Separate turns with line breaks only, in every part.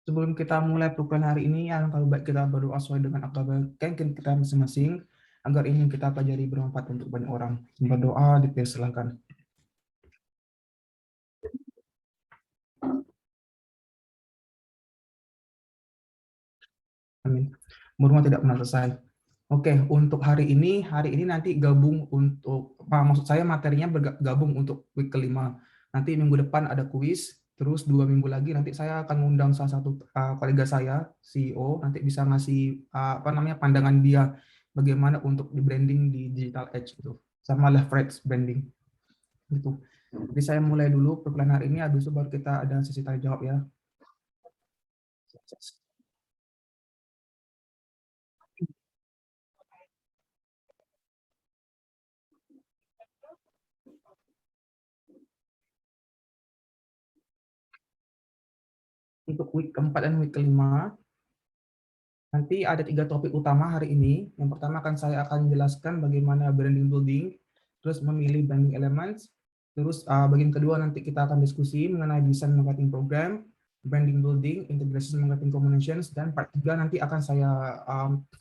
Sebelum kita mulai program hari ini, alangkah baik kita berdoa sesuai dengan agama kita masing-masing, agar ini kita pelajari bermanfaat untuk banyak orang. Berdoa, dipersilahkan. Amin. Berdoa tidak pernah selesai. Oke, untuk hari ini nanti gabung untuk, maksud saya materinya bergabung untuk week kelima. Nanti minggu depan ada kuis, terus 2 minggu lagi nanti saya akan mengundang salah satu kolega saya, CEO, nanti bisa ngasih pandangan dia bagaimana untuk di branding di digital age gitu, sama leverage branding gitu. Jadi saya mulai dulu perkuliahan hari ini, habis itu baru kita ada sesi tanya jawab ya. Untuk week keempat dan week kelima, nanti ada 3 topik utama hari ini. Yang pertama saya akan menjelaskan bagaimana branding building, terus memilih branding elements, terus bagian kedua nanti kita akan diskusi mengenai desain marketing program, branding building, integration marketing communications, dan part 3 nanti akan saya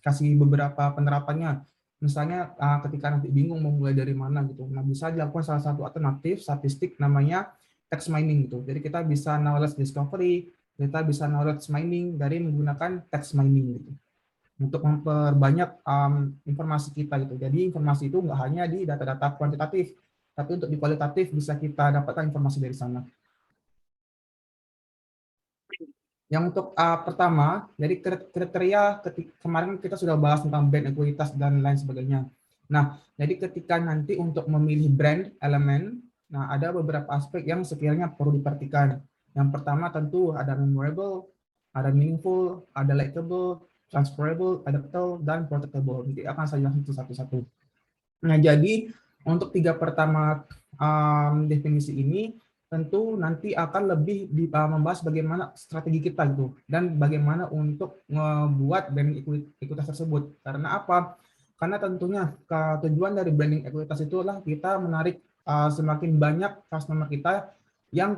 kasih beberapa penerapannya. Misalnya ketika nanti bingung mau mulai dari mana gitu. Nah, bisa dilakukan salah satu alternatif statistik namanya text mining gitu. Jadi kita bisa knowledge discovery, kita bisa knowledge mining dari menggunakan text mining gitu untuk memperbanyak informasi kita gitu. Jadi informasi itu nggak hanya di data-data kuantitatif, tapi untuk di kualitatif bisa kita dapatkan informasi dari sana. Yang untuk pertama, dari kriteria kemarin kita sudah bahas tentang brand ekuitas dan lain sebagainya. Nah, jadi ketika nanti untuk memilih brand elemen, nah ada beberapa aspek yang sekiranya perlu diperhatikan. Yang pertama tentu ada memorable, ada meaningful, ada likable, transferable, adaptable, dan protectable. Jadi akan saya jelaskan satu-satu. Nah, jadi untuk 3 pertama definisi ini tentu nanti akan lebih membahas bagaimana strategi kita gitu dan bagaimana untuk membuat branding ekuitas tersebut. Karena apa? Karena tentunya tujuan dari branding ekuitas itulah kita menarik semakin banyak customer kita yang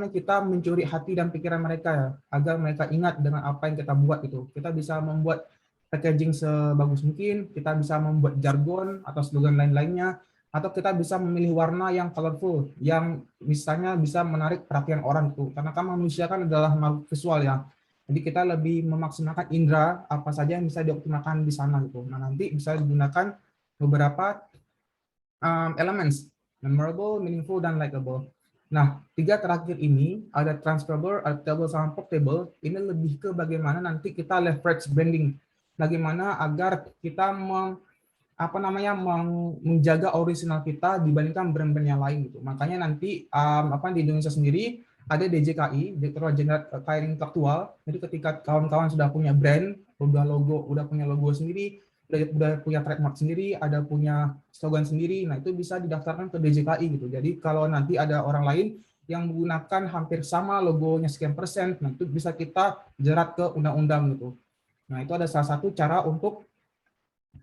kita mencuri hati dan pikiran mereka ya, agar mereka ingat dengan apa yang kita buat itu. Kita bisa membuat packaging sebagus mungkin, kita bisa membuat jargon atau slogan lain-lainnya, atau kita bisa memilih warna yang colorful, yang misalnya bisa menarik perhatian orang tuh. Karena kan manusia kan adalah makhluk visual ya. Jadi kita lebih memaksimalkan indera apa saja yang bisa dioptimalkan di sana gitu. Nah, nanti bisa digunakan beberapa elements, memorable, meaningful, dan likable. Nah, 3 terakhir ini ada transferable, adaptable, sama portable. Ini lebih ke bagaimana nanti kita leverage branding, bagaimana agar kita menjaga original kita dibandingkan brand-brand yang lain gitu. Makanya nanti di Indonesia sendiri ada DJKI, Direktorat Jenderal Kekayaan Intelektual. Jadi ketika kawan-kawan sudah punya brand, udah punya logo sendiri, udah punya trademark sendiri, ada punya slogan sendiri, nah itu bisa didaftarkan ke DJKI gitu. Jadi kalau nanti ada orang lain yang menggunakan hampir sama logonya sekian persen, nah itu bisa kita jerat ke undang-undang gitu. Nah, itu ada salah satu cara untuk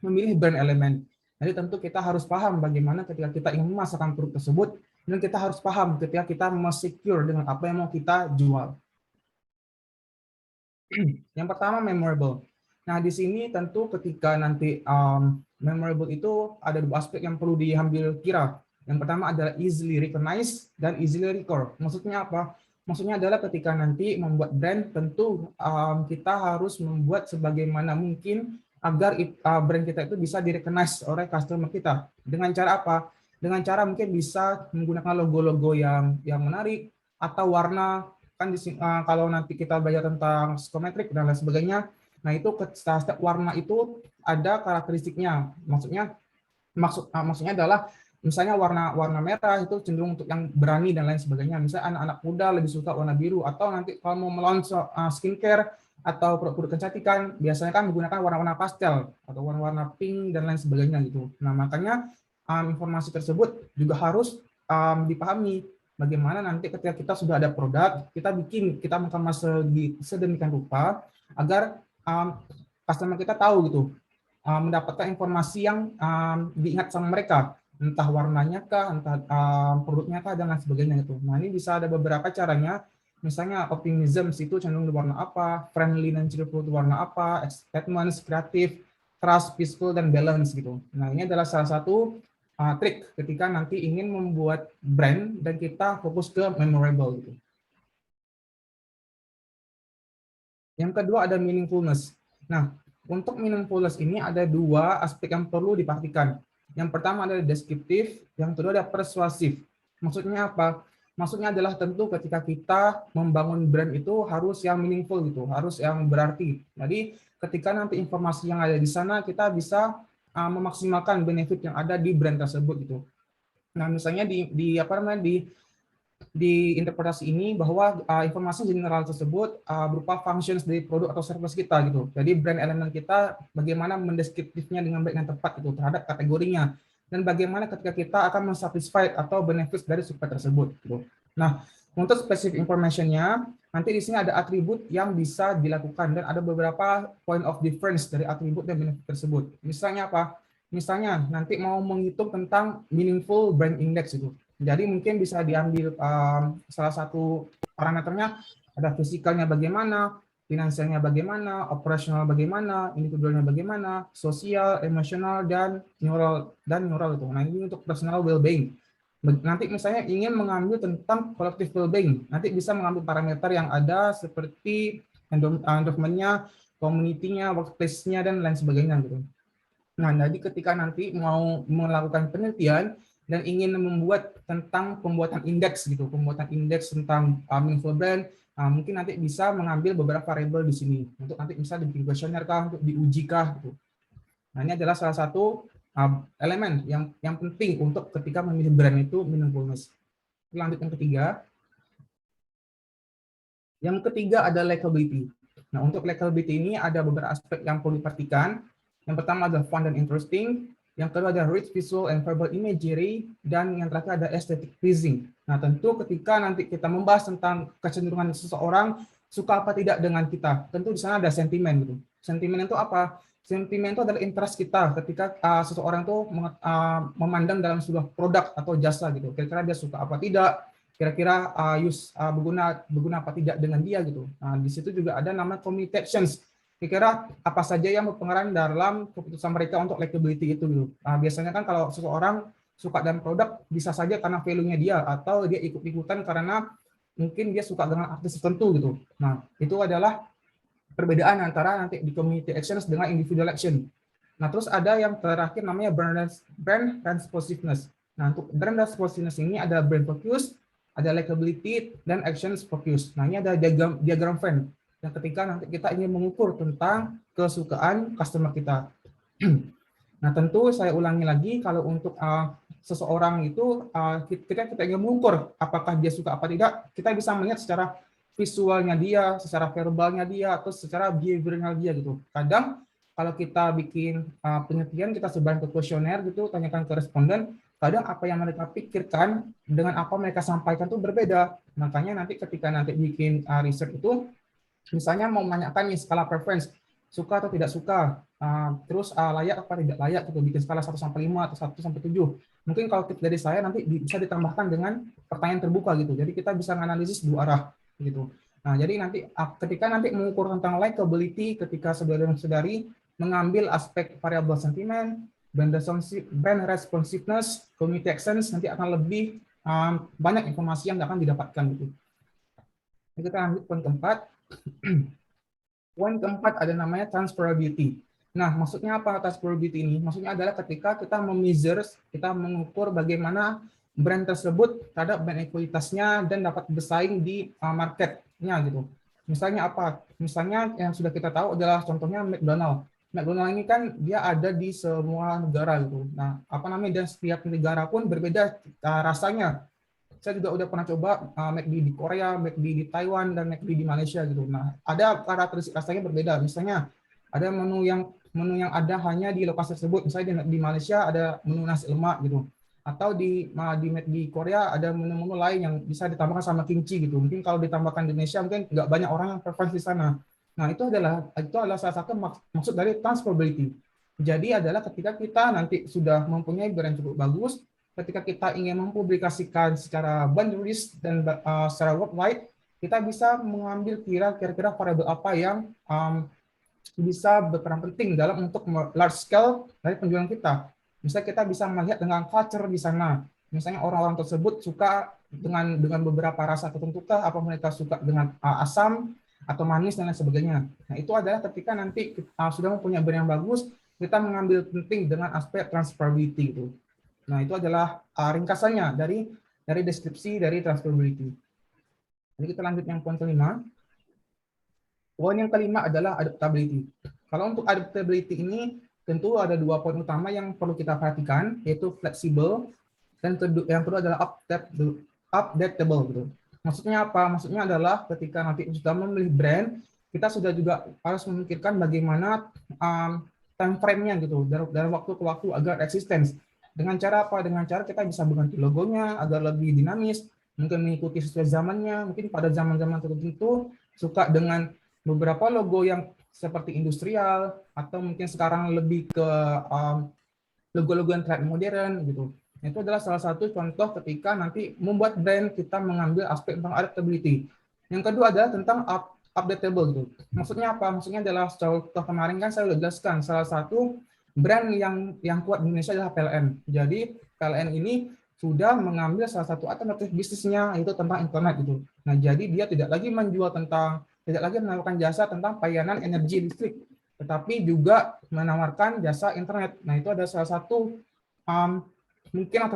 memilih brand elemen. Jadi tentu kita harus paham bagaimana ketika kita ingin memasarkan produk tersebut, dan kita harus paham ketika kita secure dengan apa yang mau kita jual. Yang pertama memorable. Nah, di sini tentu ketika nanti memorable itu ada 2 aspek yang perlu diambil kira. Yang pertama adalah easily recognize dan easily recall. Maksudnya apa? Maksudnya adalah ketika nanti membuat brand, tentu kita harus membuat sebagaimana mungkin agar brand kita itu bisa direcognize oleh customer kita. Dengan cara apa? Dengan cara mungkin bisa menggunakan logo-logo yang menarik, atau warna. Kan kalau nanti kita belajar tentang psikometrik dan lain sebagainya, nah itu setiap warna itu ada karakteristiknya. Maksudnya adalah misalnya warna merah itu cenderung untuk yang berani dan lain sebagainya. Misalnya anak-anak muda lebih suka warna biru, atau nanti kalau mau melaunch skincare atau produk kecantikan biasanya kan menggunakan warna-warna pastel atau warna-warna pink dan lain sebagainya gitu. Nah, makanya informasi tersebut juga harus dipahami. Bagaimana nanti ketika kita sudah ada produk, kita mengemas sedemikian rupa agar customer kita tahu gitu, mendapatkan informasi yang diingat sama mereka, entah warnanya kah, entah produknya kah, dan lain sebagainya itu. Nah, ini bisa ada beberapa caranya. Misalnya optimism itu cenderung berwarna apa, friendly dan cheerful itu warna apa, excitement, kreatif, trust, peaceful, dan balance gitu. Nah, ini adalah salah satu trik ketika nanti ingin membuat brand dan kita fokus ke memorable gitu. Yang kedua ada meaningfulness. Nah, untuk meaningfulness ini ada dua aspek yang perlu diperhatikan. Yang pertama adalah deskriptif, yang kedua adalah persuasif. Maksudnya apa? Maksudnya adalah tentu ketika kita membangun brand itu harus yang meaningful gitu, harus yang berarti. Jadi ketika nanti informasi yang ada di sana kita bisa memaksimalkan benefit yang ada di brand tersebut gitu. Nah, misalnya di apa namanya di interpretasi ini bahwa informasi general tersebut berupa functions dari produk atau service kita gitu. Jadi brand elemen kita bagaimana mendeskriptifnya dengan baik dan tepat itu terhadap kategorinya dan bagaimana ketika kita akan mensatisfy atau benefits dari supply tersebut gitu. Nah, untuk specific information-nya nanti di sini ada atribut yang bisa dilakukan dan ada beberapa point of difference dari atribut dan benefit tersebut. Misalnya apa? Misalnya nanti mau menghitung tentang meaningful brand index itu. Jadi mungkin bisa diambil salah satu parameternya ada fisikalnya bagaimana, finansialnya bagaimana, operasional bagaimana, individualnya bagaimana, sosial, emosional, dan neural itu. Nah, ini untuk personal well-being. Nanti misalnya ingin mengambil tentang collective well-being, nanti bisa mengambil parameter yang ada seperti endorsementnya, community-nya, workplace-nya, dan lain sebagainya gitu. Nah, jadi ketika nanti mau melakukan penelitian dan ingin membuat tentang pembuatan indeks gitu, pembuatan indeks tentang meaningful brand, mungkin nanti bisa mengambil beberapa variabel di sini untuk nanti bisa dibikin kuesioner kah, untuk diuji kah gitu. Nah, ini adalah salah satu elemen yang penting untuk ketika memilih brand itu meaningfulness. Lanjut yang ketiga. Yang ketiga ada likability. Nah, untuk likability ini ada beberapa aspek yang perlu diperhatikan. Yang pertama adalah fun dan interesting. Yang kedua ada rich visual and verbal imagery. Dan yang terakhir ada aesthetic pleasing. Nah, tentu ketika nanti kita membahas tentang kecenderungan seseorang suka apa tidak dengan kita, tentu di sana ada sentimen gitu. Sentimen itu apa? Sentimen itu adalah interest kita ketika seseorang itu memandang dalam sebuah produk atau jasa gitu. Kira-kira dia suka apa tidak, kira-kira berguna apa tidak dengan dia gitu. Nah, di situ juga ada nama communications. Kira-kira apa saja yang berpengaruh dalam keputusan mereka untuk likability itu gitu. Nah, biasanya kan kalau seseorang suka dengan produk bisa saja karena value-nya dia atau dia ikut-ikutan karena mungkin dia suka dengan artis tertentu gitu. Nah, itu adalah perbedaan antara nanti di community actions dengan individual action. Nah, terus ada yang terakhir namanya brand responsiveness. Nah, untuk brand responsiveness ini ada brand focus, ada likability, dan actions focus. Nah, ini ada diagram Venn. Dan ketika nanti kita ingin mengukur tentang kesukaan customer kita. Nah, tentu saya ulangi lagi, kalau untuk seseorang itu, kita ingin mengukur apakah dia suka apa tidak, kita bisa melihat secara visualnya dia, secara verbalnya dia, atau secara behaviornya dia gitu. Kadang kalau kita bikin penelitian, kita sebarkan ke kuesioner gitu, tanyakan ke responden, kadang apa yang mereka pikirkan dengan apa mereka sampaikan itu berbeda. Makanya nanti ketika nanti bikin research itu, misalnya mau menanyakan nih skala preference, suka atau tidak suka, terus layak apa tidak layak gitu, bikin skala 1 sampai 5 atau 1 sampai 7. Mungkin kalau tips dari saya nanti bisa ditambahkan dengan pertanyaan terbuka gitu. Jadi kita bisa menganalisis dua arah gitu. Nah, jadi nanti ketika nanti mengukur tentang likability, ketika saudara-saudari mengambil aspek variabel sentimen, brand responsiveness, community actions, nanti akan lebih banyak informasi yang akan didapatkan gitu. Jadi kita lanjut poin keempat. Poin keempat ada namanya transferability. Nah, maksudnya apa transferability ini? Maksudnya adalah ketika kita measures, kita mengukur bagaimana brand tersebut terhadap brand ekuitasnya dan dapat bersaing di marketnya gitu. Misalnya apa? Misalnya yang sudah kita tahu adalah contohnya McDonald. McDonald ini kan dia ada di semua negara gitu. Nah, apa namanya, dan setiap negara pun berbeda rasanya. Saya juga udah pernah coba McD di Korea, McD di Taiwan, dan McD di Malaysia gitu. Nah, ada karakteristik rasanya berbeda. Misalnya ada menu yang ada hanya di lokasi tersebut. Misalnya di Malaysia ada menu nasi lemak gitu. Atau di McD Korea ada menu-menu lain yang bisa ditambahkan sama kimchi gitu. Mungkin kalau ditambahkan di Indonesia mungkin nggak banyak orang yang preferensi di sana. Nah, itu adalah salah satu maksud dari transferability. Jadi adalah ketika kita nanti sudah mempunyai brand cukup bagus, ketika kita ingin mempublikasikan secara bandwidth dan secara worldwide, kita bisa mengambil kira-kira variabel apa yang bisa berperan penting dalam untuk large scale dari penjualan kita. Misalnya kita bisa melihat dengan culture di sana. Misalnya orang-orang tersebut suka dengan beberapa rasa tertentu kah, apa mereka suka dengan asam atau manis dan lain sebagainya. Nah, itu adalah ketika nanti sudah mempunyai brand yang bagus, kita mengambil penting dengan aspek transferability itu. Nah, itu adalah ringkasannya dari deskripsi dari transferability. Jadi kita lanjut yang poin kelima. Poin yang kelima adalah adaptability. Kalau untuk adaptability ini tentu ada dua poin utama yang perlu kita perhatikan, yaitu fleksibel dan yang kedua adalah updatable gitu. Maksudnya apa? Maksudnya adalah ketika nanti sudah memilih brand, kita sudah juga harus memikirkan bagaimana time frame-nya gitu dari waktu ke waktu agar eksisten. Dengan cara apa? Dengan cara kita bisa mengganti logonya agar lebih dinamis, mungkin mengikuti sesuai zamannya. Mungkin pada zaman-zaman tertentu suka dengan beberapa logo yang seperti industrial atau mungkin sekarang lebih ke logo-logo yang trend modern gitu. Itu adalah salah satu contoh ketika nanti membuat brand kita mengambil aspek tentang adaptability. Yang kedua adalah tentang updatable gitu. Maksudnya apa? Maksudnya adalah contoh kemarin kan saya sudah jelaskan salah satu brand yang kuat di Indonesia adalah PLN. Jadi PLN ini sudah mengambil salah satu alternatif bisnisnya itu tentang internet gitu. Nah, jadi dia tidak lagi menjual tidak lagi menawarkan jasa tentang pelayanan energi listrik, tetapi juga menawarkan jasa internet. Nah, itu ada salah satu mungkin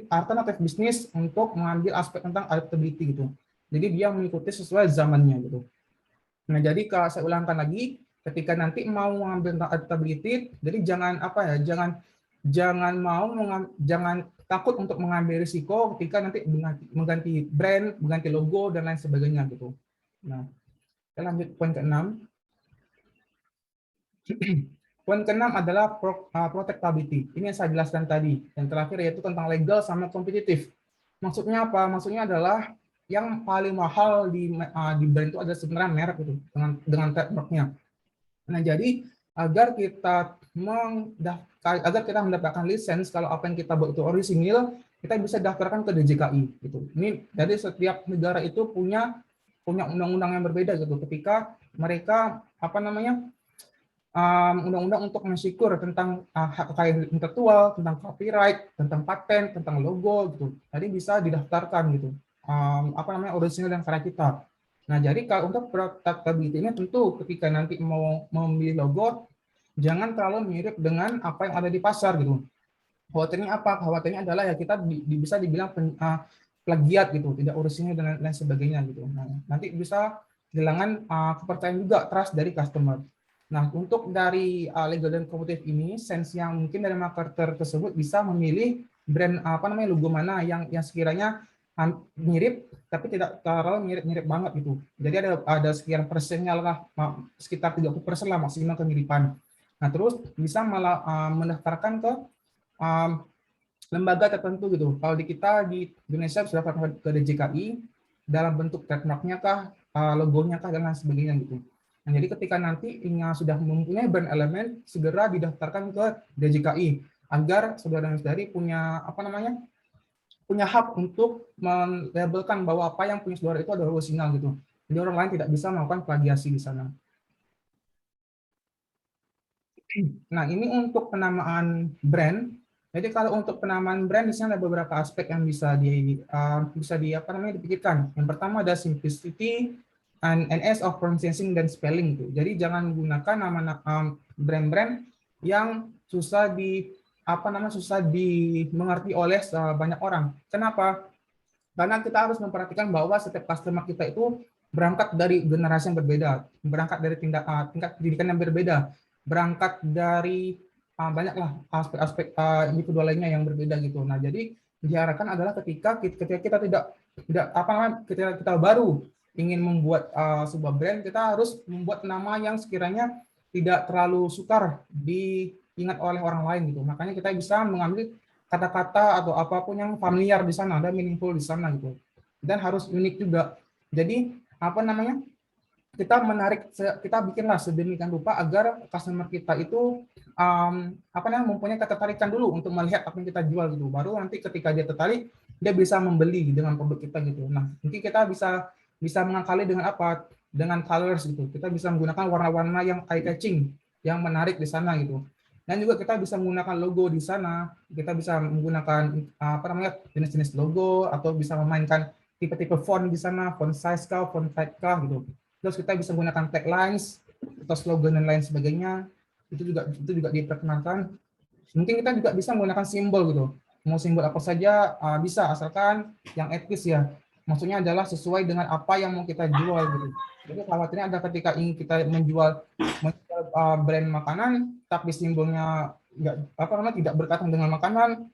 alternatif bisnis untuk mengambil aspek tentang adaptability gitu. Jadi dia mengikuti sesuai zamannya gitu. Nah, jadi kalau saya ulangkan lagi, ketika nanti mau mengambil tentang adaptability, jadi jangan jangan takut untuk mengambil risiko ketika nanti mengganti brand, mengganti logo dan lain sebagainya gitu. Nah, kita lanjut poin ke-6. Poin ke-6 adalah protectability. Ini yang saya jelaskan tadi. Yang terakhir yaitu tentang legal sama kompetitif. Maksudnya apa? Maksudnya adalah yang paling mahal di brand itu adalah sebenarnya merek itu dengan trademarknya. Nah, jadi agar kita mendapatkan lisensi kalau apa yang kita buat itu orisinil, kita bisa daftarkan ke DJKI gitu. Ini jadi setiap negara itu punya undang-undang yang berbeda gitu. Ketika mereka undang-undang untuk mensyukur tentang hak kekayaan intelektual, tentang copyright, tentang paten, tentang logo gitu. Jadi bisa didaftarkan gitu. Orisinil dan karya kita. Nah, jadi kalau untuk protectability ini tentu ketika nanti mau memilih logo, jangan terlalu mirip dengan apa yang ada di pasar gitu. Khawatirnya apa? Khawatirnya adalah ya kita bisa dibilang plagiat gitu, tidak orisinil dan lain sebagainya gitu. Nah, nanti bisa kehilangan kepercayaan juga, trust dari customer. Nah, untuk dari legal dan kompetitif ini, sense yang mungkin dari marketer tersebut bisa memilih brand logo mana yang sekiranya mirip tapi tidak terlalu mirip-mirip banget gitu. Jadi ada sekian persennya lah, sekitar 30% lah maksimal kemiripan. Nah, terus bisa malah mendaftarkan ke lembaga tertentu gitu. Kalau di kita di Indonesia sudah ke DJKI dalam bentuk trademarknya kah, logonya kah dan lain sebagainya gitu. Nah, jadi ketika nanti sudah mempunyai brand elemen, segera didaftarkan ke DJKI agar saudara-saudari punya punya hak untuk melabelkan bahwa apa yang punya saudara itu adalah original gitu. Jadi orang lain tidak bisa melakukan plagiasi di sana. Nah, ini untuk penamaan brand. Jadi kalau untuk penamaan brand di sini ada beberapa aspek yang bisa dipikirkan. Yang pertama ada simplicity and ease of pronunciation dan spelling itu. Jadi jangan gunakan nama brand-brand yang susah dimengerti oleh banyak orang. Kenapa? Karena kita harus memperhatikan bahwa setiap customer kita itu berangkat dari generasi yang berbeda, berangkat dari tingkat pendidikan yang berbeda, berangkat dari banyaklah aspek-aspek individual lainnya yang berbeda gitu. Nah, jadi diharapkan adalah ketika kita ketika kita baru ingin membuat sebuah brand, kita harus membuat nama yang sekiranya tidak terlalu sukar diingat oleh orang lain gitu. Makanya kita bisa mengambil kata-kata atau apapun yang familiar di sana, ada meaningful di sana gitu. Dan harus unik juga. Jadi kita bikinlah sedemikian rupa agar customer kita itu mempunyai ketertarikan dulu untuk melihat apa yang kita jual gitu. Baru nanti ketika dia tertarik, dia bisa membeli dengan produk kita gitu. Nah, nanti kita bisa bisa mengakali dengan apa? Dengan colors gitu. Kita bisa menggunakan warna-warna yang eye catching, yang menarik di sana gitu. Dan juga kita bisa menggunakan logo di sana. Kita bisa menggunakan apa namanya jenis-jenis logo atau bisa memainkan tipe-tipe font di sana, font size kah, font type kah gitu. Terus kita bisa menggunakan taglines atau slogan dan lain sebagainya. Itu juga diperkenankan. Mungkin kita juga bisa menggunakan simbol gitu. Mau simbol apa saja bisa, asalkan yang etis ya. Maksudnya adalah sesuai dengan apa yang mau kita jual gitu. Jadi khawatirnya ada ketika ingin kita menjual brand makanan, tapi simbolnya nggak apa namanya tidak berkaitan dengan makanan,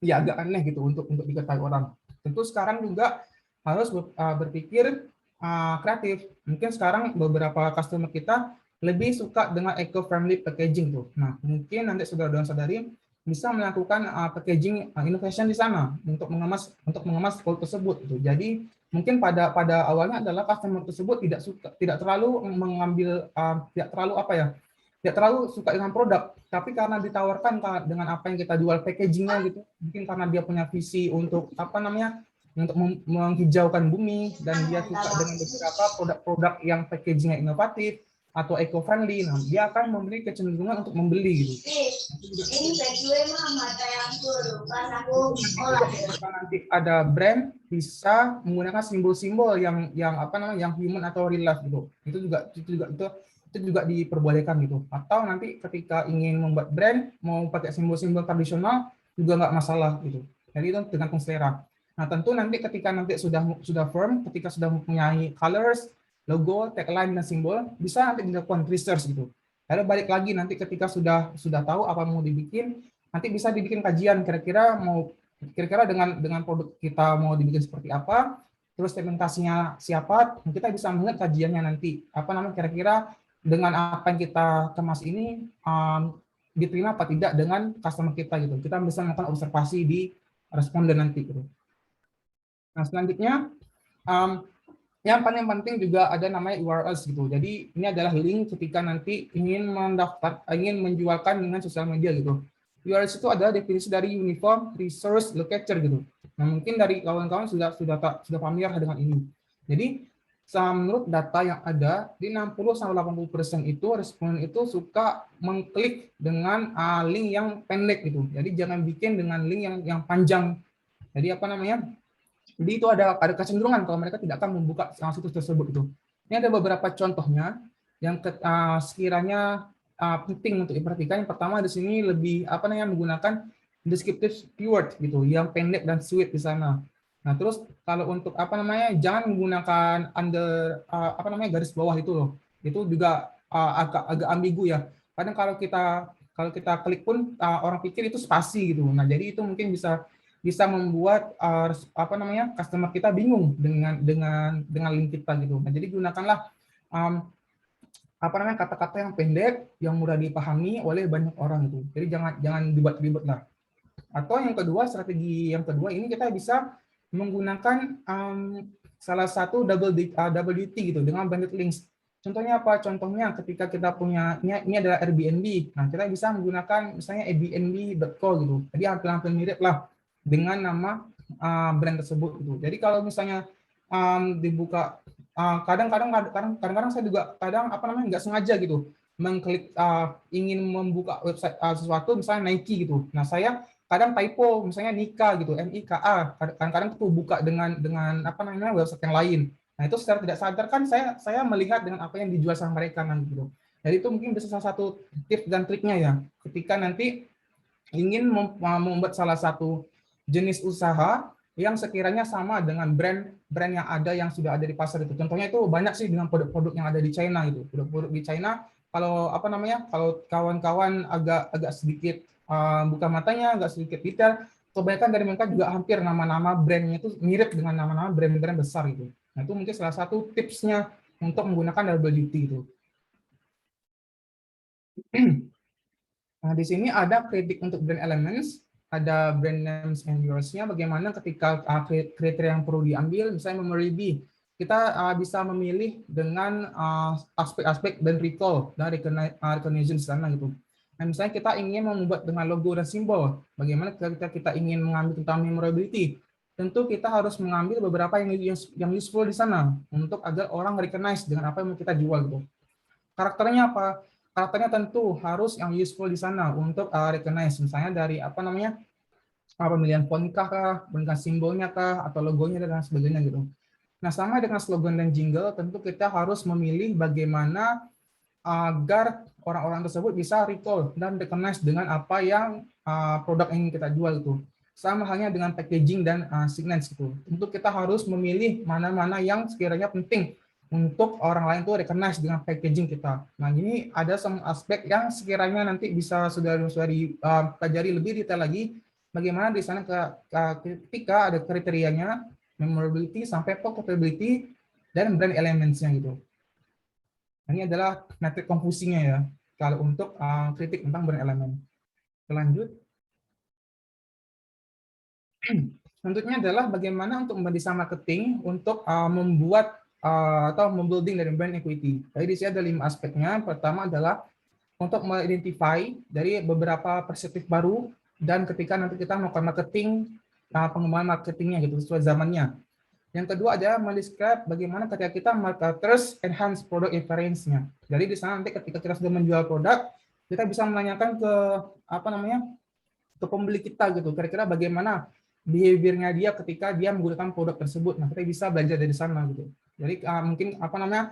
ya agak aneh gitu untuk diketahui orang. Tentu sekarang juga harus berpikir kreatif. Mungkin sekarang beberapa customer kita lebih suka dengan eco-friendly packaging tuh. Nah, mungkin nanti saudara-saudara sadari bisa melakukan packaging innovation di sana untuk mengemas produk tersebut. Gitu. Jadi mungkin pada awalnya adalah customer tersebut tidak terlalu mengambil tidak terlalu apa ya tidak terlalu suka dengan produk, tapi karena ditawarkan dengan apa yang kita jual packagingnya gitu, mungkin karena dia punya visi untuk apa namanya untuk menghijaukan bumi dan dia suka dengan beberapa produk-produk yang packagingnya inovatif atau eco-friendly, nah dia akan memiliki kecenderungan untuk membeli gitu. Nanti ada brand bisa menggunakan simbol-simbol yang apa namanya yang human atau real life gitu. Itu juga diperbolehkan gitu. Atau nanti ketika ingin membuat brand mau pakai simbol-simbol tradisional juga nggak masalah gitu. Jadi itu tergantung selera. Nah tentu nanti ketika nanti sudah firm, ketika sudah mempunyai colors, logo, tagline dan simbol, bisa nanti dilakukan research gitu. Lalu balik lagi nanti ketika sudah tahu apa mau dibikin, nanti bisa dibikin kajian kira-kira dengan produk kita mau dibikin seperti apa, terus segmentasinya siapa, kita bisa melihat kajiannya nanti apa namanya kira-kira dengan apa yang kita kemas ini diterima apa tidak dengan customer kita gitu. Kita bisa melakukan observasi di responden nanti gitu. Nah selanjutnya yang paling penting juga ada namanya URLs gitu. Jadi ini adalah link ketika nanti ingin menjualkan dengan sosial media gitu. URLs itu adalah definisi dari Uniform Resource Locator gitu. Nah mungkin dari kawan-kawan sudah familiar dengan ini. Jadi menurut data yang ada di 60-80% itu responden itu suka mengklik dengan link yang pendek gitu. Jadi jangan bikin dengan link yang panjang. Jadi apa namanya? Jadi itu ada kecenderungan kalau mereka tidak akan membuka situs tersebut itu. Ini ada beberapa contohnya yang sekiranya penting untuk diperhatikan. Yang pertama di sini lebih apa namanya menggunakan descriptive keyword gitu, yang pendek dan sweet di sana. Nah, terus kalau untuk apa namanya jangan menggunakan apa namanya garis bawah itu loh. Itu juga agak ambigu ya. Kadang kalau kita klik pun orang pikir itu spasi gitu. Nah, jadi itu mungkin bisa membuat apa namanya customer kita bingung dengan link kita gitu. Nah, jadi gunakanlah apa namanya kata-kata yang pendek, yang mudah dipahami oleh banyak orang itu. Jadi jangan dibuat-ribet lah. Atau yang kedua, strategi yang kedua ini kita bisa menggunakan salah satu WT gitu dengan branded links. Contohnya apa? Contohnya ketika kita punya ini adalah Airbnb. Nah, kita bisa menggunakan misalnya airbnb.co gitu. Jadi hampir-hampir mirip lah dengan nama brand tersebut gitu. Jadi kalau misalnya dibuka kadang-kadang saya juga kadang apa namanya nggak sengaja gitu mengklik ingin membuka website sesuatu misalnya Nike gitu. Nah, saya kadang typo misalnya Nika gitu, NIKA. Kadang-kadang tuh buka dengan apa namanya website yang lain. Nah, itu secara tidak sadar kan saya melihat dengan apa yang dijual sama mereka kan gitu. Jadi itu mungkin bisa salah satu tips dan triknya ya. Ketika nanti ingin membuat salah satu jenis usaha yang sekiranya sama dengan brand yang ada yang sudah ada di pasar itu. Contohnya itu banyak sih dengan produk-produk yang ada di China itu. Produk-produk di China kalau apa namanya kalau kawan-kawan agak sedikit buka matanya, agak sedikit detail, kebanyakan dari mereka juga hampir nama-nama brandnya itu mirip dengan nama-nama brand-brand besar gitu. Nah itu mungkin salah satu tipsnya untuk menggunakan WT itu. Nah, di sini ada kritik untuk brand elements, ada brand names and yours-nya, bagaimana ketika kriteria yang perlu diambil, misalnya memory B, kita bisa memilih dengan aspek-aspek dan recall, dan recognition di sana gitu. Nah, misalnya kita ingin membuat dengan logo dan simbol, bagaimana ketika kita ingin mengambil tentang memorability, tentu kita harus mengambil beberapa yang useful di sana untuk agar orang recognize dengan apa yang kita jual gitu. Karakternya apa? Karakternya tentu harus yang useful di sana untuk recognize, misalnya dari apa namanya, pemilihan font kah, pemilihan simbolnya kah, atau logonya dan sebagainya gitu. Nah, sama dengan slogan dan jingle, tentu kita harus memilih bagaimana agar orang-orang tersebut bisa recall dan recognize dengan apa yang produk yang kita jual itu. Sama halnya dengan packaging dan signage gitu. Tentu kita harus memilih mana-mana yang sekiranya penting untuk orang lain tuh recognize dengan packaging kita. Nah, ini ada some aspek yang sekiranya nanti bisa sudah dipelajari lebih detail lagi bagaimana di sana ketika ada kriterianya memorability sampai pocketability dan brand elements-nya gitu. Ini adalah metrik komposisinya ya, kalau untuk kritik tentang brand elemen. Lanjut. Selanjutnya adalah bagaimana untuk mendesain marketing untuk membuat atau membuilding dari brand equity. Jadi di sini ada 5 aspeknya. Pertama adalah untuk mengidentify dari beberapa perspektif baru dan ketika nanti kita melakukan marketing, pengembangan marketingnya gitu sesuai zamannya. Yang kedua adalah mendescribe bagaimana ketika kita marketers enhance product experience-nya. Jadi di sana nanti ketika kita sudah menjual produk, kita bisa menanyakan ke apa namanya, ke pembeli kita gitu. Kira-kira bagaimana behavior-nya dia ketika dia menggunakan produk tersebut. Nah, kita bisa belajar dari sana gitu. Jadi mungkin apa namanya,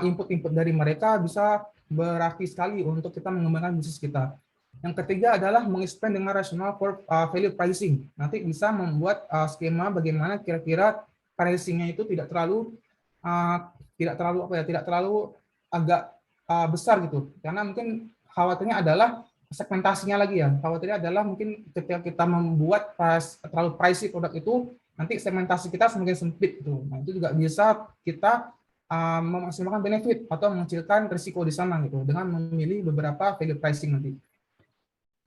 input-input dari mereka bisa berarti sekali untuk kita mengembangkan bisnis kita. Yang ketiga adalah meng-expand dengan rational for value pricing. Nanti bisa membuat skema bagaimana kira-kira pricing-nya itu tidak terlalu tidak terlalu agak besar gitu. Karena mungkin khawatirnya adalah segmentasinya lagi ya. Khawatirnya adalah mungkin ketika kita membuat terlalu pricey produk itu, nanti segmentasi kita semakin sempit gitu. Nah, itu juga bisa kita memaksimalkan benefit atau mengecilkan risiko di sana gitu dengan memilih beberapa value pricing nanti.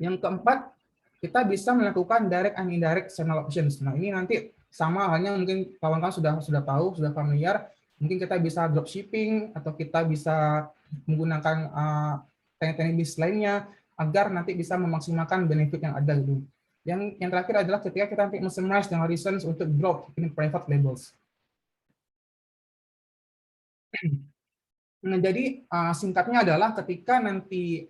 Yang keempat, kita bisa melakukan direct and indirect channel options. Nah, ini nanti sama halnya mungkin kawan-kawan sudah tahu, sudah familiar. Mungkin kita bisa dropshipping atau kita bisa menggunakan teknik-teknik bisnis lainnya agar nanti bisa memaksimalkan benefit yang ada gitu. Yang terakhir adalah ketika kita nanti men-summarize dengan reasons untuk drop in private labels. Nah, jadi singkatnya adalah ketika nanti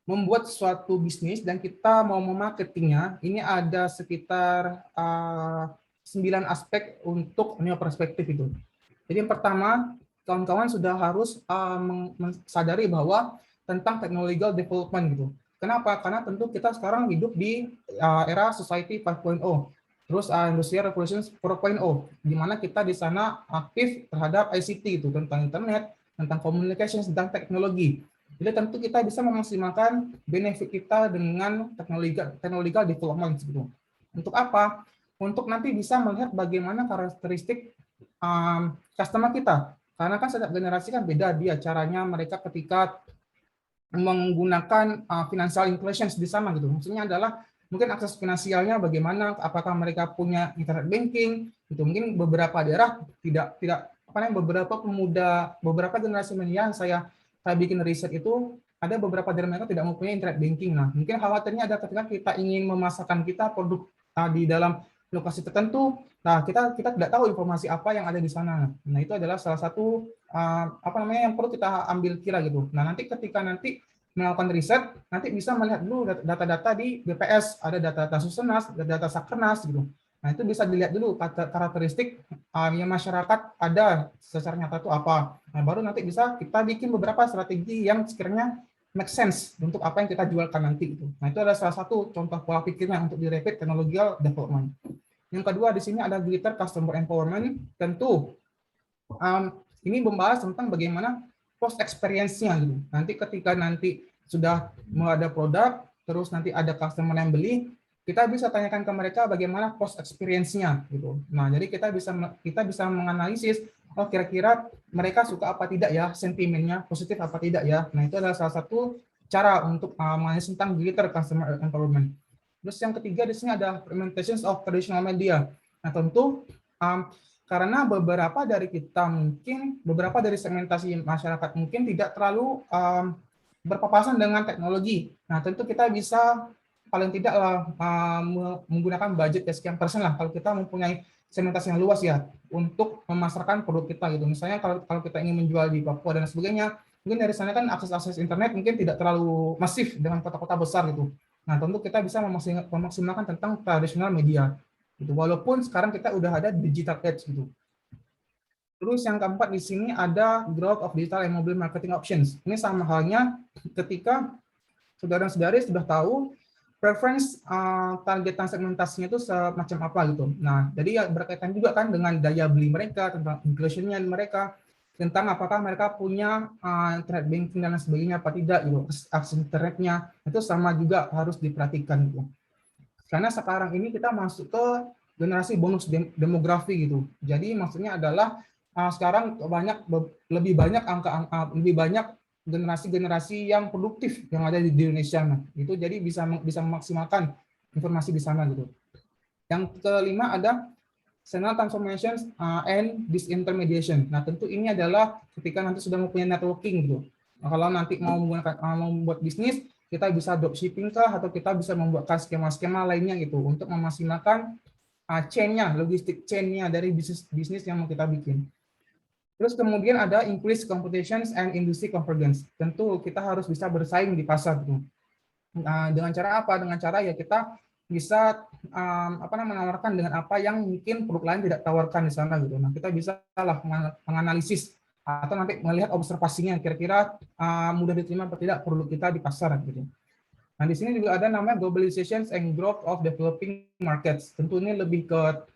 membuat suatu bisnis dan kita mau memarketingnya, ini ada sekitar 9 aspek untuk neo perspektif itu. Jadi yang pertama, kawan-kawan sudah harus sadari bahwa tentang technological development gitu. Kenapa? Karena tentu kita sekarang hidup di era society 5.0, terus industrial revolution 4.0, di mana kita di sana aktif terhadap ICT itu, tentang internet, tentang communication, tentang teknologi. Jadi tentu kita bisa memaksimalkan benefit kita dengan technological development gitu. Untuk apa? Untuk nanti bisa melihat bagaimana karakteristik customer kita. Karena kan setiap generasi kan beda dia caranya mereka ketika menggunakan financial inclusion di sana gitu. Maksudnya adalah mungkin akses finansialnya bagaimana, apakah mereka punya internet banking, itu mungkin beberapa daerah tidak apa namanya, beberapa generasi milenial saya bikin riset itu ada beberapa dari mereka tidak mempunyai internet banking. Nah, mungkin khawatirnya ada ketika kita ingin memasarkan kita produk di dalam lokasi tertentu, nah kita tidak tahu informasi apa yang ada di sana. Nah, itu adalah salah satu apa namanya yang perlu kita ambil kira gitu. Nah, nanti ketika melakukan riset, nanti bisa melihat dulu data-data di BPS, ada data-data Susenas, data Sakernas gitu. Nah, itu bisa dilihat dulu karakteristik yang masyarakat ada secara nyata itu apa. Nah, baru nanti bisa kita bikin beberapa strategi yang sekiranya make sense untuk apa yang kita jualkan nanti itu. Nah, itu adalah salah satu contoh pola pikirnya untuk di rapid technological development. Yang kedua di sini ada glitter customer empowerment. Tentu ini membahas tentang bagaimana post experience-nya gitu. Nanti ketika sudah ada produk, terus nanti ada customer yang beli, kita bisa tanyakan ke mereka bagaimana post experience-nya gitu. Nah, jadi kita bisa menganalisis oh kira-kira mereka suka apa tidak ya, sentimennya positif apa tidak ya. Nah, itu adalah salah satu cara untuk menganalisis tentang glitter customer empowerment. Terus yang ketiga di sini ada implementations of traditional media. Nah, tentu karena beberapa dari segmentasi masyarakat mungkin tidak terlalu berpapasan dengan teknologi. Nah, tentu kita bisa paling tidak lah menggunakan budget ya sekian persen lah kalau kita mempunyai segmentasi yang luas ya untuk memasarkan produk kita gitu. Misalnya kalau kita ingin menjual di Papua dan sebagainya, mungkin dari sana kan akses internet mungkin tidak terlalu masif dengan kota-kota besar gitu. Nah, tentu kita bisa memaksimalkan tentang tradisional media gitu. Walaupun sekarang kita udah ada digital ads gitu. Terus yang keempat di sini ada growth of digital and mobile marketing options. Ini sama halnya ketika saudara-saudari sudah tahu preference targetan segmentasinya itu semacam apa gitu. Nah, jadi ya berkaitan juga kan dengan daya beli mereka, tentang inclusion-nya mereka, tentang apakah mereka punya internet banking dan sebagainya apa tidak gitu. Akses internetnya itu sama juga harus diperhatikan gitu. Karena sekarang ini kita masuk ke generasi bonus demografi gitu. Jadi maksudnya adalah sekarang lebih banyak generasi-generasi yang produktif yang ada di Indonesia. Nah, itu jadi bisa memaksimalkan informasi di sana gitu. Yang kelima ada channel transformation and disintermediation. Nah, tentu ini adalah ketika nanti sudah mempunyai networking gitu. Nah, kalau nanti mau membuat bisnis, kita bisa dropshipping kah atau kita bisa membuat skema-skema lainnya gitu untuk memaksimalkan chain-nya, logistik chain-nya dari bisnis yang mau kita bikin. Terus kemudian ada increase competitions and industry convergence. Tentu kita harus bisa bersaing di pasar gitu. Dengan cara apa? Dengan cara ya kita bisa menawarkan dengan apa yang mungkin produk lain tidak tawarkan di sana gitu. Nah, kita bisa lah menganalisis atau nanti melihat observasinya kira-kira mudah diterima atau tidak produk kita di pasar gitu. Nah, di sini juga ada namanya globalization and growth of developing markets. Tentu ini lebih ke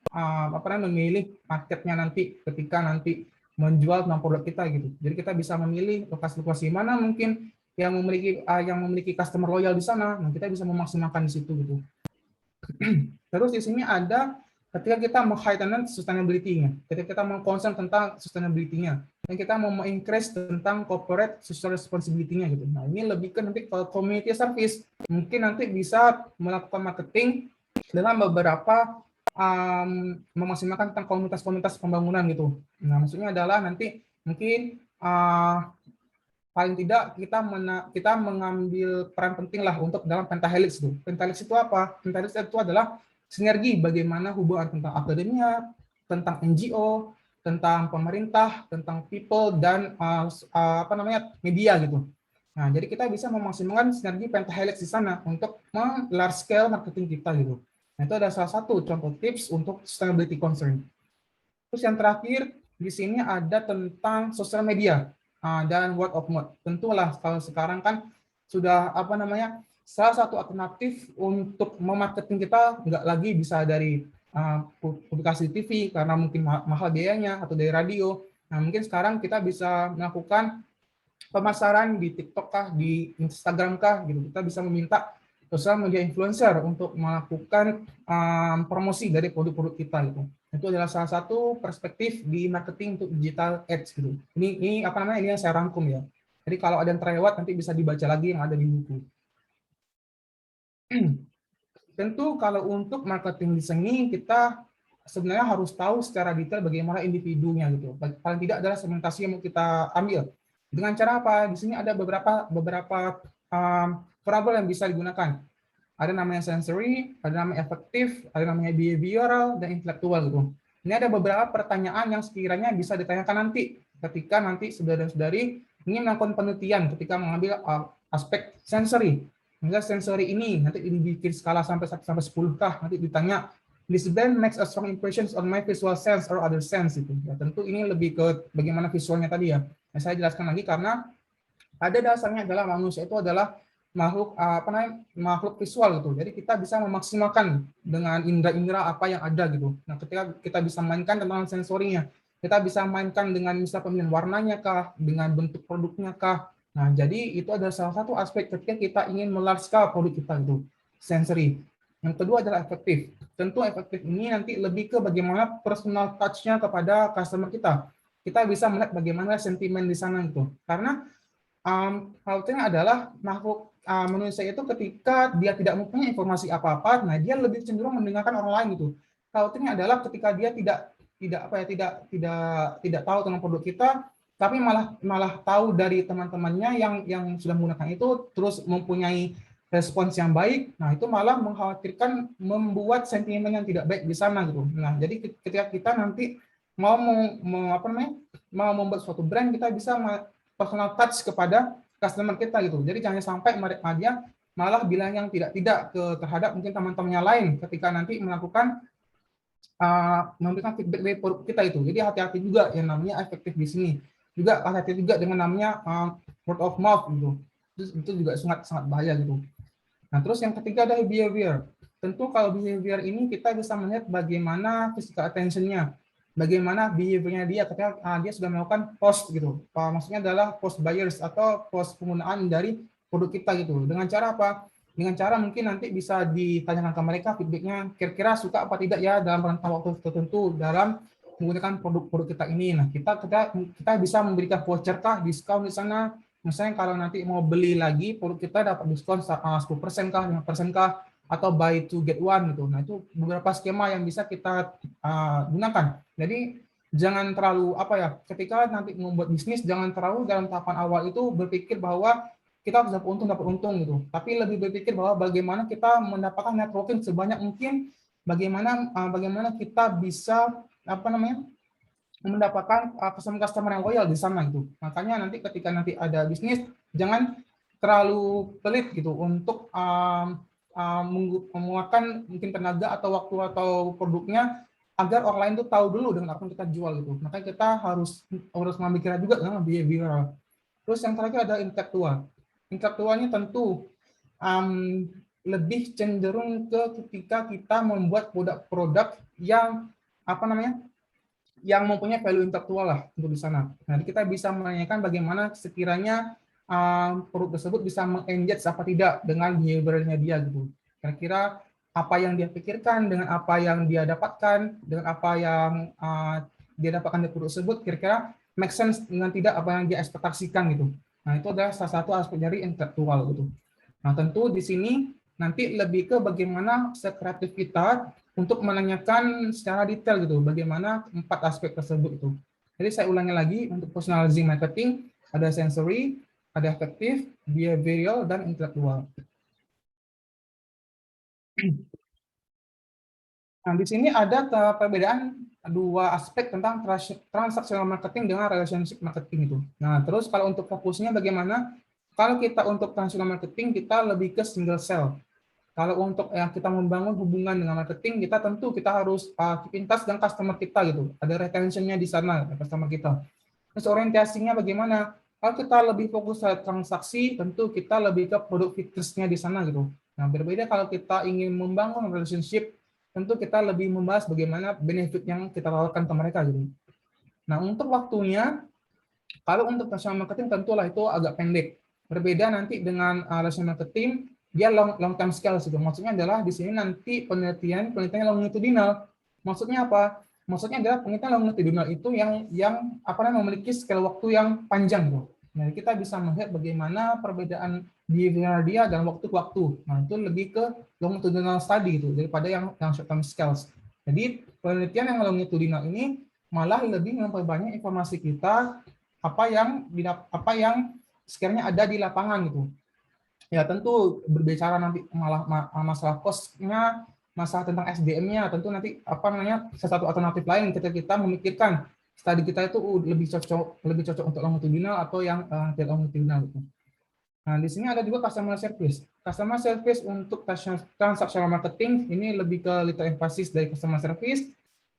memilih marketnya nanti ketika nanti menjual tentang produk kita gitu. Jadi kita bisa memilih lokasi-lokasi mana mungkin yang memiliki customer loyal di sana. Nah, kita bisa memaksimalkan di situ gitu. Terus di sini ada ketika kita meng-heighten sustainability-nya, ketika kita meng-concern tentang sustainability-nya, dan kita mau increase tentang corporate social responsibility-nya gitu. Nah, ini lebih ke nanti ke community service. Mungkin nanti bisa melakukan marketing dengan beberapa memaksimalkan tentang komunitas-komunitas pembangunan gitu. Nah, maksudnya adalah nanti mungkin paling tidak kita mengambil peran penting lah untuk dalam pentahelix itu. Pentahelix itu apa? Pentahelix itu adalah sinergi bagaimana hubungan tentang akademia, tentang NGO, tentang pemerintah, tentang people dan media gitu. Nah, jadi kita bisa memaksimalkan sinergi pentahelix di sana untuk large scale marketing kita gitu. Nah, itu adalah salah satu contoh tips untuk sustainability concern. Terus yang terakhir di sini ada tentang sosial media dan word of mouth. Tentulah kalau sekarang kan sudah salah satu alternatif untuk memarketing kita nggak lagi bisa dari publikasi TV karena mungkin mahal biayanya atau dari radio. Nah, mungkin sekarang kita bisa melakukan pemasaran di TikTok kah, di Instagram kah gitu. Kita bisa meminta sosial media influencer untuk melakukan promosi dari produk-produk kita gitu. Itu adalah salah satu perspektif di marketing untuk digital ads gitu. Ini ini yang saya rangkum ya. Jadi kalau ada yang terlewat nanti bisa dibaca lagi yang ada di buku. Tentu kalau untuk marketing design ini kita sebenarnya harus tahu secara detail bagaimana individunya gitu. Paling tidak adalah segmentasi yang mau kita ambil. Dengan cara apa? Di sini ada beberapa variabel yang bisa digunakan. Ada namanya sensory, ada namanya efektif, ada namanya behavioral, dan intelektual gitu. Ini ada beberapa pertanyaan yang sekiranya bisa ditanyakan nanti ketika nanti saudara-saudari ingin melakukan penelitian ketika mengambil aspek sensory. Misalnya sensory ini nanti dibikin skala sampai 10 kah, nanti ditanya this band makes a strong impressions on my visual sense or other sense itu. Ya, tentu ini lebih ke bagaimana visualnya tadi ya. Nah, saya jelaskan lagi karena pada dasarnya adalah manusia itu adalah makhluk visual gitu. Jadi kita bisa memaksimalkan dengan indera-indera apa yang ada gitu. Nah, ketika kita bisa mainkan tentang sensorinya, kita bisa mainkan dengan misalnya pemilihan warnanya kah, dengan bentuk produknya kah. Nah, jadi itu adalah salah satu aspek ketika kita ingin melarge-scale produk kita itu, sensory. Yang kedua adalah efektif. Tentu efektif ini nanti lebih ke bagaimana personal touch-nya kepada customer kita. Kita bisa melihat bagaimana sentimen di sana gitu. Karena halnya adalah makhluk manusia itu ketika dia tidak mempunyai informasi apa-apa, nah dia lebih cenderung mendengarkan orang lain gitu. Halnya adalah ketika dia tidak tahu tentang produk kita, tapi malah tahu dari teman-temannya yang sudah menggunakan itu, terus mempunyai respons yang baik, nah itu malah mengkhawatirkan membuat sentimen yang tidak baik di sana gitu. Nah, jadi ketika kita nanti mau membuat suatu brand, kita bisa personal touch kepada customer kita gitu. Jadi jangan sampai dia malah bilang yang tidak terhadap mungkin teman-temannya lain ketika nanti melakukan memberikan feedback dari produk kita itu. Jadi hati-hati juga yang namanya efektif di sini. Juga hati-hati juga dengan namanya word of mouth gitu. Itu juga sangat bahaya gitu. Nah, terus yang ketiga ada behavior. Tentu kalau behavior ini kita bisa melihat bagaimana physical attention-nya, bagaimana behavior-nya dia ketika dia sudah melakukan post gitu. Maksudnya adalah post buyers atau post penggunaan dari produk kita gitu. Dengan cara apa? Dengan cara mungkin nanti bisa ditanyakan ke mereka feedback-nya, kira-kira suka apa tidak ya dalam rentang waktu tertentu dalam menggunakan produk-produk kita ini. Nah, kita bisa memberikan voucher kah, diskon di sana. Misalnya kalau nanti mau beli lagi, produk kita dapat diskon 10% kah, 5% kah, atau buy to get one gitu. Nah, itu beberapa skema yang bisa kita gunakan. Jadi jangan terlalu ketika nanti membuat bisnis, jangan terlalu dalam tahapan awal itu berpikir bahwa kita harus dapat untung gitu. Tapi lebih berpikir bahwa bagaimana kita mendapatkan networking sebanyak mungkin, bagaimana kita bisa mendapatkan customer yang loyal di sana gitu. Makanya nanti ketika nanti ada bisnis, jangan terlalu pelit gitu untuk mengeluarkan mungkin tenaga atau waktu atau produknya agar orang lain tuh tahu dulu dengan apa yang kita jual gitu. Makanya kita harus memikirkan juga dengan behavioral. Terus yang terakhir ada intelektual. Intelektualnya tentu lebih cenderung ke ketika kita membuat produk-produk yang yang mempunyai value intelektual lah untuk di sana. Nanti kita bisa menanyakan bagaimana sekiranya produk tersebut bisa meng-engage apa tidak dengan behavior-nya dia gitu. Kira-kira apa yang dia pikirkan dengan apa yang dia dapatkan, dengan apa yang dia dapatkan dari produk tersebut, kira-kira make sense dengan tidak apa yang dia ekspektasikan gitu. Nah, itu adalah salah satu aspek dari intelektual gitu. Nah, tentu di sini nanti lebih ke bagaimana kreatif kita untuk menanyakan secara detail gitu bagaimana 4 aspek tersebut itu. Jadi saya ulangi lagi, untuk personalizing marketing ada sensory, ada efektif, behavioral, dan intelektual. Nah, di sini ada perbedaan 2 aspek tentang transactional marketing dengan relationship marketing itu. Nah, terus kalau untuk fokusnya bagaimana? Kalau kita untuk transactional marketing, kita lebih ke single sell. Kalau untuk kita membangun hubungan dengan marketing, kita harus keep in touch dengan customer kita gitu. Ada retention-nya di sana customer kita. Terus orientasinya bagaimana? Kalau kita lebih fokus ke transaksi, tentu kita lebih ke produk features-nya di sana gitu. Nah, berbeda kalau kita ingin membangun relationship, tentu kita lebih membahas bagaimana benefit yang kita tawarkan ke mereka gitu. Nah, untuk waktunya, kalau untuk personal marketing tentulah itu agak pendek. Berbeda nanti dengan relational marketing, dia long term scale gitu. Maksudnya adalah di sini nanti penelitian longitudinal. Maksudnya apa? Maksudnya adalah penelitian longitudinal itu yang memiliki scale waktu yang panjang gitu. Nah, kita bisa melihat bagaimana perbedaan behavior dia dalam waktu ke waktu. Nah, itu lebih ke longitudinal study gitu daripada yang short term scales. Jadi penelitian yang longitudinal ini malah lebih memperbanyak informasi kita apa yang sekiranya ada di lapangan gitu. Ya tentu berbicara nanti masalah cost-nya, masalah tentang SDM-nya, tentu nanti satu alternatif lain ketika kita memikirkan studi kita itu lebih cocok untuk longitudinal atau yang tidak longitudinal gitu. Nah, di sini ada juga customer service. Customer service untuk transactional marketing ini lebih ke little emphasis dari customer service,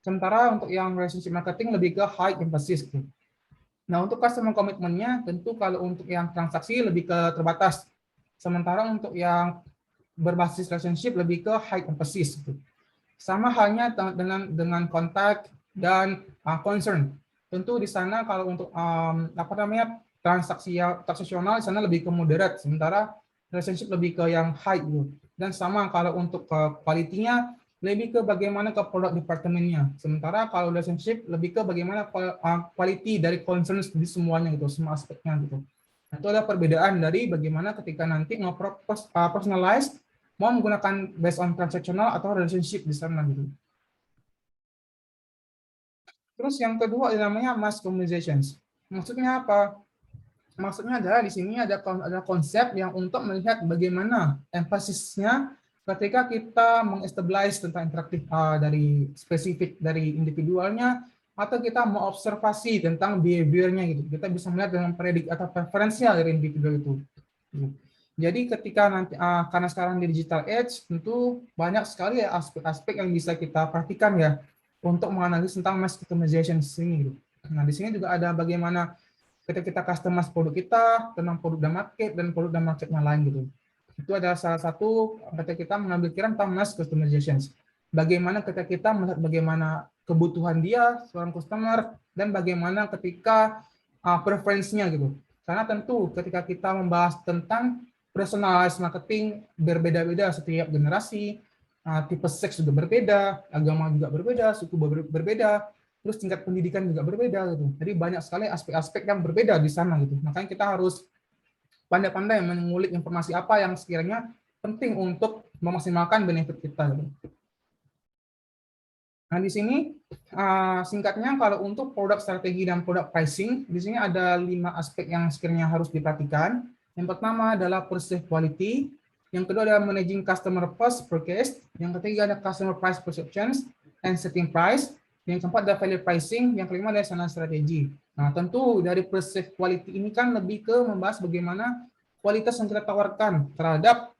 sementara untuk yang relationship marketing lebih ke high emphasis gitu. Nah, untuk customer commitment-nya tentu kalau untuk yang transaksi lebih ke terbatas. Sementara untuk yang berbasis relationship lebih ke high emphasis. Gitu. Sama halnya dengan kontak dan concern. Tentu di sana kalau untuk transaksional di sana lebih ke moderate, sementara relationship lebih ke yang high gitu. Dan sama kalau untuk quality-nya lebih ke bagaimana ke product department-nya. Sementara kalau relationship lebih ke bagaimana quality dari concerns di semuanya gitu, semua aspeknya gitu. Nah, itu adalah perbedaan dari bagaimana ketika nanti personalize mau menggunakan based on transactional atau relationship di sana gitu. Terus yang kedua namanya mass communications. Maksudnya apa? maksudnya adalah di sini ada konsep yang untuk melihat bagaimana empasisnya ketika kita mengestablish tentang interaktif dari spesifik dari individualnya, atau kita mau observasi tentang behavior-nya gitu. Kita bisa melihat dengan predik atau preferensial dari individu itu. Jadi ketika nanti karena sekarang di digital age tentu banyak sekali ya aspek-aspek yang bisa kita perhatikan ya untuk menganalisis tentang mass customization ini gitu. Nah, di sini juga ada bagaimana ketika kita customize produk kita, tentang produk dan market, dan produk dan market yang lain gitu. Itu adalah salah satu ketika kita mengambil kira tentang mass customization. Bagaimana ketika kita melihat bagaimana kebutuhan dia, seorang customer, dan bagaimana ketika preferensinya gitu. Karena tentu ketika kita membahas tentang personalized marketing berbeda-beda setiap generasi, tipe seks juga berbeda, agama juga berbeda, suku berbeda, terus tingkat pendidikan juga berbeda gitu. Jadi banyak sekali aspek-aspek yang berbeda di sana gitu. Makanya kita harus pandai-pandai mengulik informasi apa yang sekiranya penting untuk memaksimalkan benefit kita gitu. Nah, di sini singkatnya kalau untuk produk strategi dan produk pricing, di sini ada 5 aspek yang sekiranya harus diperhatikan. Yang pertama adalah perceived quality, yang kedua adalah managing customer post purchase, yang ketiga ada customer price perceptions and setting price, yang keempat ada value pricing, yang kelima adalah channel strategi. Nah, tentu dari perceived quality ini kan lebih ke membahas bagaimana kualitas yang kita tawarkan terhadap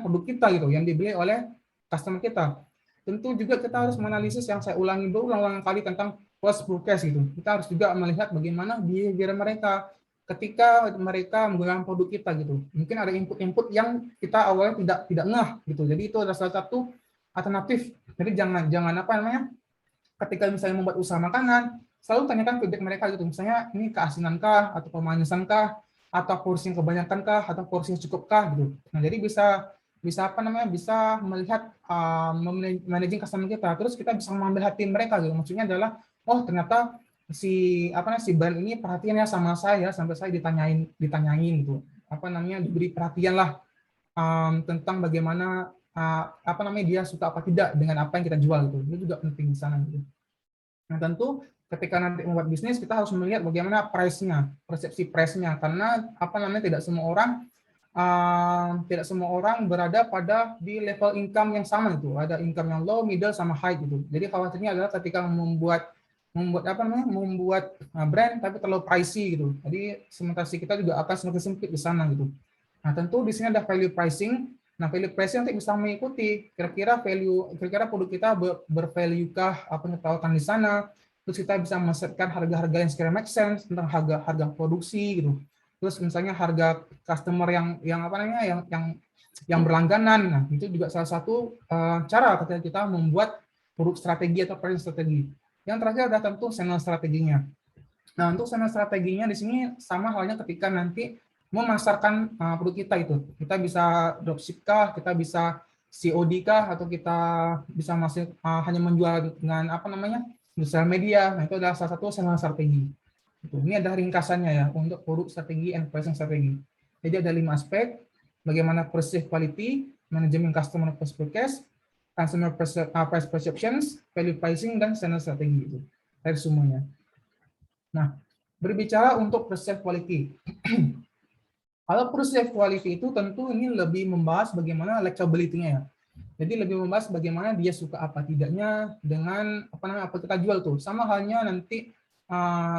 produk kita gitu yang dibeli oleh customer kita. Tentu juga kita harus menganalisis yang saya ulangi berulang-ulang kali tentang post purchase gitu. Kita harus juga melihat bagaimana behavior mereka ketika mereka menggunakan produk kita gitu. Mungkin ada input-input yang kita awalnya tidak ngeh gitu. Jadi itu adalah salah satu alternatif. Jadi jangan apa namanya? Ketika misalnya membuat usaha makanan, selalu tanyakan feedback mereka gitu. Misalnya ini keasinankah atau pemanisankah atau porsi yang kebanyakankah atau porsi yang cukupkah gitu. Nah, jadi bisa bisa melihat managing customer kita, terus kita bisa mengambil hati mereka gitu. Maksudnya adalah oh ternyata si brand ini perhatiannya sama saya sampai saya ditanyain gitu, diberi perhatian lah tentang bagaimana dia suka apa tidak dengan apa yang kita jual gitu. Itu juga penting di sana gitu. Nah, tentu ketika nanti membuat bisnis kita harus melihat bagaimana price-nya, persepsi price-nya, karena tidak semua orang berada pada di level income yang sama itu. Ada income yang low, middle, sama high gitu. Jadi khawatirnya adalah ketika membuat brand tapi terlalu pricey gitu. Jadi segmentasi kita juga akan semakin sempit di sana gitu. Nah, tentu di sini ada value pricing. Nah, value pricing nanti bisa mengikuti kira-kira produk kita bervalue-kah apa yang kita tawarkan di sana. Terus kita bisa mesetkan harga-harga yang sekiranya make sense tentang harga produksi gitu. Terus misalnya harga customer yang berlangganan. Nah, itu juga salah satu cara ketika kita membuat produk strategi atau pricing strategi. Yang terakhir adalah tentu channel strateginya. Nah, untuk channel strateginya di sini sama halnya ketika nanti memasarkan produk kita itu. Kita bisa dropship kah, kita bisa COD kah, atau kita bisa masih hanya menjual dengan sosial media. Nah, itu adalah salah satu channel strategi. Ini ada ringkasannya ya untuk produk strategi and pricing strategi. Jadi ada 5 aspek, bagaimana perceived quality, manajemen customer post purchase, customer price perceptions, value pricing, dan channel strategi itu. Dari semuanya. Nah, berbicara untuk perceived quality. Kalau perceived quality itu tentu ini lebih membahas bagaimana likability-nya ya. Jadi lebih membahas bagaimana dia suka apa tidaknya dengan apa kita jual tuh. Sama halnya nanti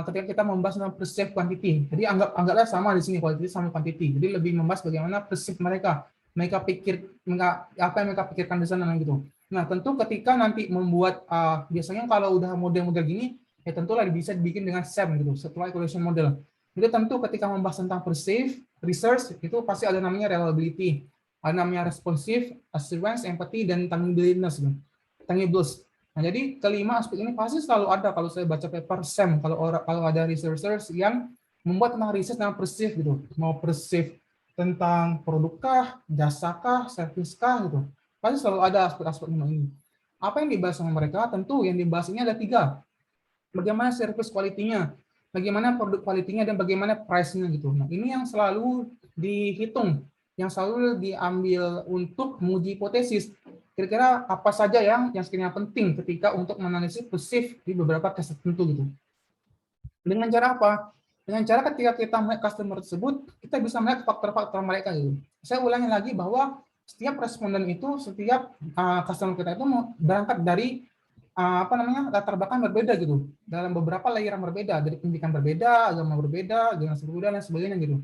ketika kita membahas tentang perceived quantity. Jadi anggaplah sama di sini quality sama quantity. Jadi lebih membahas bagaimana perceived mereka apa yang mereka pikirkan di sana gitu. Nah, tentu ketika nanti membuat biasanya kalau udah model-model gini ya tentulah bisa dibikin dengan SEM gitu, setelah evaluation model. Jadi tentu ketika membahas tentang perceived research itu pasti ada namanya reliability, ada namanya responsive, assurance, empathy, dan tangibility. Nah, jadi kelima aspek ini pasti selalu ada kalau saya baca paper SEM, kalau ada researchers yang membuat tentang riset tentang perceive gitu, mau perceive tentang produkkah, jasakah, serviskah gitu. Pasti selalu ada aspek-aspek ini. Apa yang dibahas sama mereka? Tentu yang dibahas ini ada 3. Bagaimana service quality-nya, bagaimana produk quality-nya, dan bagaimana price-nya gitu. Nah, ini yang selalu dihitung, yang selalu diambil untuk menguji hipotesis. Kira-kira apa saja yang sekiranya penting ketika untuk menganalisis perceived di beberapa tes tertentu gitu. Dengan cara apa? Dengan cara ketika kita melihat customer tersebut, kita bisa melihat faktor-faktor mereka gitu. Saya ulangi lagi bahwa setiap responden itu, setiap customer kita itu berangkat dari latar belakang berbeda gitu, dalam beberapa layer yang berbeda, dari pendidikan berbeda, agama berbeda, generasi berbeda dan sebagainya gitu.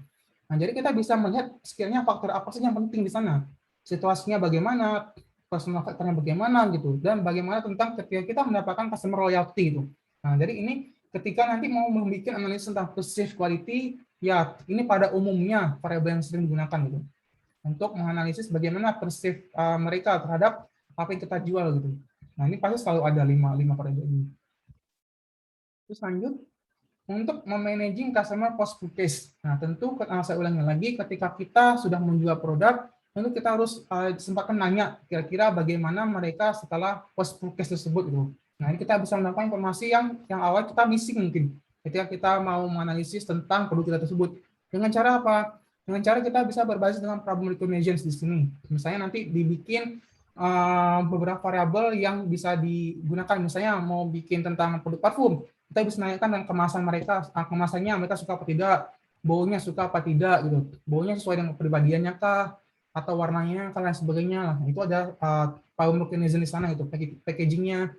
Nah, jadi kita bisa melihat sekiranya faktor apa sih yang penting di sana, situasinya bagaimana, personal factor-nya bagaimana gitu, dan bagaimana tentang ketika kita mendapatkan customer loyalty itu. Nah, jadi ini ketika nanti mau membuat analisis tentang perceived quality, ya ini pada umumnya variabel yang sering digunakan gitu untuk menganalisis bagaimana perceived mereka terhadap apa yang kita jual gitu. Nah, ini pasti selalu ada lima variabel ini. Terus lanjut untuk memanaging customer post purchase. Nah, tentu saya ulangi lagi, ketika kita sudah menjual produk, tentu kita harus sempatkan nanya kira-kira bagaimana mereka setelah post purchase tersebut gitu. Nah, ini kita bisa mendapatkan informasi yang awal kita missing mungkin ketika kita mau menganalisis tentang produk kita tersebut. Dengan cara apa? Dengan cara kita bisa berbasis dengan problem recognition di sini. Misalnya nanti dibikin beberapa variabel yang bisa digunakan, misalnya mau bikin tentang produk parfum, kita bisa nanyakan tentang kemasan mereka, kemasannya mereka suka apa tidak, baunya suka apa tidak gitu, baunya sesuai dengan kepribadiannya kah, atau warnanya kah, dan sebagainya. Nah, itu ada power mechanism di sana, itu packagingnya.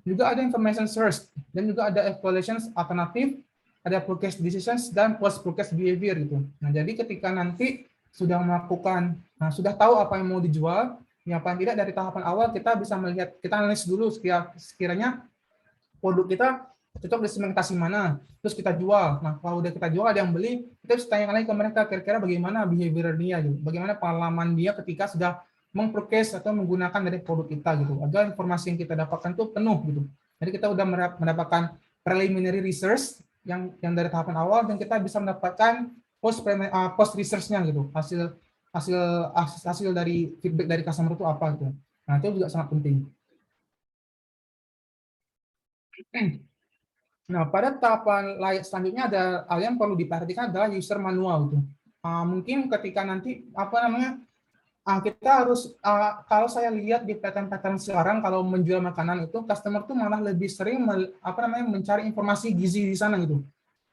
Juga ada information source, dan juga ada evaluations alternatif, ada purchase decisions, dan post purchase behavior gitu. Nah, jadi ketika nanti sudah melakukan, sudah tahu apa yang mau dijual, ya paling tidak dari tahapan awal kita bisa melihat, kita analisis dulu sekiranya produk kita cocok di segmentasi mana, terus kita jual. Nah, kalau udah kita jual ada yang beli, kita harus tanya lagi ke mereka kira-kira bagaimana behavior dia gitu, bagaimana pengalaman dia ketika sudah mengpurchase atau menggunakan dari produk kita gitu, agar informasi yang kita dapatkan itu penuh gitu. Jadi kita udah mendapatkan preliminary research yang dari tahapan awal, dan kita bisa mendapatkan post research-nya gitu, hasil dari feedback dari customer itu apa gitu. Nah, itu juga sangat penting. Nah, pada tahapan selanjutnya ada hal yang perlu diperhatikan adalah user manual itu. Mungkin ketika nanti kita harus kalau saya lihat di pattern-pattern sekarang, kalau menjual makanan itu customer tuh malah lebih sering mencari informasi gizi di sana gitu.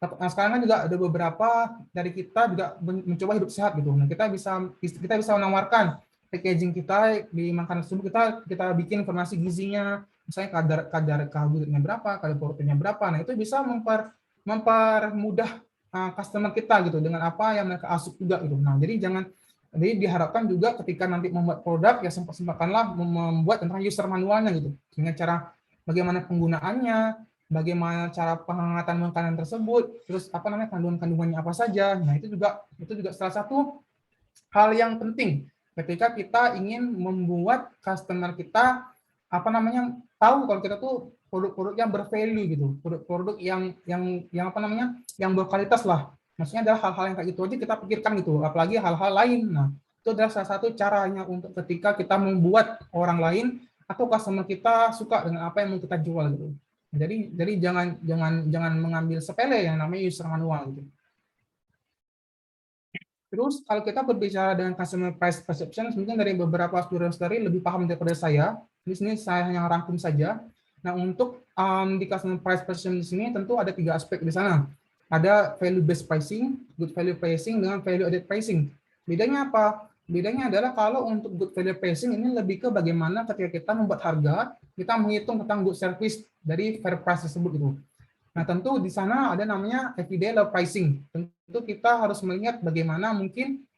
Nah, sekarang kan juga ada beberapa dari kita juga mencoba hidup sehat gitu. Nah, kita bisa menawarkan packaging kita di makanan tersebut, kita bikin informasi gizinya, misalnya kadar karbohidratnya berapa, kadar proteinnya berapa. Nah, itu bisa mempermudah customer kita gitu dengan apa yang mereka asup juga gitu. Nah, jadi diharapkan juga ketika nanti membuat produk, ya sempatkanlah membuat tentang user manualnya gitu, dengan cara bagaimana penggunaannya, bagaimana cara penghangatan makanan tersebut, terus kandungan-kandungannya apa saja. Nah, itu juga salah satu hal yang penting ketika kita ingin membuat customer kita tahu kalau kita tuh produk-produk yang bervalue gitu, produk-produk yang berkualitas lah. Maksudnya adalah hal-hal yang kayak gitu aja kita pikirkan gitu, apalagi hal-hal lain. Nah, itu adalah salah satu caranya untuk ketika kita membuat orang lain atau customer kita suka dengan apa yang mau kita jual gitu. Jadi jangan mengambil sepele yang namanya user manual gitu. Terus kalau kita berbicara dengan customer price perception, mungkin dari beberapa studi lebih paham daripada saya. Di sini saya hanya rangkum saja. Nah, untuk di customer price perception di sini tentu ada 3 aspek di sana. Ada value based pricing, good value pricing, dengan value added pricing. Bedanya apa? Bedanya adalah kalau untuk good value pricing ini lebih ke bagaimana ketika kita membuat harga, kita menghitung tentang good service dari fair price tersebut itu. Nah, tentu di sana ada namanya everyday low pricing. Tentu kita harus melihat bagaimana mungkin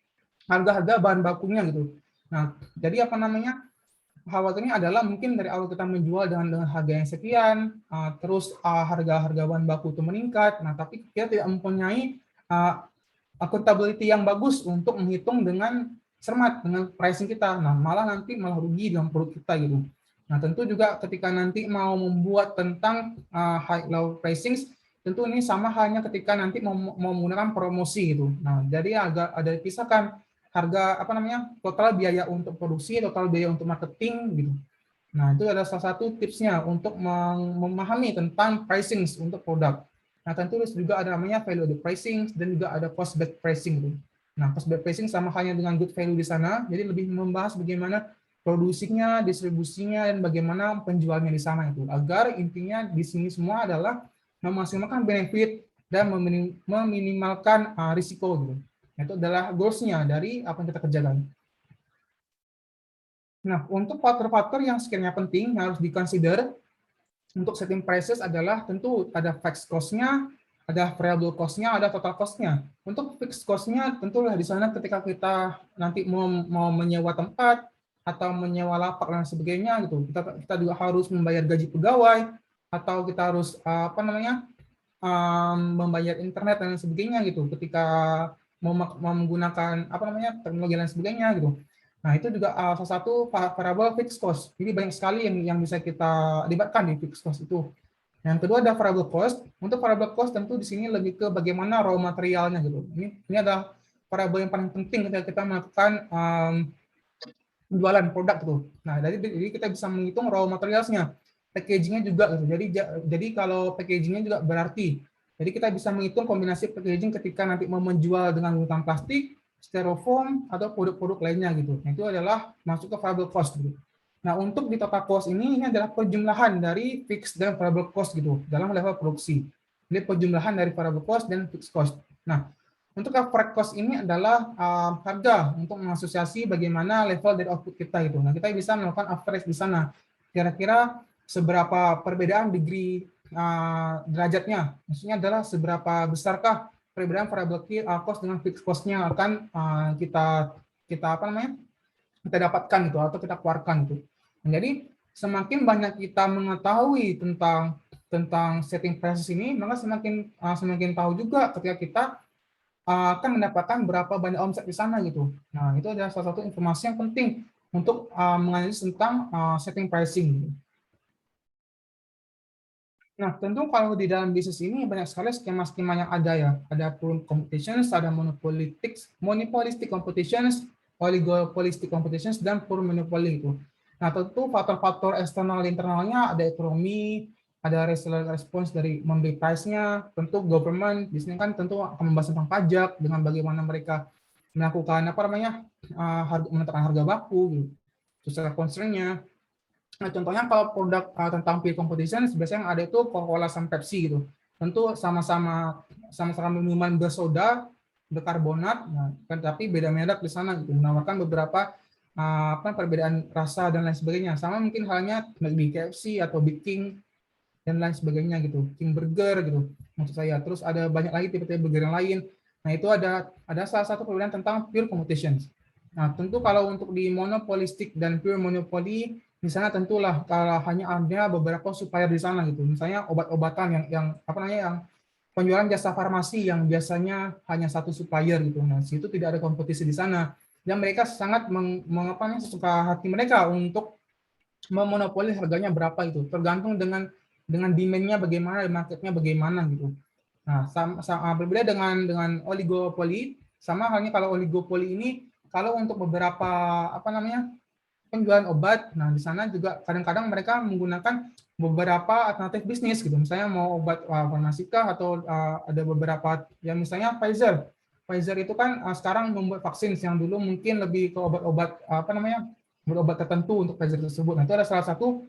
harga-harga bahan bakunya gitu. Nah, jadi khawatirnya adalah mungkin dari awal kita menjual dengan harga yang sekian, terus harga-harga bahan baku itu meningkat. Nah, tapi kita tidak mempunyai accountability yang bagus untuk menghitung dengan cermat dengan pricing kita. Nah, malah rugi dengan produk kita gitu. Nah, tentu juga ketika nanti mau membuat tentang high low pricing, tentu ini sama halnya ketika nanti mau menggunakan promosi gitu. Nah, jadi agak ada pisahkan harga total biaya untuk produksi, total biaya untuk marketing gitu. Nah, itu adalah salah satu tipsnya untuk memahami tentang pricing untuk produk. Nah, tentu juga ada namanya value added pricing dan juga ada cost based pricing gitu. Nah, cost based pricing sama halnya dengan good value di sana, jadi lebih membahas bagaimana produksinya, distribusinya, dan bagaimana penjualnya di sana itu. Agar intinya di sini semua adalah memaksimalkan benefit dan meminimalkan risiko gitu. Itu adalah goals-nya dari apa yang kita kerjakan. Nah, untuk faktor-faktor yang sekiranya penting harus di-consider untuk setting prices adalah tentu ada fixed cost-nya, ada variable cost-nya, ada total cost-nya. Untuk fixed cost-nya tentulah di sana ketika kita nanti mau menyewa tempat atau menyewa lapak dan sebagainya gitu. Kita juga harus membayar gaji pegawai atau kita harus membayar internet dan sebagainya gitu ketika mau menggunakan teknologi dan sebagainya gitu. Nah, itu juga salah satu variable fixed cost. Jadi banyak sekali yang bisa kita libatkan di fixed cost itu. Yang kedua ada variable cost. Untuk variable cost tentu di sini lebih ke bagaimana raw materialnya gitu. Ini adalah variable yang paling penting ketika kita melakukan penjualan produk gitu. Nah, jadi kita bisa menghitung raw materialnya, packagingnya juga gitu. Jadi kalau packagingnya juga berarti. Jadi kita bisa menghitung kombinasi packaging ketika nanti mau menjual dengan menggunakan plastik, styrofoam atau produk-produk lainnya gitu. Nah, itu adalah masuk ke variable cost gitu. Nah, untuk di total cost ini adalah perjumlahan dari fixed dan variable cost gitu dalam level produksi. Jadi perjumlahan dari variable cost dan fixed cost. Nah, untuk average cost ini adalah harga untuk mengasosiasi bagaimana level dari output kita gitu. Nah, kita bisa melakukan average di sana. Kira-kira seberapa perbedaan degree derajatnya. Maksudnya adalah seberapa besarkah perbedaan variable cost dengan fixed cost-nya akan kita kita dapatkan gitu atau kita keluarkan gitu. Nah, jadi semakin banyak kita mengetahui tentang setting prices ini, maka semakin tahu juga ketika kita akan mendapatkan berapa banyak omset di sana gitu. Nah, itu adalah salah satu informasi yang penting untuk menganalisis tentang setting pricing gitu. Nah, tentu kalau di dalam bisnis ini banyak sekali skema-skema yang ada ya. Ada pool competitions, ada monopolistic competitions, oligopolistic competitions, dan pure monopoly itu. Nah, tentu faktor-faktor eksternal dan internalnya ada ekonomi, ada reseller response dari membeli price-nya, tentu government, di sini kan tentu akan membahas tentang pajak dengan bagaimana mereka melakukan menetapkan harga baku gitu. Social concern-nya. Nah, contohnya kalau produk tentang peer competition biasanya yang ada itu Coca-Cola sama Pepsi gitu. Tentu sama-sama minuman bersoda, berkarbonat, nah, kan, tapi beda merek di sana gitu. Menawarkan beberapa perbedaan rasa dan lain sebagainya. Sama mungkin halnya di KFC atau Big King dan lain sebagainya gitu. King Burger gitu maksud saya. Terus ada banyak lagi tipe-tipe burger yang lain. Nah, itu ada salah satu perbedaan tentang pure competition. Nah, tentu kalau untuk di monopolistik dan pure monopoly di sana tentulah kalau hanya ada beberapa supplier di sana gitu. Misalnya obat-obatan yang penjualan jasa farmasi yang biasanya hanya satu supplier gitu. Nah, situ tidak ada kompetisi di sana. Dan mereka sangat suka hati mereka untuk memonopoli harganya berapa itu. Tergantung dengan demand-nya bagaimana, marketnya bagaimana gitu. Nah, berbeda dengan oligopoli, sama halnya kalau oligopoli ini kalau untuk beberapa penjualan obat, nah di sana juga kadang-kadang mereka menggunakan beberapa alternatif bisnis gitu. Misalnya mau obat farmasika atau ada beberapa yang misalnya Pfizer. Pfizer itu kan sekarang membuat vaksin yang dulu mungkin lebih ke obat-obat obat tertentu untuk Pfizer tersebut. Nah, itu ada salah satu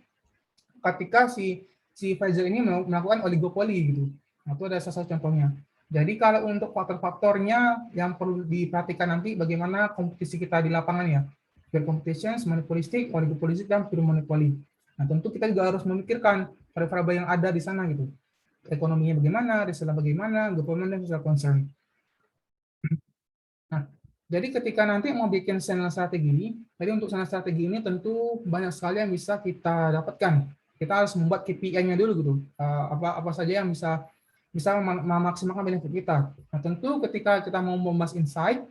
ketika si Pfizer ini melakukan oligopoli gitu. Nah, itu ada salah satu contohnya. Jadi kalau untuk faktor-faktornya yang perlu diperhatikan nanti bagaimana kompetisi kita di lapangan ya. Pure competitions, monopolistik, oligopolistik, dan pure monopoly. Nah, tentu kita juga harus memikirkan variabel yang ada di sana gitu. Ekonominya bagaimana, reseller bagaimana, government dan social concern. Nah, jadi ketika nanti mau bikin channel strategi, jadi untuk channel strategi ini tentu banyak sekali yang bisa kita dapatkan. Kita harus membuat KPI-nya dulu gitu. Apa saja yang bisa memaksimalkan benefit kita. Nah, tentu ketika kita mau membahas insight,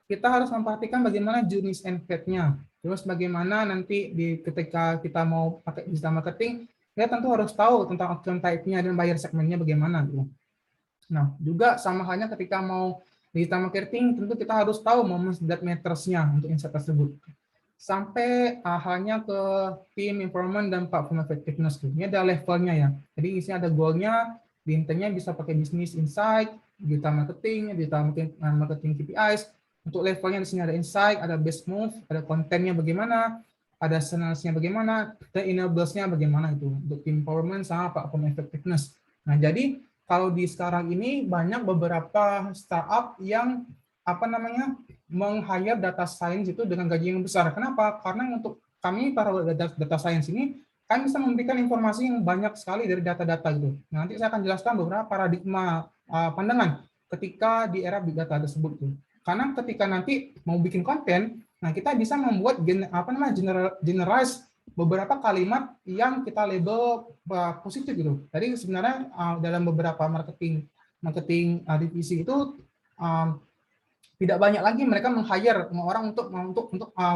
kita harus memperhatikan bagaimana journeys and path-nya. Terus bagaimana nanti ketika kita mau pakai digital marketing, kita tentu harus tahu tentang action type-nya dan buyer segment-nya bagaimana gitu. Nah, juga sama halnya ketika mau digital marketing, tentu kita harus tahu moments that matters-nya untuk insight tersebut. Sampai halnya ke team improvement dan platform effectiveness. Ini ada levelnya ya. Jadi isinya ada goal-nya, di intinya bisa pakai business insight, digital marketing KPIs. Untuk levelnya di sini ada insight, ada best move, ada kontennya bagaimana, ada channels-nya bagaimana, dan enablers-nya bagaimana itu untuk team empowerment sama platform effectiveness. Nah, jadi kalau di sekarang ini banyak beberapa startup yang meng-hire data science itu dengan gaji yang besar. Kenapa? Karena untuk kami para data science ini kami bisa memberikan informasi yang banyak sekali dari data-data gitu. Nanti saya akan jelaskan beberapa paradigma pandangan ketika di era big data tersebut tuh. Karena ketika nanti mau bikin konten, nah kita bisa membuat generalize beberapa kalimat yang kita label positif gitu. Jadi sebenarnya dalam beberapa marketing divisi itu tidak banyak lagi mereka meng-hire orang untuk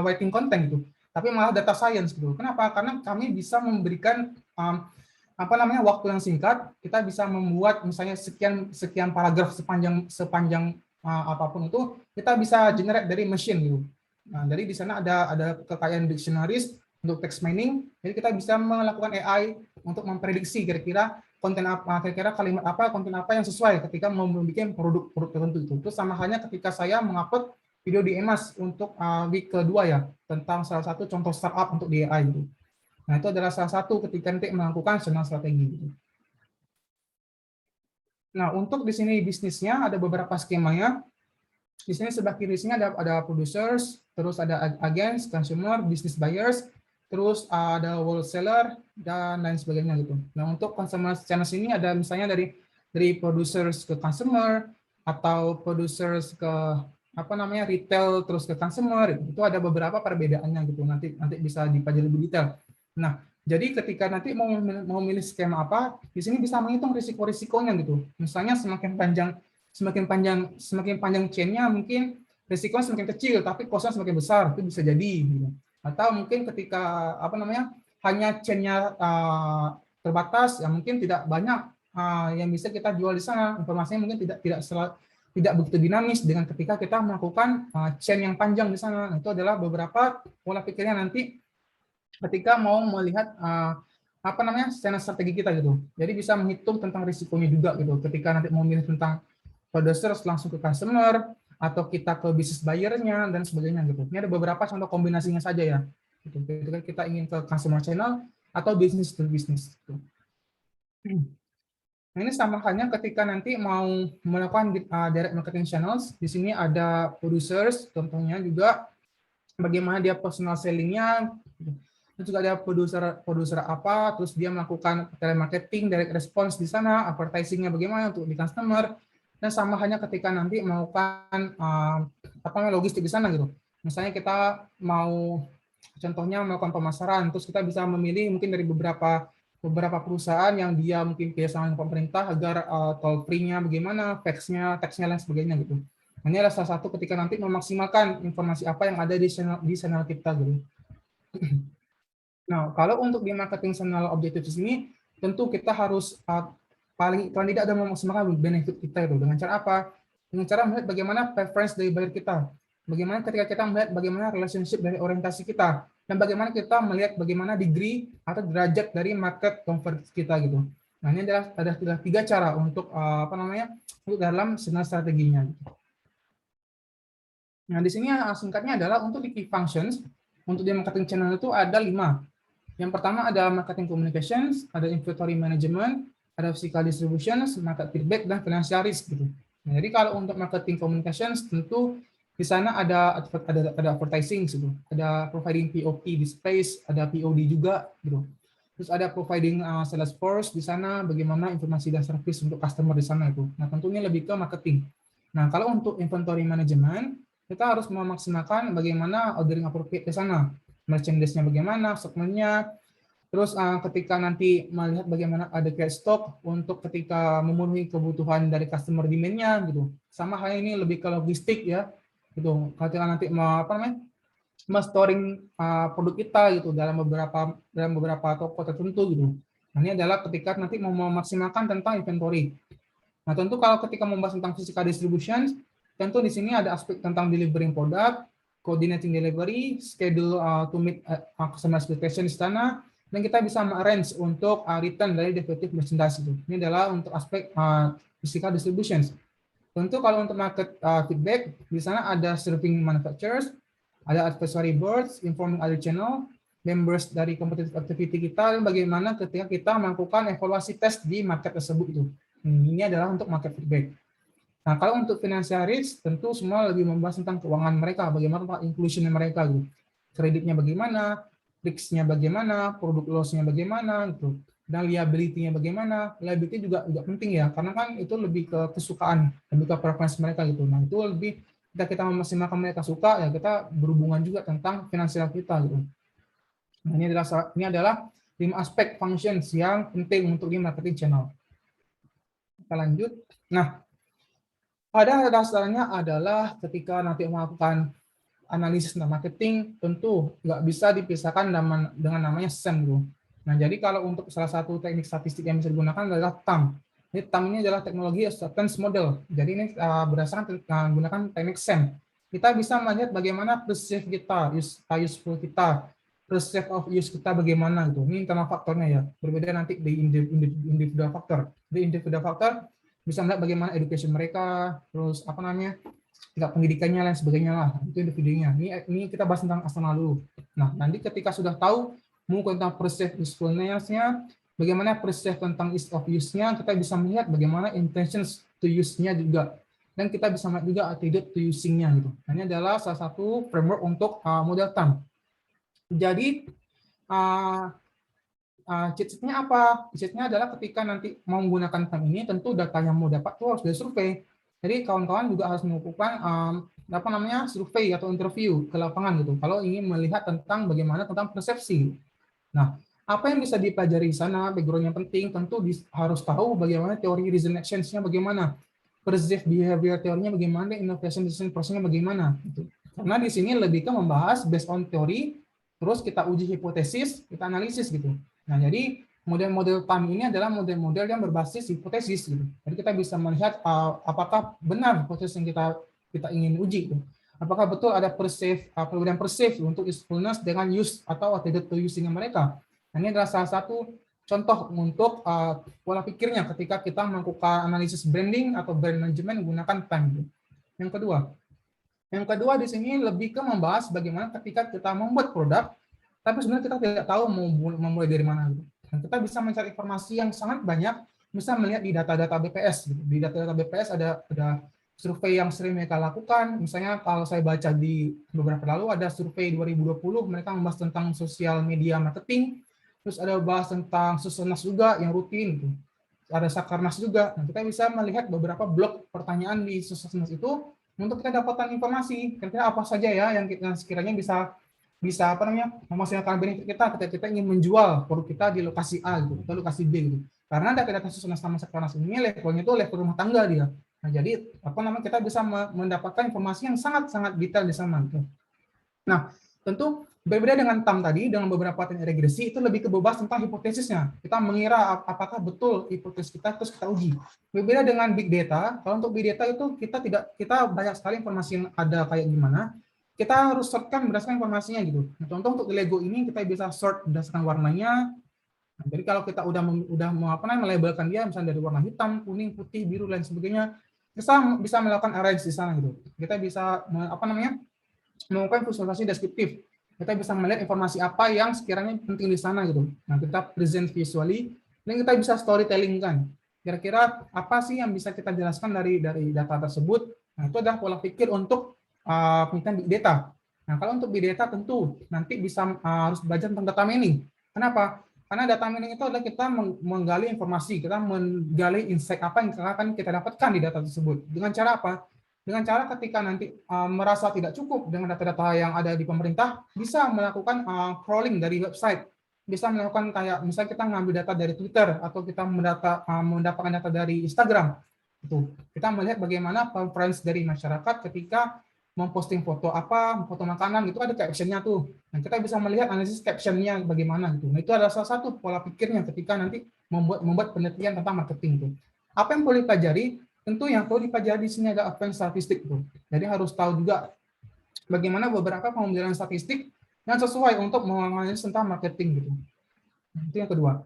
writing content gitu, tapi malah data science gitu. Kenapa? Karena kami bisa memberikan waktu yang singkat, kita bisa membuat misalnya sekian paragraf sepanjang apapun itu, kita bisa generate dari machine gitu. Nah, jadi di sana ada kekayaan dictionaries untuk text mining, jadi kita bisa melakukan AI untuk memprediksi kira-kira konten apa, kira-kira kalimat apa, konten apa yang sesuai ketika mau membuat produk tertentu itu. Itu sama halnya ketika saya mengupload video di Emas untuk week kedua ya, tentang salah satu contoh startup untuk di AI gitu. Nah, itu adalah salah satu ketika nanti melakukan channel strategi gitu. Nah, untuk di sini bisnisnya ada beberapa skemanya. Di sini sebelah kiri sini ada producers, terus ada agents, consumer, business buyers, terus ada wholesaler dan lain sebagainya gitu. Nah, untuk consumer channel ini ada misalnya dari producers ke consumer atau producers ke retail terus ke consumer, itu ada beberapa perbedaannya gitu. Nanti bisa dipelajari lebih detail. Nah, jadi ketika nanti mau memilih skema apa, di sini bisa menghitung risiko-risikonya gitu. Misalnya semakin panjang chain-nya mungkin risikonya semakin kecil tapi cost-nya semakin besar, itu bisa jadi gitu. Atau mungkin ketika hanya chain-nya terbatas, ya mungkin tidak banyak yang bisa kita jual di sana, informasinya mungkin tidak begitu dinamis dengan ketika kita melakukan chain yang panjang di sana. Nah, itu adalah beberapa pola pikirnya nanti ketika mau melihat skema strategi kita gitu. Jadi bisa menghitung tentang risikonya juga gitu. Ketika nanti mau milih tentang producers langsung ke customer atau kita ke business buyer-nya dan sebagainya gitu. Ini ada beberapa contoh kombinasinya saja ya. Gitu. Ketika kita ingin ke customer channel atau business to business. Gitu. Nah, ini sama halnya ketika nanti mau melakukan direct marketing channels. Di sini ada producers, contohnya juga bagaimana dia personal selling-nya. Terus juga ada produser apa, terus dia melakukan telemarketing, direct response di sana, advertising-nya bagaimana untuk di customer. Dan sama hanya ketika nanti melakukan logistik di sana gitu. Misalnya kita mau contohnya melakukan pemasaran, terus kita bisa memilih mungkin dari beberapa perusahaan yang dia mungkin kerjasama dengan pemerintah agar toll free-nya bagaimana, fax-nya, text-nya dan sebagainya gitu. Ini adalah salah satu ketika nanti memaksimalkan informasi apa yang ada di channel kita gitu. Nah, kalau untuk di marketing channel objektif di sini, tentu kita harus paling tidak ada memaksimalkan benefit kita itu. Dengan cara apa? Dengan cara melihat bagaimana preference dari buyer kita. Bagaimana ketika kita melihat bagaimana relationship dari orientasi kita. Dan bagaimana kita melihat bagaimana degree atau derajat dari market convert kita gitu. Nah, ini ada 3 cara untuk untuk dalam channel strateginya. Nah, di sini singkatnya adalah untuk di key functions, untuk di marketing channel itu ada 5. Yang pertama ada marketing communications, ada inventory management, ada physical distributions, market feedback, dan financial risk gitu. Nah, jadi kalau untuk marketing communications tentu di sana ada advertising gitu, ada providing POP displays, ada POD juga gitu. Terus ada providing sales force di sana, bagaimana informasi dan service untuk customer di sana itu. Nah, tentunya lebih ke marketing. Nah, kalau untuk inventory management, kita harus memaksimalkan bagaimana ordering appropriate di sana. Merchandise-nya bagaimana, segmennya, terus ketika nanti melihat bagaimana ada cash stock untuk ketika memenuhi kebutuhan dari customer demand-nya gitu. Sama hal ini lebih ke logistik ya, gitu. Ketika nanti storing produk kita gitu dalam beberapa toko tertentu gitu. Nah, ini adalah ketika nanti mau memaksimalkan tentang inventory. Nah, tentu kalau ketika membahas tentang physical distribution, tentu di sini ada aspek tentang delivering product, coordinating delivery, schedule to meet customer expectation di sana, dan kita bisa arrange untuk return dari defective merchandise itu. Ini adalah untuk aspek physical distribution. Tentu kalau untuk market feedback, di sana ada serving manufacturers, ada advisory boards, informing other channel, members dari competitive activity kita, dan bagaimana ketika kita melakukan evaluasi tes di market tersebut itu. Ini adalah untuk market feedback. Nah, kalau untuk financial risk, tentu semua lebih membahas tentang keuangan mereka, bagaimana inclusion mereka, gitu. Kreditnya bagaimana, risk-nya bagaimana, produk loss-nya bagaimana, gitu. Dan liability-nya bagaimana. Liability juga penting ya, karena kan itu lebih ke kesukaan, lebih ke preference mereka gitu. Nah, itu lebih kita memaksimalkan mereka suka, ya kita berhubungan juga tentang finansial kita gitu. Nah, ini adalah 5 aspek functions yang penting untuk di marketing channel. Kita lanjut. Nah, pada dasarnya adalah ketika nanti melakukan analisis tentang marketing, tentu nggak bisa dipisahkan dengan namanya SEM. Bro. Nah, jadi kalau untuk salah satu teknik statistik yang bisa digunakan adalah TAM. Ini TAM ini adalah teknologi acceptance model. Jadi ini berdasarkan menggunakan teknik SEM. Kita bisa melihat bagaimana perceive kita, useful kita, perceive of use kita bagaimana gitu. Ini internal faktornya ya. Berbeda nanti di individual faktor. Di individual faktor bisa melihat bagaimana education mereka, terus apa namanya, tingkat pendidikannya lain sebagainya lah, itu individunya. Ini kita bahas tentang asana dulu. Nah, nanti ketika sudah tahu mau tentang perceive usefulness-nya, bagaimana perceive tentang ease of use-nya, kita bisa melihat bagaimana intentions to use-nya juga. Dan kita bisa melihat juga attitude to using-nya gitu. Ini adalah salah satu framework untuk model TAM. Jadi cheat-nya apa? Cheat-nya adalah ketika nanti mau menggunakan TAM ini, tentu data yang mau dapat itu harus dari survei. Jadi kawan-kawan juga harus melakukan apa namanya survei atau interview ke lapangan gitu. Kalau ingin melihat tentang bagaimana tentang persepsi. Nah, apa yang bisa dipelajari di sana, background yang penting, tentu harus tahu bagaimana teori reason actions-nya bagaimana, perceived behavior teorinya bagaimana, innovation design process-nya bagaimana. Gitu. Karena di sini lebih ke membahas based on teori, terus kita uji hipotesis, kita analisis gitu. Nah, jadi model-model TAM ini adalah model-model yang berbasis hipotesis gitu. Jadi kita bisa melihat apakah benar hipotesis yang kita ingin uji gitu. Apakah betul ada perbedaan perceive untuk usefulness dengan use atau attitude to using mereka. Nah, ini adalah salah satu contoh untuk pola pikirnya ketika kita melakukan analisis branding atau brand management menggunakan TAM. Gitu. Yang kedua di sini lebih ke membahas bagaimana ketika kita membuat produk, tapi sebenarnya kita tidak tahu mau memulai dari mana. Gitu. Dan kita bisa mencari informasi yang sangat banyak, bisa melihat di data-data BPS. Gitu. Di data-data BPS ada survei yang sering mereka lakukan. Misalnya kalau saya baca di beberapa lalu ada survei 2020, mereka membahas tentang sosial media marketing, terus ada bahas tentang Susunas juga yang rutin. Gitu. Ada Sakarnas juga. Nah, kita bisa melihat beberapa blok pertanyaan di Susunas itu untuk kita dapatkan informasi kira-kira apa saja ya yang kita sekiranya bisa apa namanya memaksimalkan benefit kita ketika kita ingin menjual produk kita di lokasi A gitu atau lokasi B gitu. Karena data-data Susunas sama Sakarnas ini levelnya itu level rumah tangga dia. Nah, jadi apa namanya kita bisa mendapatkan informasi yang sangat-sangat detail di sana gitu. Nah, tentu berbeda dengan TAM tadi, dengan beberapa teknik regresi, itu lebih ke bebas tentang hipotesisnya. Kita mengira apakah betul hipotesis kita, terus kita uji. Berbeda dengan big data, kalau untuk big data itu kita banyak sekali informasi yang ada kayak gimana, kita harus sortkan berdasarkan informasinya gitu. Nah, contoh untuk Lego ini kita bisa sort berdasarkan warnanya. Nah, jadi kalau kita udah mau apa namanya melabelkan dia misalnya dari warna hitam, kuning, putih, biru dan sebagainya, kita bisa melakukan arrange di sana gitu. Kita bisa apa namanya melakukan visualisasi deskriptif. Kita bisa melihat informasi apa yang sekiranya penting di sana gitu. Nah, kita present visually dan kita bisa storytelling kan. Kira-kira apa sih yang bisa kita jelaskan dari data tersebut? Nah, itu adalah pola pikir untuk penelitian big data. Nah, kalau untuk big data tentu nanti bisa harus belajar tentang data mining. Kenapa? Karena data mining itu adalah kita menggali informasi, kita menggali insight apa yang akan kita dapatkan di data tersebut. Dengan cara apa? Dengan cara ketika nanti merasa tidak cukup dengan data-data yang ada di pemerintah, bisa melakukan crawling dari website, bisa melakukan kayak misalnya kita ngambil data dari Twitter atau kita mendapatkan data dari Instagram. Itu kita melihat bagaimana preferensi dari masyarakat ketika memposting foto apa, foto makanan, itu ada captionnya tuh. Nah, kita bisa melihat analisis captionnya bagaimana gitu. Nah, itu adalah salah satu pola pikirnya ketika nanti membuat penelitian tentang marketing itu. Apa yang perlu dipelajari? Tentu yang perlu dipelajari di sini ada advance statistik tuh. Jadi harus tahu juga bagaimana beberapa pemodelan statistik yang sesuai untuk menganalisis tentang marketing gitu. Itu yang kedua.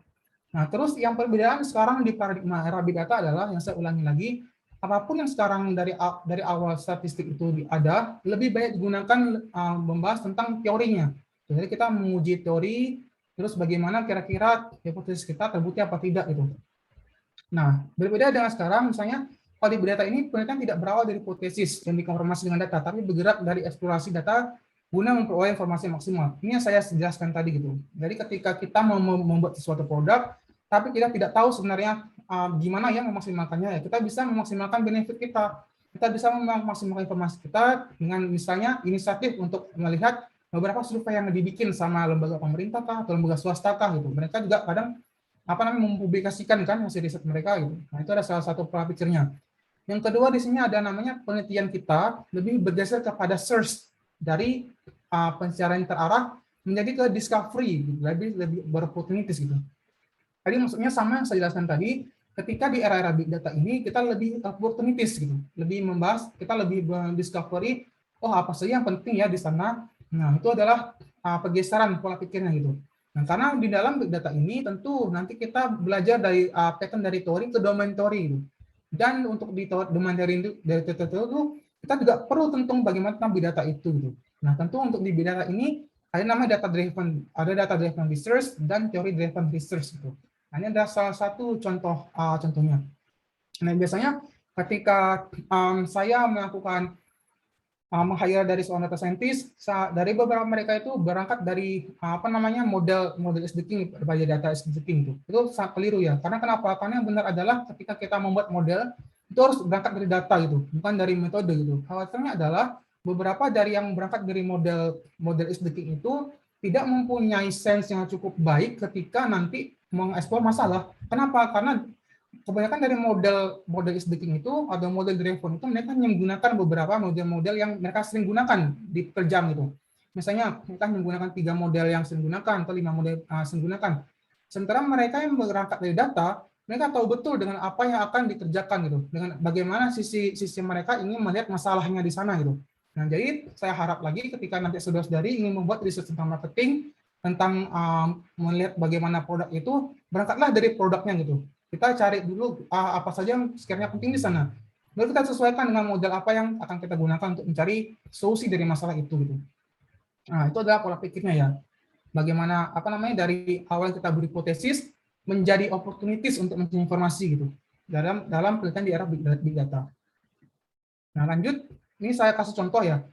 Nah, terus yang perbedaan sekarang di paradigma era big data adalah yang saya ulangi lagi, apapun yang sekarang dari awal statistik itu ada, lebih baik digunakan membahas tentang teorinya. Jadi kita menguji teori, terus bagaimana kira-kira hipotesis kita terbukti apa tidak itu. Nah, berbeda dengan sekarang, misalnya kalau di data ini penelitian tidak berawal dari hipotesis yang dikonfirmasi dengan data, tapi bergerak dari eksplorasi data guna memperoleh informasi maksimal. Ini yang saya jelaskan tadi gitu. Jadi ketika kita mau membuat sesuatu produk, tapi kita tidak tahu sebenarnya gimana ya memaksimalkannya, ya kita bisa memaksimalkan benefit kita. Kita bisa memaksimalkan informasi kita dengan misalnya inisiatif untuk melihat beberapa survei yang dibikin sama lembaga pemerintah kah, atau lembaga swasta kah gitu. Mereka juga kadang mempublikasikan kan hasil riset mereka gitu. Nah, itu ada salah satu pola pikirnya. Yang kedua di sini ada namanya penelitian kita lebih bergeser kepada search dari pencarian terarah menjadi ke discovery, gitu. lebih beropportunities gitu. Tadi maksudnya sama yang saya jelaskan tadi, ketika di era-era big data ini kita lebih opportunities gitu, lebih membahas, kita lebih discovery, oh apa saja yang penting ya di sana. Nah, itu adalah pergeseran pola pikirnya gitu. Nah, karena di dalam big data ini tentu nanti kita belajar dari pattern dari teori ke domain teori gitu. Dan untuk di domain teori dari teori itu kita juga perlu tentu bagaimana tentang big data itu gitu. Nah, tentu untuk di big data ini ada namanya data driven research dan teori driven research gitu. Nah, ini adalah salah satu contohnya. Nah, biasanya ketika saya melakukan meng-hire dari seorang data scientist, dari beberapa mereka itu berangkat dari model is the king, berbagai data is the king itu sangat keliru ya. Karena kenapa? Karena yang benar adalah ketika kita membuat model itu harus berangkat dari data gitu, bukan dari metode gitu. Khawatirnya adalah beberapa dari yang berangkat dari model is the king itu tidak mempunyai sense yang cukup baik ketika nanti mengeksplor masalah. Kenapa? Karena kebanyakan dari model is the king itu atau model driven itu mereka menggunakan beberapa model-model yang mereka sering gunakan di pekerjaan itu. Misalnya mereka menggunakan 3 model yang sering gunakan atau 5 model sering gunakan. Sementara mereka yang berangkat dari data, mereka tahu betul dengan apa yang akan dikerjakan gitu, dengan bagaimana sisi mereka ingin melihat masalahnya di sana gitu. Nah, jadi saya harap lagi ketika nanti saudara-saudari ingin membuat riset tentang marketing, tentang melihat bagaimana produk itu, berangkatlah dari produknya gitu. Kita cari dulu apa saja yang sekiranya penting di sana. Lalu kita sesuaikan dengan model apa yang akan kita gunakan untuk mencari solusi dari masalah itu gitu. Nah, itu adalah pola pikirnya ya. Bagaimana dari awal kita berhipotesis menjadi opportunities untuk mencari informasi gitu. Dalam penelitian di era big data. Nah, lanjut, ini saya kasih contoh ya.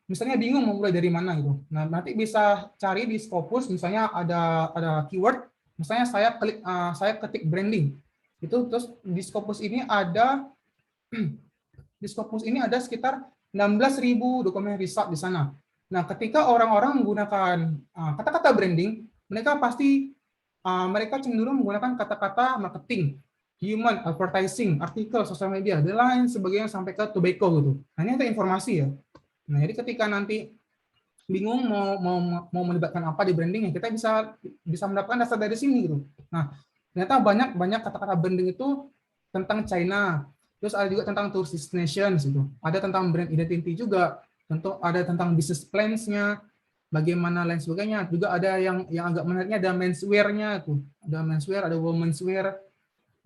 Misalnya bingung mau mulai dari mana gitu. Nah, nanti bisa cari di Scopus, misalnya ada keyword, misalnya saya ketik branding. Itu terus di Scopus ini ada sekitar 16.000 dokumen riset di sana. Nah, ketika orang-orang menggunakan kata-kata branding, mereka pasti mereka cenderung menggunakan kata-kata marketing, human, advertising, artikel, sosial media, dan lain sebagainya sampai ke tobacco gitu. Nah, ini ada informasi ya. Nah, jadi ketika nanti bingung mau melibatkan apa di branding, ya kita bisa mendapatkan dasar dari sini gitu. Nah, ternyata banyak kata-kata branding itu tentang China, terus ada juga tentang tourist destinations gitu, ada tentang brand identity juga, tentu ada tentang business plans-nya, bagaimana lain sebagainya, juga ada yang agak menariknya ada menswear-nya tuh, ada menswear, ada womenswear.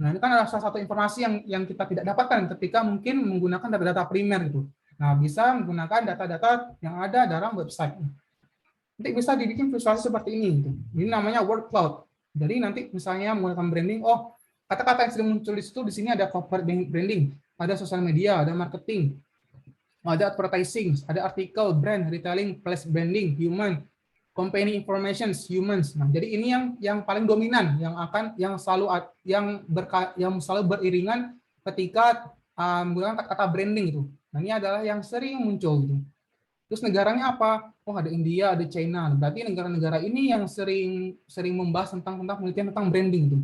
Nah, ini kan adalah salah satu informasi yang kita tidak dapatkan ketika mungkin menggunakan data-data primer gitu. Nah, bisa menggunakan data-data yang ada dalam website. Nanti bisa dibikin visualisasi seperti ini. Gitu. Ini namanya word cloud. Jadi nanti misalnya menggunakan branding, oh kata-kata yang sering muncul di situ, di sini ada corporate branding, ada sosial media, ada marketing, ada advertising, ada artikel, brand, retailing, place branding, human, company information, humans. Nah, jadi ini yang paling dominan, yang selalu beriringan ketika menggunakan kata-kata branding itu. Nah, ini adalah yang sering muncul gitu. Terus negaranya apa? Oh, ada India, ada China. Berarti negara-negara ini yang sering membahas tentang penelitian tentang branding itu.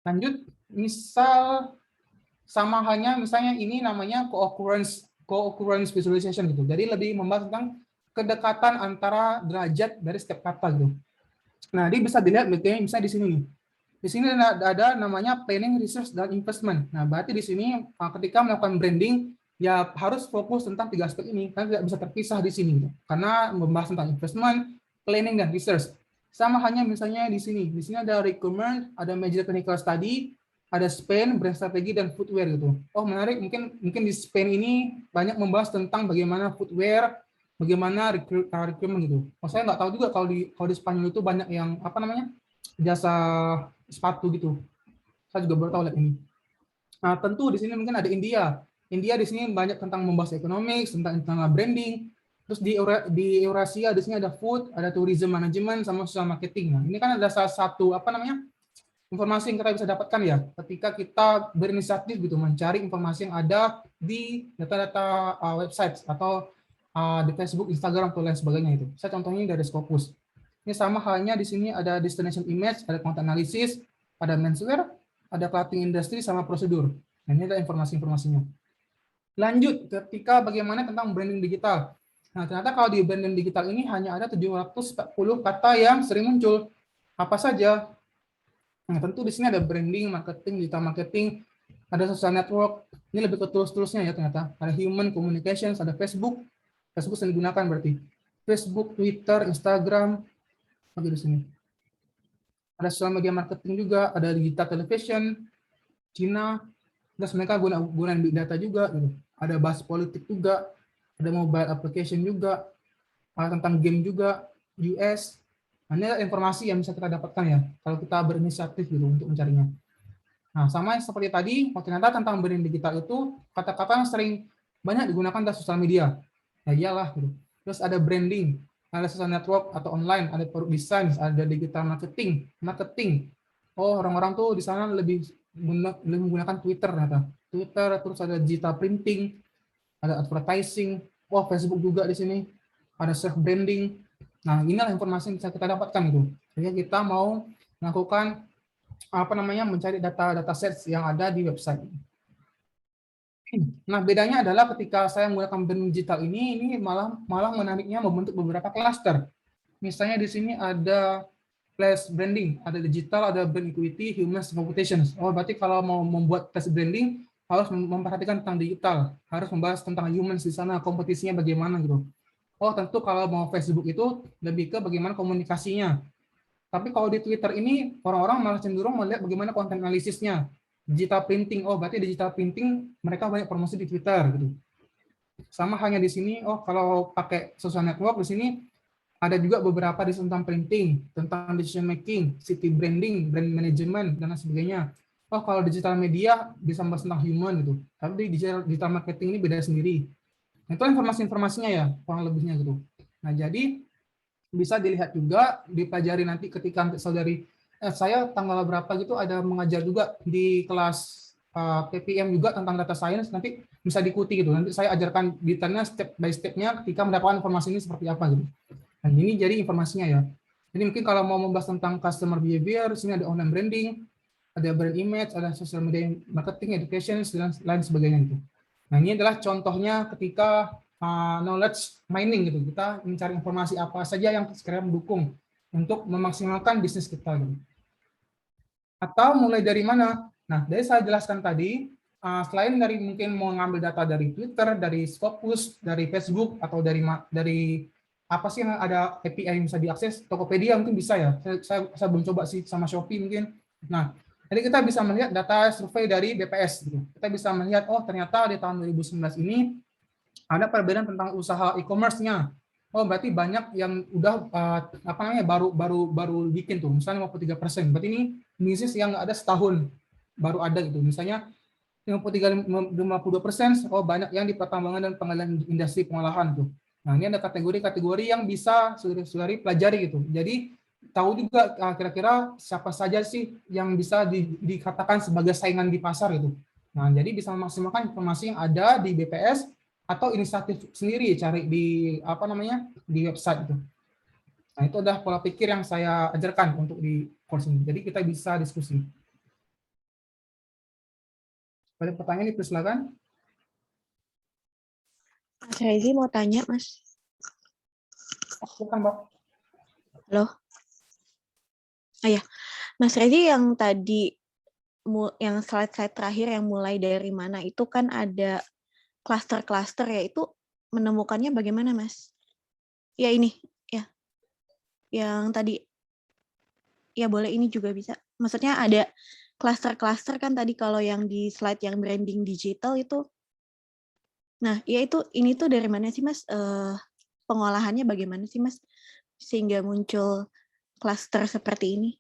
Lanjut, misal sama halnya misalnya ini namanya co-occurrence visualization gitu. Jadi lebih membahas tentang kedekatan antara derajat dari setiap kata gitu. Nah, ini bisa dilihat misalnya di sini nih. Di sini ada namanya planning, research, dan investment. Nah, berarti di sini ketika melakukan branding, ya harus fokus tentang 3 aspek ini, karena tidak bisa terpisah di sini. Gitu. Karena membahas tentang investment, planning, dan research. Sama halnya misalnya di sini. Di sini ada requirement, ada major clinical study, ada spend, brand strategi, dan footwear gitu. Oh, menarik. Mungkin di spend ini banyak membahas tentang bagaimana footwear, bagaimana requirement gitu. Oh, saya nggak tahu juga kalau di Spanyol itu banyak yang jasa sepatu gitu. Saya juga baru tahu lihat ini. Nah, tentu di sini mungkin ada India. India di sini banyak tentang membahas ekonomi, tentang internal branding. Terus di Eurasia di sini ada food, ada tourism management, sama social marketing. Nah, ini kan ada salah satu apa namanya informasi yang kita bisa dapatkan ya ketika kita berinisiatif gitu mencari informasi yang ada di data-data website atau di Facebook, Instagram atau lain sebagainya itu. Saya contohnya dari Scopus. Ini sama halnya di sini ada destination image, ada content analysis, ada menswear, ada clothing industry sama prosedur. Nah, ini ada informasi-informasinya. Lanjut ketika bagaimana tentang branding digital. Nah, ternyata kalau di branding digital ini hanya ada 740 kata yang sering muncul. Apa saja? Nah, tentu di sini ada branding, marketing, digital marketing, ada social network. Ini lebih ke tools-toolsnya ya ternyata. Ada human communications, ada Facebook. Facebook sering digunakan berarti. Facebook, Twitter, Instagram, lagi di sini. Ada social media marketing juga, ada digital television, Cina, terus mereka gunain big data juga gitu. Ada bahas politik juga, ada mobile application juga, ada tentang game juga, US. Nah, ini informasi yang bisa kita dapatkan ya kalau kita berinisiatif gitu untuk mencarinya. Nah, sama seperti tadi, ternyata tentang branding digital itu kata-kata yang sering banyak digunakan di sosial media. Ya iyalah gitu. Terus ada branding, ada social network atau online, ada product design, ada digital marketing, Oh, orang-orang tuh di sana lebih menggunakan Twitter ternyata. Twitter, terus ada digital printing, ada advertising, Facebook juga di sini, ada self branding. Nah, inilah informasi yang bisa kita dapatkan itu. Jadi kita mau melakukan apa namanya mencari data sets yang ada di website. Nah, bedanya adalah ketika saya menggunakan brand digital ini malah menariknya membentuk beberapa cluster. Misalnya di sini ada place branding, ada digital, ada brand equity, humans, computations. Oh, berarti kalau mau membuat place branding harus memperhatikan tentang digital, harus membahas tentang humans di sana, kompetisinya bagaimana gitu. Oh, tentu kalau mau Facebook itu lebih ke bagaimana komunikasinya. Tapi kalau di Twitter ini orang-orang malah cenderung melihat bagaimana konten analisisnya. Digital printing, oh berarti digital printing mereka banyak promosi di Twitter gitu. Sama hanya di sini, oh kalau pakai social network di sini ada juga beberapa di tentang printing, tentang decision making, city branding, brand management dan lain sebagainya. Oh kalau digital media bisa membahas tentang human gitu. Tapi di digital marketing ini beda sendiri. Nah, itu informasi-informasinya ya, kurang lebihnya gitu. Nah jadi bisa dilihat juga dipelajari nanti ketika saudari saya tanggal berapa gitu ada mengajar juga di kelas PPM juga tentang data science, nanti bisa diikuti gitu, nanti saya ajarkan detailnya step by stepnya ketika mendapatkan informasi ini seperti apa gitu. Nah ini jadi informasinya ya. Jadi mungkin kalau mau membahas tentang customer behavior, sini ada online branding, ada brand image, ada social media marketing, education, dan lain sebagainya gitu. Nah ini adalah contohnya ketika knowledge mining gitu. Kita mencari informasi apa saja yang sekiranya mendukung untuk memaksimalkan bisnis kita gitu. Atau mulai dari mana? Nah, dari saya jelaskan tadi, selain dari mungkin mau ngambil data dari Twitter, dari Scopus, dari Facebook, atau dari apa sih yang ada API yang bisa diakses, Tokopedia mungkin bisa ya. Saya belum coba sih sama Shopee mungkin. Nah, jadi kita bisa melihat data survei dari BPS gitu. Kita bisa melihat oh ternyata di tahun 2019 ini ada perbedaan tentang usaha e-commerce-nya. Oh, berarti banyak yang udah apa namanya baru bikin tuh, misalnya 53%. Berarti ini bisnis yang ada setahun baru ada gitu. Misalnya 52%, oh banyak yang di pertambangan dan pengolahan industri pengolahan tuh. Nah, ini ada kategori-kategori yang bisa saudari pelajari gitu. Jadi tahu juga kira-kira siapa saja sih yang bisa dikatakan sebagai saingan di pasar itu. Nah, jadi bisa memaksimalkan informasi yang ada di BPS atau inisiatif sendiri cari di apa namanya di website itu. Nah, itu adalah pola pikir yang saya ajarkan untuk di course ini. Jadi kita bisa diskusi. Ada pertanyaan nih, silakan.
Mas Rezi mau tanya, Mas.
Silakan, Mbak.
Halo. Ya, Mas Rezi yang tadi yang slide-slide terakhir yang mulai dari mana itu kan ada klaster-klaster ya, itu menemukannya bagaimana, Mas? Ya ini, ya. Yang tadi ya boleh ini juga bisa. Maksudnya ada klaster-klaster kan tadi kalau yang di slide yang branding digital itu. Nah, ya itu ini tuh dari mana sih, Mas? Pengolahannya bagaimana sih, Mas? Sehingga muncul klaster seperti ini.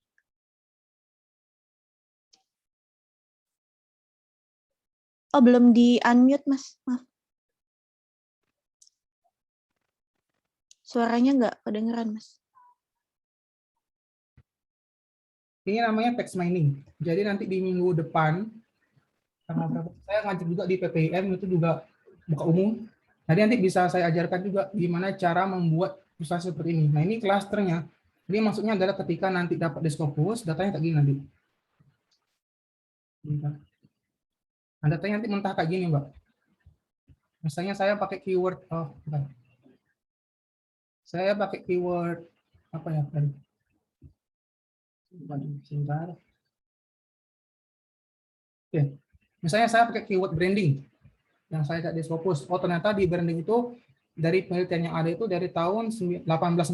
Oh, belum di-unmute, Mas. Maaf. Suaranya nggak kedengeran, Mas.
Ini namanya text mining. Jadi nanti di minggu depan, tanggal berapa? Saya ngajar juga di PPIM, itu juga buka umum. Jadi nanti bisa saya ajarkan juga gimana cara membuat usaha seperti ini. Nah, ini klasternya. Jadi maksudnya adalah ketika nanti dapat Scopus, datanya kayak gini nanti. Nah, datanya nanti mentah kayak gini, Mbak. Misalnya saya pakai keyword, saya pakai keyword apa ya tadi? Sebentar. Oke, misalnya saya pakai keyword branding yang saya cari di Scopus. Oh, ternyata di branding itu dari penelitian yang ada itu dari tahun 1842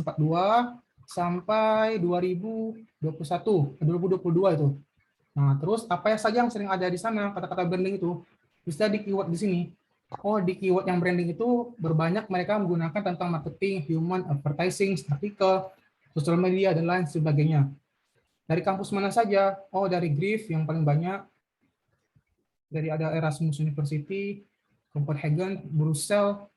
sampai 2021, 2022 itu. Nah, terus apa ya saja yang sering ada di sana kata-kata branding itu bisa di keyword di sini. Oh, di keyword yang branding itu berbanyak mereka menggunakan tentang marketing, human advertising, artikel, sosial media dan lain sebagainya. Dari kampus mana saja? Oh, dari Griff yang paling banyak. Dari ada Erasmus University, Copenhagen, Brussels.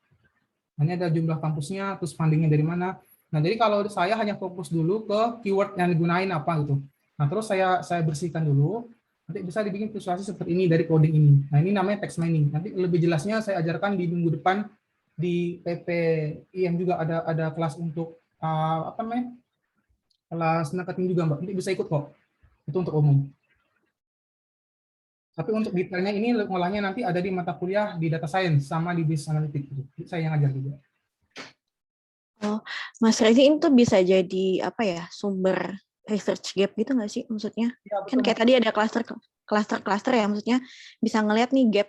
Ini ada jumlah kampusnya, terus fundingnya dari mana. Nah, jadi kalau saya hanya fokus dulu ke keyword yang digunain apa gitu. Nah, terus saya bersihkan dulu. Nanti bisa dibikin visualisasi seperti ini dari coding ini. Nah, ini namanya text mining. Nanti lebih jelasnya saya ajarkan di minggu depan di PPIM juga ada kelas untuk apa namanya? Kelas marketing juga, Mbak. Nanti bisa ikut kok. Itu untuk umum. Tapi untuk detailnya ini ngolahnya nanti ada di mata kuliah di data science sama di business analytics. Saya yang ngajar juga.
Oh, Mas Rezi ini tuh bisa jadi apa ya, sumber research gap gitu nggak sih maksudnya?
Ya,
Kan
betul.
kayak tadi ada cluster ya, maksudnya bisa ngelihat nih gap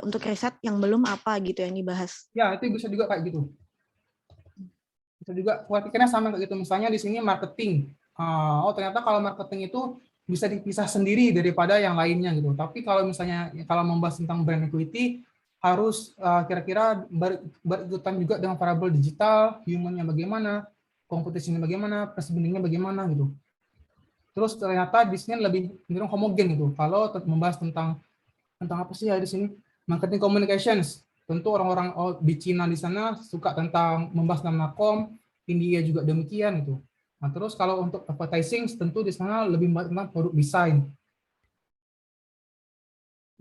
untuk riset yang belum apa gitu yang dibahas.
Ya, itu bisa juga kayak gitu. Bisa juga pikirnya sama kayak gitu. Misalnya di sini marketing. Oh, ternyata kalau marketing itu bisa dipisah sendiri daripada yang lainnya gitu. Tapi kalau misalnya kalau membahas tentang brand equity harus kira-kira berikutan juga dengan variabel digital, human-nya bagaimana, kompetisinya bagaimana, persebandingannya bagaimana gitu. Terus ternyata di sini lebih cenderung homogen gitu. Kalau membahas tentang apa sih ya di sini? Marketing communications. Tentu orang-orang di Cina di sana suka tentang membahas tentang Nakom, India juga demikian itu. Nah, terus kalau untuk advertising tentu di sana lebih banyak tentang produk desain.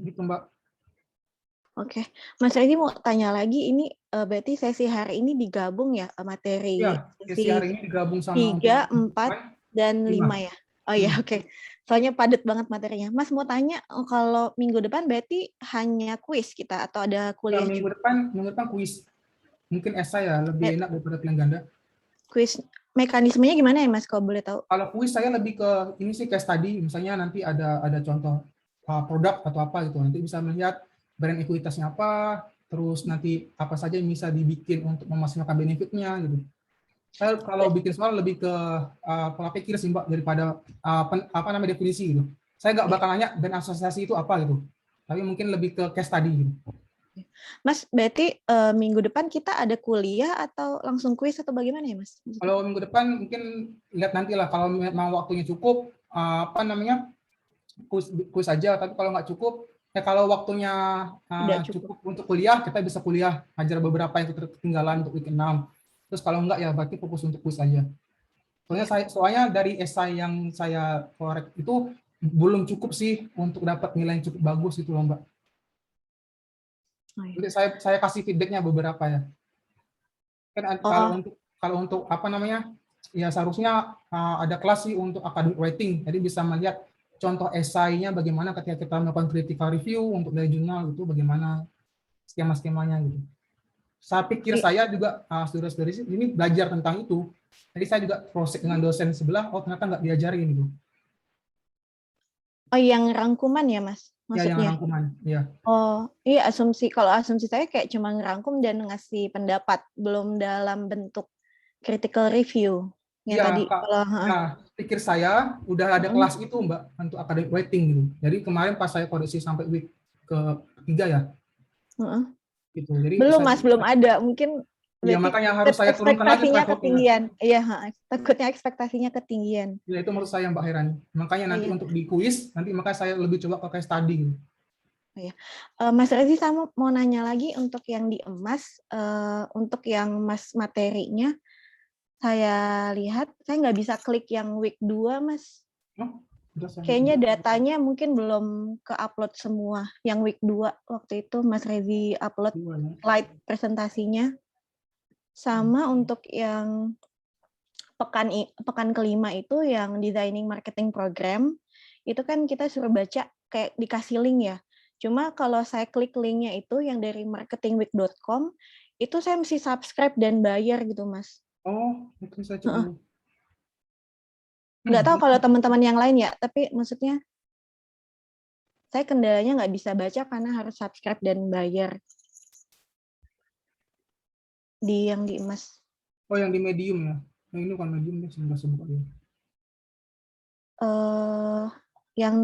Gitu, Mbak.
Oke, Mas Rezi mau tanya lagi, ini berarti sesi hari ini digabung ya materi
Ya, sesi
sesi
hari ini digabung sama untuk
3, 4, dan 5 ya? Oh iya, oke. Soalnya padat banget materinya. Mas mau tanya, kalau minggu depan berarti hanya kuis kita atau ada
Ya,
kuliah
minggu
juga?
depan kuis. Mungkin esai ya lebih enak daripada pilihan ganda.
Kuis mekanismenya gimana ya Mas, kalau boleh tahu?
Kalau kuis saya lebih ke ini sih case study, misalnya nanti ada contoh produk atau apa gitu. Nanti bisa melihat brand ekuitasnya apa, terus nanti apa saja yang bisa dibikin untuk memaksimalkan benefitnya gitu. Saya kalau bikin soal lebih ke pola pikir sih Mbak daripada apa namanya definisi gitu. Saya nggak bakal nanya brand asosiasi itu apa gitu. Tapi mungkin lebih ke case study gitu.
Mas, berarti minggu depan kita ada kuliah atau langsung kuis atau bagaimana ya Mas?
Kalau minggu depan mungkin lihat nanti lah kalau memang waktunya cukup apa namanya kuis aja. Tapi kalau nggak cukup ya kalau waktunya
Tidak
cukup
cukup.
untuk kuliah kita bisa kuliah ajar beberapa yang ketinggalan untuk week 6. Terus kalau enggak ya berarti fokus untuk kuis aja. Soalnya dari esai yang saya korek itu belum cukup sih untuk dapat nilai yang cukup bagus itu loh Mbak. Nanti saya kasih feedbacknya beberapa ya. Kan kalau untuk apa namanya ya seharusnya ada kelas sih untuk academic writing. Jadi bisa melihat contoh esainya bagaimana ketika kita melakukan critical review untuk dari jurnal itu bagaimana skema-skemanya gitu. Saya pikir saya juga saudara-saudari ini belajar tentang itu. Jadi saya juga proses dengan dosen sebelah, oh ternyata nggak diajarin gitu.
Oh, yang rangkuman ya Mas?
Ya, yang
Maksudnya?
rangkuman. Ya.
Oh, iya kalau asumsi saya kayak cuma ngerangkum dan ngasih pendapat, belum dalam bentuk critical review. Yang
Ya,
tadi
Kak.
kalau
Nah, pikir saya udah ada kelas itu, Mbak, untuk academic writing gitu. Jadi kemarin pas saya koreksi sampai week ke-3 ya. Gitu. Jadi
belum Mas, belum ada. Mungkin
ya
berarti
makanya harus saya turunkan lagi
ekspektasinya
threshold-nya.
ketinggian. Iya, takutnya ekspektasinya ketinggian.
Ya itu menurut saya Mbak Herani. Makanya nanti
Iya.
untuk di kuis nanti makanya saya lebih coba pakai study gitu.
Mas Rezi sama mau nanya lagi untuk yang di emas, untuk yang Mas materinya, saya lihat saya nggak bisa klik yang week 2, Mas.
Oh, udah saya
Kayaknya datanya mungkin belum ke-upload semua. Yang week 2 waktu itu Mas Rezi upload
dua ya.
slide presentasinya. Sama untuk yang pekan kelima itu yang designing marketing program, itu kan kita suruh baca kayak dikasih link ya. Cuma kalau saya klik linknya itu yang dari marketingweek.com, itu saya mesti subscribe dan bayar gitu, Mas.
Oh, mungkin saya cek dulu.
Nggak tahu kalau teman-teman yang lain ya, tapi maksudnya saya kendalanya nggak bisa baca karena harus subscribe dan bayar di yang di emas.
Oh, yang di Medium ya. Yang ini bukan Medium deh, saya nggak sebut aja.
Yang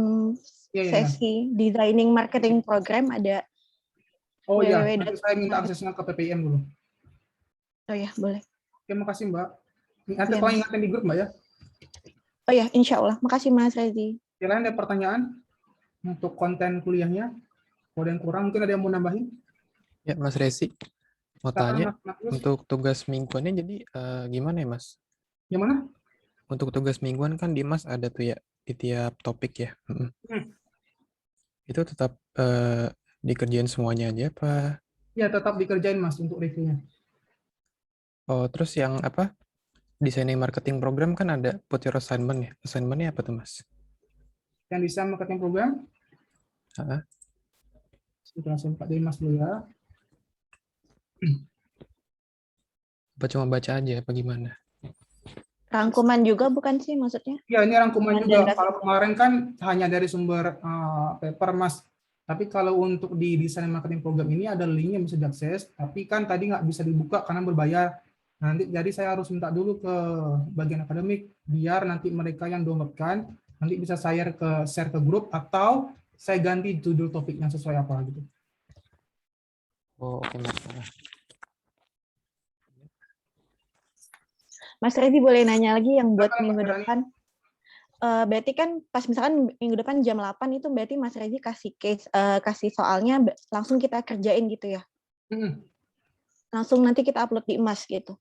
Iya, iya, iya.
sesi designing marketing program ada
Oh iya,
www.
nanti saya minta aksesnya ke PPM dulu.
Oh ya, boleh.
Oke, makasih Mbak. Nanti
Iya,
tolong
Mas.
ingatin di grup Mbak ya.
Oh ya, insya Allah. Makasih Mas Rezi.
Kalian ada pertanyaan untuk konten kuliahnya? Kalau ada yang kurang, mungkin ada yang mau nambahin?
Ya, Mas Rezi, mau tanya,
Mas Agus.
untuk tugas mingguannya jadi gimana ya, Mas?
Yang mana?
Untuk tugas mingguan kan di Mas ada tuh ya, di tiap topik ya. Itu tetap dikerjain semuanya aja apa?
Ya, tetap dikerjain Mas untuk reviewnya.
Oh, terus yang apa? Designing marketing program kan ada put your assignment ya. Assignment-nya apa tuh, Mas?
Yang desain marketing program,
Heeh.
sudah saya Pak Mas dulu ya.
Apa cuma baca aja apa gimana?
Rangkuman juga bukan sih maksudnya?
Ya, ini rangkuman
Dan
juga.
data.
Kalau kemarin kan hanya dari sumber paper Mas. Tapi kalau untuk di desain marketing program ini ada link yang bisa diakses. Tapi kan tadi nggak bisa dibuka karena berbayar. Nanti jadi saya harus minta dulu ke bagian akademik biar nanti mereka yang downloadkan nanti bisa share ke grup atau saya ganti judul topiknya sesuai apa gitu.
Oh, oke, Mas.
Mas Rezi boleh nanya lagi yang buat
Silakan,
minggu
Mbak Rani.
depan. Berarti kan pas misalkan minggu depan jam 8 itu berarti Mas Rezi kasih case, kasih soalnya langsung kita kerjain gitu ya? Langsung nanti kita upload di emas gitu?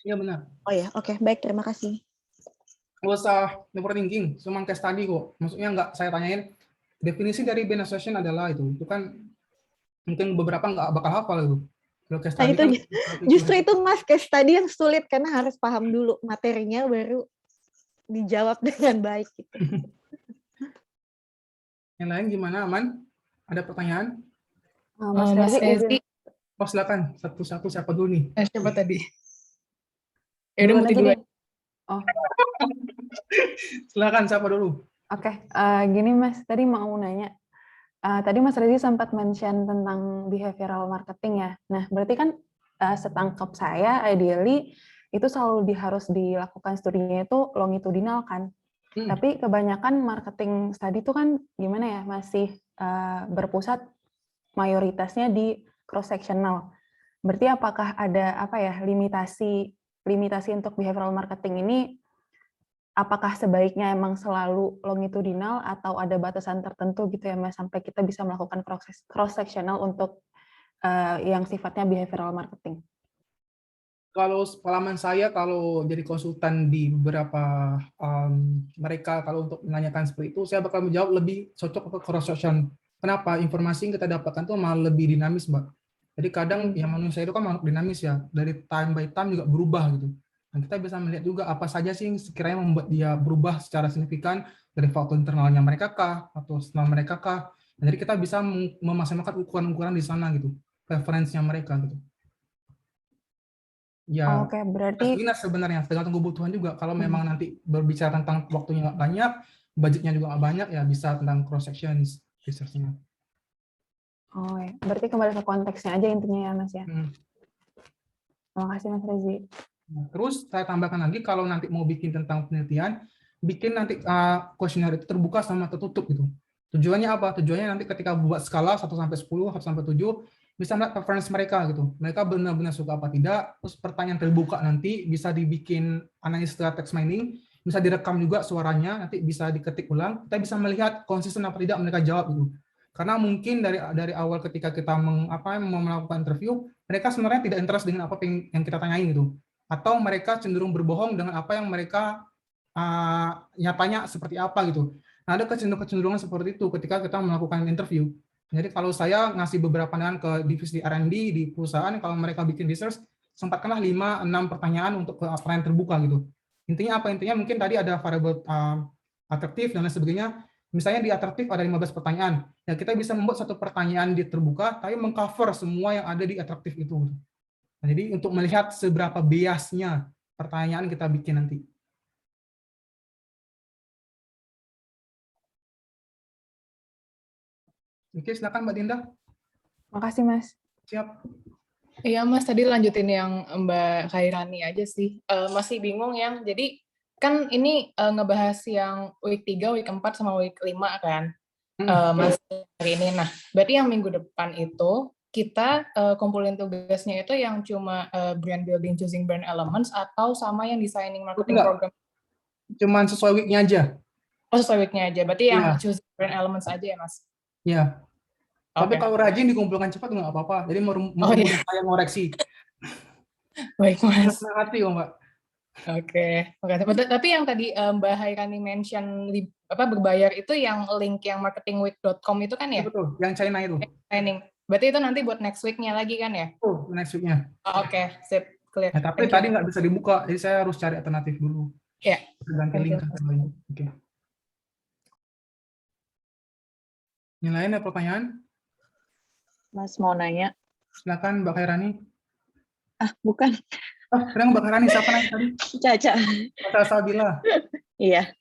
Iya benar.
Oh ya, oke. Baik, terima kasih.
Nggak usah overthinking, cuma case tadi kok. Maksudnya nggak saya tanyain, definisi dari brand association adalah itu kan mungkin beberapa nggak bakal hafal itu. Kalau case
Nah,
tadi
itu
kan
justru itu Mas case tadi yang sulit karena harus paham dulu materinya baru dijawab dengan baik gitu.
Yang lain gimana, Aman? Ada pertanyaan?
Mas Rezi.
Oh, silakan. Satu-satu siapa dulu nih?
Siapa tadi? Ya udah multi dua.
Oh,
Silakan siapa dulu?
oke. Gini Mas, tadi mau nanya. Tadi Mas Rezi sempat mention tentang behavioral marketing ya. Nah, berarti kan setangkap saya, ideally itu selalu harus dilakukan studinya itu longitudinal kan. Tapi kebanyakan marketing study itu kan gimana ya, masih berpusat mayoritasnya di cross-sectional. Berarti apakah ada apa ya limitasi untuk behavioral marketing ini? Apakah sebaiknya emang selalu longitudinal atau ada batasan tertentu gitu ya Mas sampai kita bisa melakukan cross-sectional untuk yang sifatnya behavioral marketing?
Kalau pengalaman saya kalau jadi konsultan di beberapa mereka kalau untuk menanyakan seperti itu, saya bakal menjawab lebih cocok ke cross-section. Kenapa? Informasi yang kita dapatkan itu malah lebih dinamis, Mbak. Jadi kadang yang manusia itu kan makhluk dinamis ya, dari time by time juga berubah gitu. Dan kita bisa melihat juga apa saja sih yang sekiranya membuat dia berubah secara signifikan dari faktor internalnya mereka kah, atau eksternal mereka kah. Dan jadi kita bisa memaksimalkan ukuran-ukuran di sana gitu, preferensinya mereka gitu. Ya,
Oke, berarti
minus sebenarnya tergantung kebutuhan juga. Kalau memang nanti berbicara tentang waktunya nggak banyak, budgetnya juga nggak banyak, ya bisa tentang cross sections research-nya.
oh ya, berarti kembali ke konteksnya aja intinya ya Mas ya. Terima kasih Mas Rezi.
Nah, terus saya tambahkan lagi kalau nanti mau bikin tentang penelitian, bikin nanti kuesioner itu terbuka sama tertutup gitu. Tujuannya apa? Tujuannya nanti ketika buat skala 1 sampai 10, 1 sampai 7 bisa melihat preferensi mereka gitu. Mereka benar-benar suka apa tidak. Terus pertanyaan terbuka nanti bisa dibikin analisis text mining, bisa direkam juga suaranya, nanti bisa diketik ulang. Kita bisa melihat konsisten apa tidak mereka jawab gitu. Karena mungkin dari awal ketika kita mau melakukan interview, mereka sebenarnya tidak interest dengan apa yang kita tanyain gitu. Atau mereka cenderung berbohong dengan apa yang mereka nyatanya seperti apa gitu. Nah, ada kecenderungan seperti itu ketika kita melakukan interview. Jadi kalau saya ngasih beberapa pandangan ke divisi R&D di perusahaan, kalau mereka bikin research, sempatkanlah 5-6 pertanyaan untuk ke pertanyaan terbuka gitu. Intinya apa? Intinya mungkin tadi ada variabel atraktif dan lain sebagainya. Misalnya di atraktif ada 15 pertanyaan. Ya kita bisa membuat satu pertanyaan di terbuka, tapi mengcover semua yang ada di atraktif itu. Nah, jadi untuk melihat seberapa biasnya pertanyaan kita bikin nanti. Oke, silakan Mbak Dinda.
Makasih, Mas.
Siap.
Iya Mas, tadi lanjutin yang Mbak Khairani aja sih. Masih bingung yang, jadi kan ini ngebahas yang week 3, week 4, sama week 5 kan, Mas hari ini. Nah, berarti yang minggu depan itu, kita kumpulin tugasnya itu yang cuma brand building, choosing brand elements, atau sama yang designing marketing program?
Cuman sesuai week-nya aja.
Oh, sesuai week-nya aja. Berarti yang
Iya.
choosing brand elements aja ya, Mas?
Iya. Tapi
Oke.
kalau rajin dikumpulkan cepat nggak apa-apa. Jadi mau
iya.
saya ngoreksi.
Baik, Mas.
Senang hati kok, Mbak.
Oke. Tapi yang tadi Mbak Hairani mention berbayar itu yang link yang marketingweek.com itu kan ya?
Betul, yang China itu.
Training. Berarti itu nanti buat next week-nya lagi kan ya?
Oh, next week-nya.
Oke, sip, clear.
Nah, tapi tadi nggak bisa dibuka, jadi saya harus cari alternatif dulu.
Iya.
Ganti link ke lain. Oke. Yang lain ada pertanyaan?
Mas mau nanya.
Silakan Mbak Khairani.
Bukan.
Sekarang Mbak Khairani siapa nanya tadi?
Caca.
Caca Sabila.
Iya.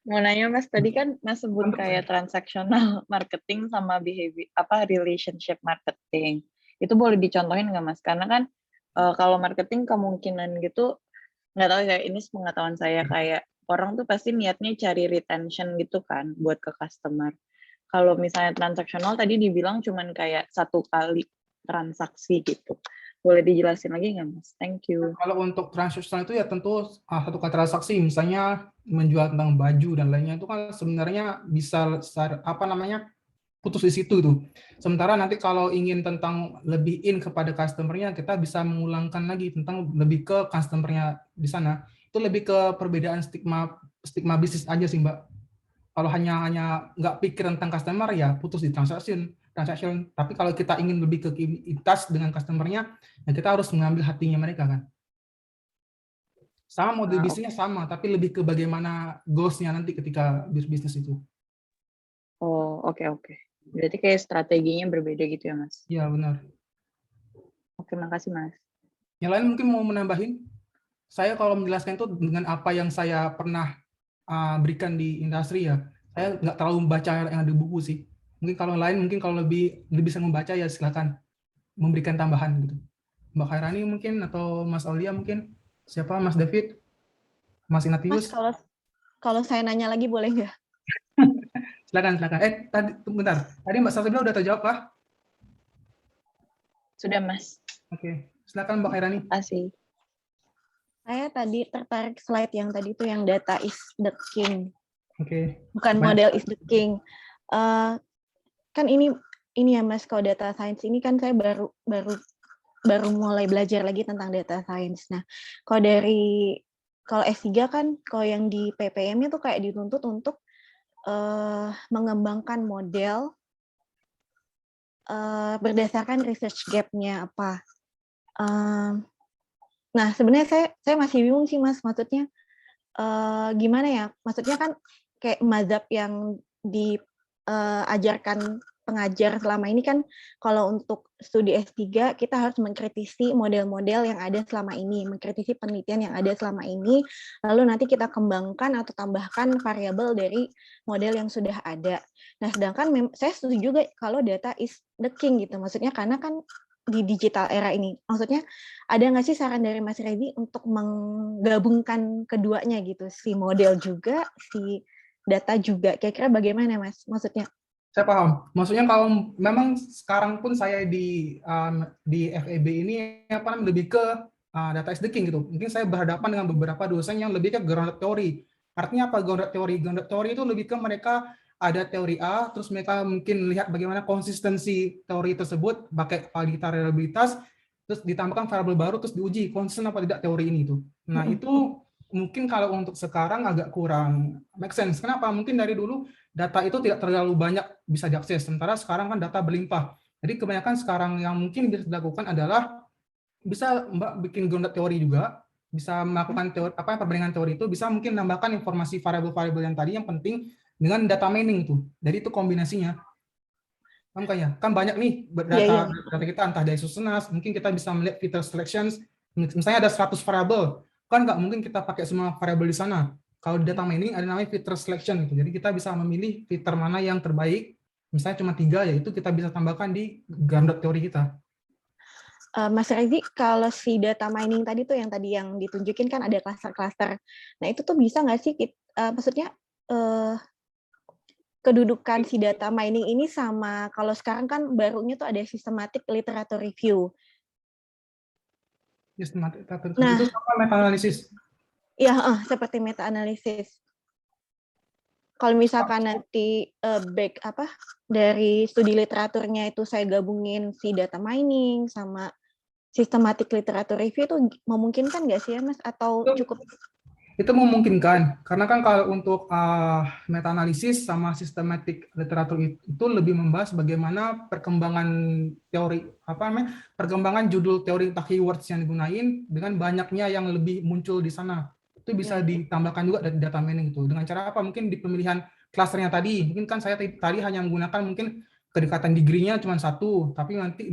Mau nanya Mas, tadi kan Mas sebut kayak transactional marketing sama behavior relationship marketing. Itu boleh dicontohin nggak Mas? Karena kan kalau marketing kemungkinan gitu, nggak tahu kayak ini sepengetahuan saya, kayak orang tuh pasti niatnya cari retention gitu kan buat ke customer. Kalau misalnya transaksional tadi dibilang cuman kayak satu kali transaksi gitu. Boleh dijelasin lagi nggak Mas? Thank you.
Kalau untuk transaksional itu ya tentu satu kali transaksi, misalnya menjual tentang baju dan lainnya itu kan sebenarnya bisa putus di situ tuh. Sementara nanti kalau ingin tentang lebih in kepada customer-nya, kita bisa mengulangkan lagi tentang lebih ke customer-nya di sana. Itu lebih ke perbedaan stigma bisnis aja sih Mbak. Kalau hanya nggak pikir tentang customer ya putus di transaction. Tapi kalau kita ingin lebih ke touch dengan customer-nya, ya kita harus mengambil hatinya mereka kan. Sama model bisnisnya sama, tapi lebih ke bagaimana goals-nya nanti ketika bisnis itu.
Oh, oke. Berarti kayak strateginya berbeda gitu ya Mas?
Iya benar.
Oke, makasih Mas.
Yang lain mungkin mau menambahin? Saya kalau menjelaskan itu dengan apa yang saya pernah berikan di industri ya, saya nggak terlalu membaca yang ada di buku sih. Mungkin kalau lain, mungkin kalau lebih bisa membaca ya silakan memberikan tambahan gitu. Mbak Khairani mungkin atau Mas Aulia mungkin, siapa Mas David, Mas Ignatius.
Mas, kalau saya nanya lagi boleh nggak?
Silakan. Tadi bentar. Tadi Mbak Sasabila udah terjawab kah?
Sudah Mas.
Oke, silakan Mbak Khairani.
Terima kasih.
Saya tadi tertarik slide yang tadi itu yang data is the king.
Oke.
Bukan model is the king. Kan ini ya Mas, kalau data science ini kan saya baru mulai belajar lagi tentang data science. Nah, kalau S3 kan kalau yang di PPM itu kayak dituntut untuk mengembangkan model berdasarkan research gap-nya apa. Nah, sebenarnya saya masih bingung sih Mas, maksudnya gimana ya? Maksudnya kan kayak mazhab yang diajarkan pengajar selama ini kan kalau untuk studi S3 kita harus mengkritisi model-model yang ada selama ini, mengkritisi penelitian yang ada selama ini, lalu nanti kita kembangkan atau tambahkan variabel dari model yang sudah ada. Nah, sedangkan saya setuju juga kalau data is the king gitu, maksudnya karena kan di digital era ini, maksudnya ada nggak sih saran dari Mas Redi untuk menggabungkan keduanya gitu, si model juga, si data juga, kira-kira bagaimana Mas? Maksudnya?
Saya paham. Maksudnya kalau memang sekarang pun saya di FEB ini lebih ke data is the king gitu. Mungkin saya berhadapan dengan beberapa dosen yang lebih ke grounded theory. Artinya apa grounded theory? Grounded theory itu lebih ke mereka ada teori A, terus mereka mungkin lihat bagaimana konsistensi teori tersebut, pakai validitas reliabilitas, terus ditambahkan variabel baru, terus diuji konsisten apa tidak teori ini itu. Nah itu mungkin kalau untuk sekarang agak kurang make sense. Kenapa? Mungkin dari dulu data itu tidak terlalu banyak bisa diakses, sementara sekarang kan data berlimpah. Jadi kebanyakan sekarang yang mungkin bisa dilakukan adalah bisa Mbak bikin grounded teori juga, bisa melakukan teori, perbandingan teori itu, bisa mungkin nambahkan informasi variabel-variabel yang tadi yang penting dengan data mining tuh. Jadi itu kombinasinya. Paham kan ya? Kan banyak nih data kita entah dari Susunas, mungkin kita bisa melihat filter selections, misalnya ada 100 variabel, kan nggak mungkin kita pakai semua variabel di sana. Kalau di data mining ada namanya filter selection gitu. Jadi kita bisa memilih filter mana yang terbaik, misalnya cuma 3, yaitu kita bisa tambahkan di grounded teori kita.
Mas Rezi, kalau si data mining tadi tuh yang ditunjukin kan ada klaster-klaster. Nah itu tuh bisa nggak sih, maksudnya kedudukan si data mining ini sama kalau sekarang kan barunya tuh ada systematic literature review.
Systematic literature review itu sama meta-analisis?
Iya, seperti meta-analisis. Kalau misalkan nanti dari studi literaturnya itu saya gabungin si data mining sama systematic literature review itu memungkinkan nggak sih ya Mas? Atau cukup?
Itu memungkinkan, karena kan kalau untuk meta-analisis sama systematic literature itu lebih membahas bagaimana perkembangan teori, perkembangan judul teori entah keywords yang digunain dengan banyaknya yang lebih muncul di sana. Itu bisa ditambahkan juga dari data mining itu. Dengan cara apa? Mungkin di pemilihan klasternya tadi, mungkin kan saya tadi hanya menggunakan mungkin kedekatan degree-nya cuma 1, tapi nanti